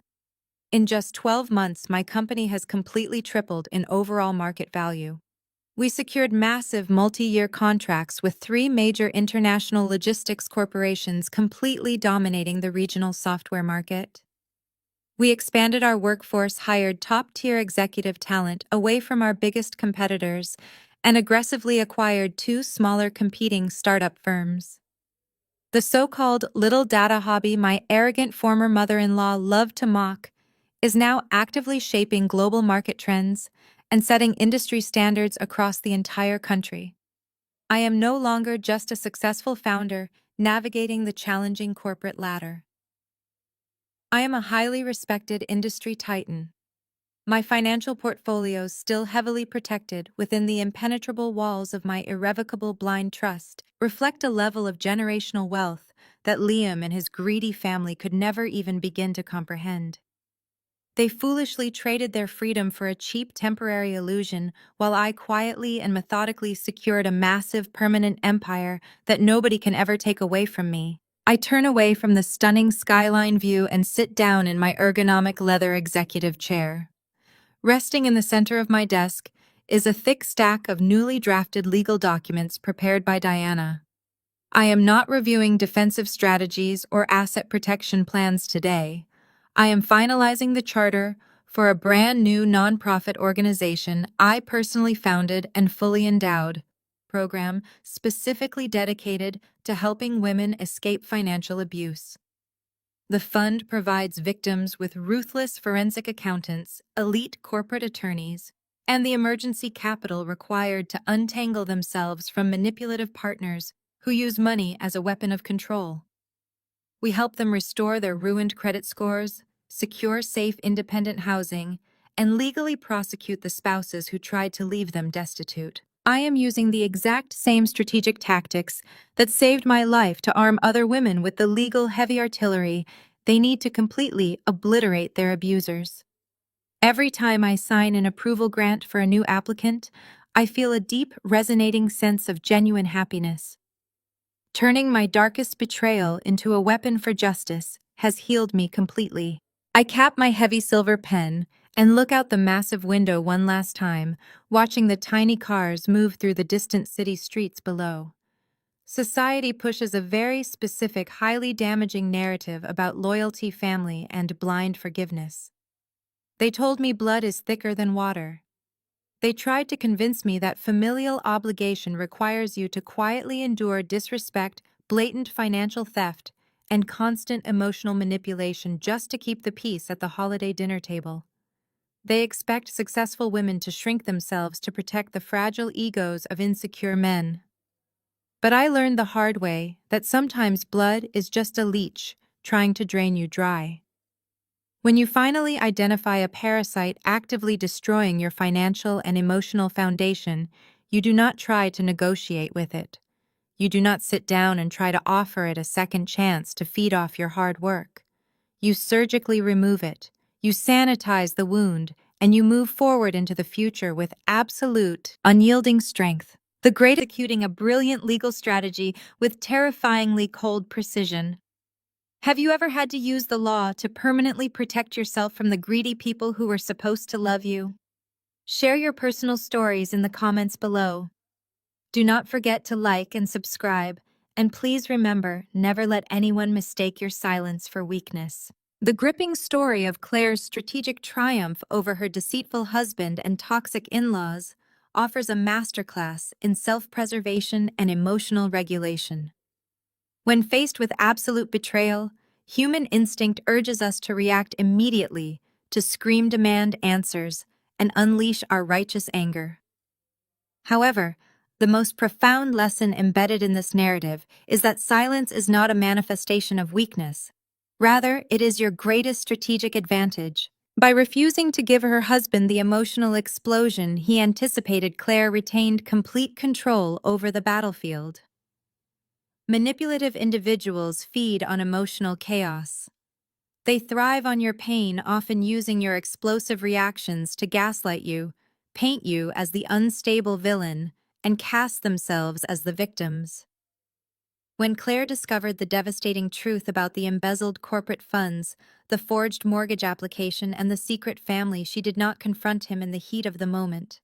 In just 12 months, my company has completely tripled in overall market value. We secured massive multi-year contracts with three major international logistics corporations completely dominating the regional software market. We expanded our workforce, hired top-tier executive talent away from our biggest competitors, and aggressively acquired two smaller competing startup firms. The so-called little data hobby my arrogant former mother-in-law loved to mock is now actively shaping global market trends and setting industry standards across the entire country. I am no longer just a successful founder navigating the challenging corporate ladder. I am a highly respected industry titan. My financial portfolios, still heavily protected within the impenetrable walls of my irrevocable blind trust, reflect a level of generational wealth that Liam and his greedy family could never even begin to comprehend. They foolishly traded their freedom for a cheap temporary illusion, while I quietly and methodically secured a massive permanent empire that nobody can ever take away from me. I turn away from the stunning skyline view and sit down in my ergonomic leather executive chair. Resting in the center of my desk is a thick stack of newly drafted legal documents prepared by Diana. I am not reviewing defensive strategies or asset protection plans today. I am finalizing the charter for a brand new nonprofit organization I personally founded and fully endowed, program specifically dedicated to helping women escape financial abuse. The fund provides victims with ruthless forensic accountants, elite corporate attorneys, and the emergency capital required to untangle themselves from manipulative partners who use money as a weapon of control. We help them restore their ruined credit scores, secure safe independent housing, and legally prosecute the spouses who tried to leave them destitute. I am using the exact same strategic tactics that saved my life to arm other women with the legal heavy artillery they need to completely obliterate their abusers. Every time I sign an approval grant for a new applicant, I feel a deep, resonating sense of genuine happiness. Turning my darkest betrayal into a weapon for justice has healed me completely. I cap my heavy silver pen and look out the massive window one last time, watching the tiny cars move through the distant city streets below. Society pushes a very specific, highly damaging narrative about loyalty, family, and blind forgiveness. They told me blood is thicker than water. They tried to convince me that familial obligation requires you to quietly endure disrespect, blatant financial theft, and constant emotional manipulation just to keep the peace at the holiday dinner table. They expect successful women to shrink themselves to protect the fragile egos of insecure men. But I learned the hard way that sometimes blood is just a leech trying to drain you dry. When you finally identify a parasite actively destroying your financial and emotional foundation, you do not try to negotiate with it. You do not sit down and try to offer it a second chance to feed off your hard work. You surgically remove it, you sanitize the wound, and you move forward into the future with absolute, unyielding strength. The great executing a brilliant legal strategy with terrifyingly cold precision. Have you ever had to use the law to permanently protect yourself from the greedy people who were supposed to love you? Share your personal stories in the comments below. Do not forget to like and subscribe, and please remember, never let anyone mistake your silence for weakness. The gripping story of Claire's strategic triumph over her deceitful husband and toxic in-laws offers a masterclass in self-preservation and emotional regulation. When faced with absolute betrayal, human instinct urges us to react immediately, to scream, demand answers, and unleash our righteous anger. However, the most profound lesson embedded in this narrative is that silence is not a manifestation of weakness. Rather, it is your greatest strategic advantage. By refusing to give her husband the emotional explosion he anticipated, Claire retained complete control over the battlefield. Manipulative individuals feed on emotional chaos. They thrive on your pain, often using your explosive reactions to gaslight you, paint you as the unstable villain, and cast themselves as the victims. When Claire discovered the devastating truth about the embezzled corporate funds, the forged mortgage application, and the secret family, she did not confront him in the heat of the moment.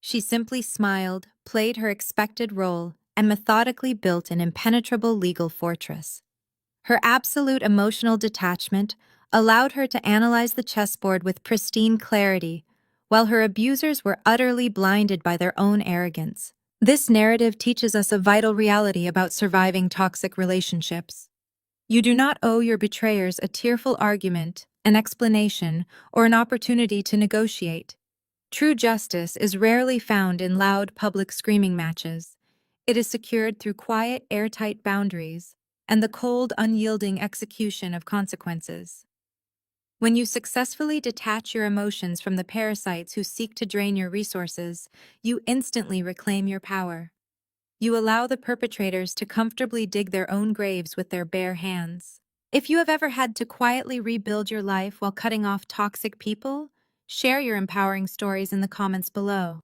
She simply smiled, played her expected role, and methodically built an impenetrable legal fortress. Her absolute emotional detachment allowed her to analyze the chessboard with pristine clarity, while her abusers were utterly blinded by their own arrogance. This narrative teaches us a vital reality about surviving toxic relationships. You do not owe your betrayers a tearful argument, an explanation, or an opportunity to negotiate. True justice is rarely found in loud public screaming matches. It is secured through quiet, airtight boundaries and the cold, unyielding execution of consequences. When you successfully detach your emotions from the parasites who seek to drain your resources, you instantly reclaim your power. You allow the perpetrators to comfortably dig their own graves with their bare hands. If you have ever had to quietly rebuild your life while cutting off toxic people, share your empowering stories in the comments below.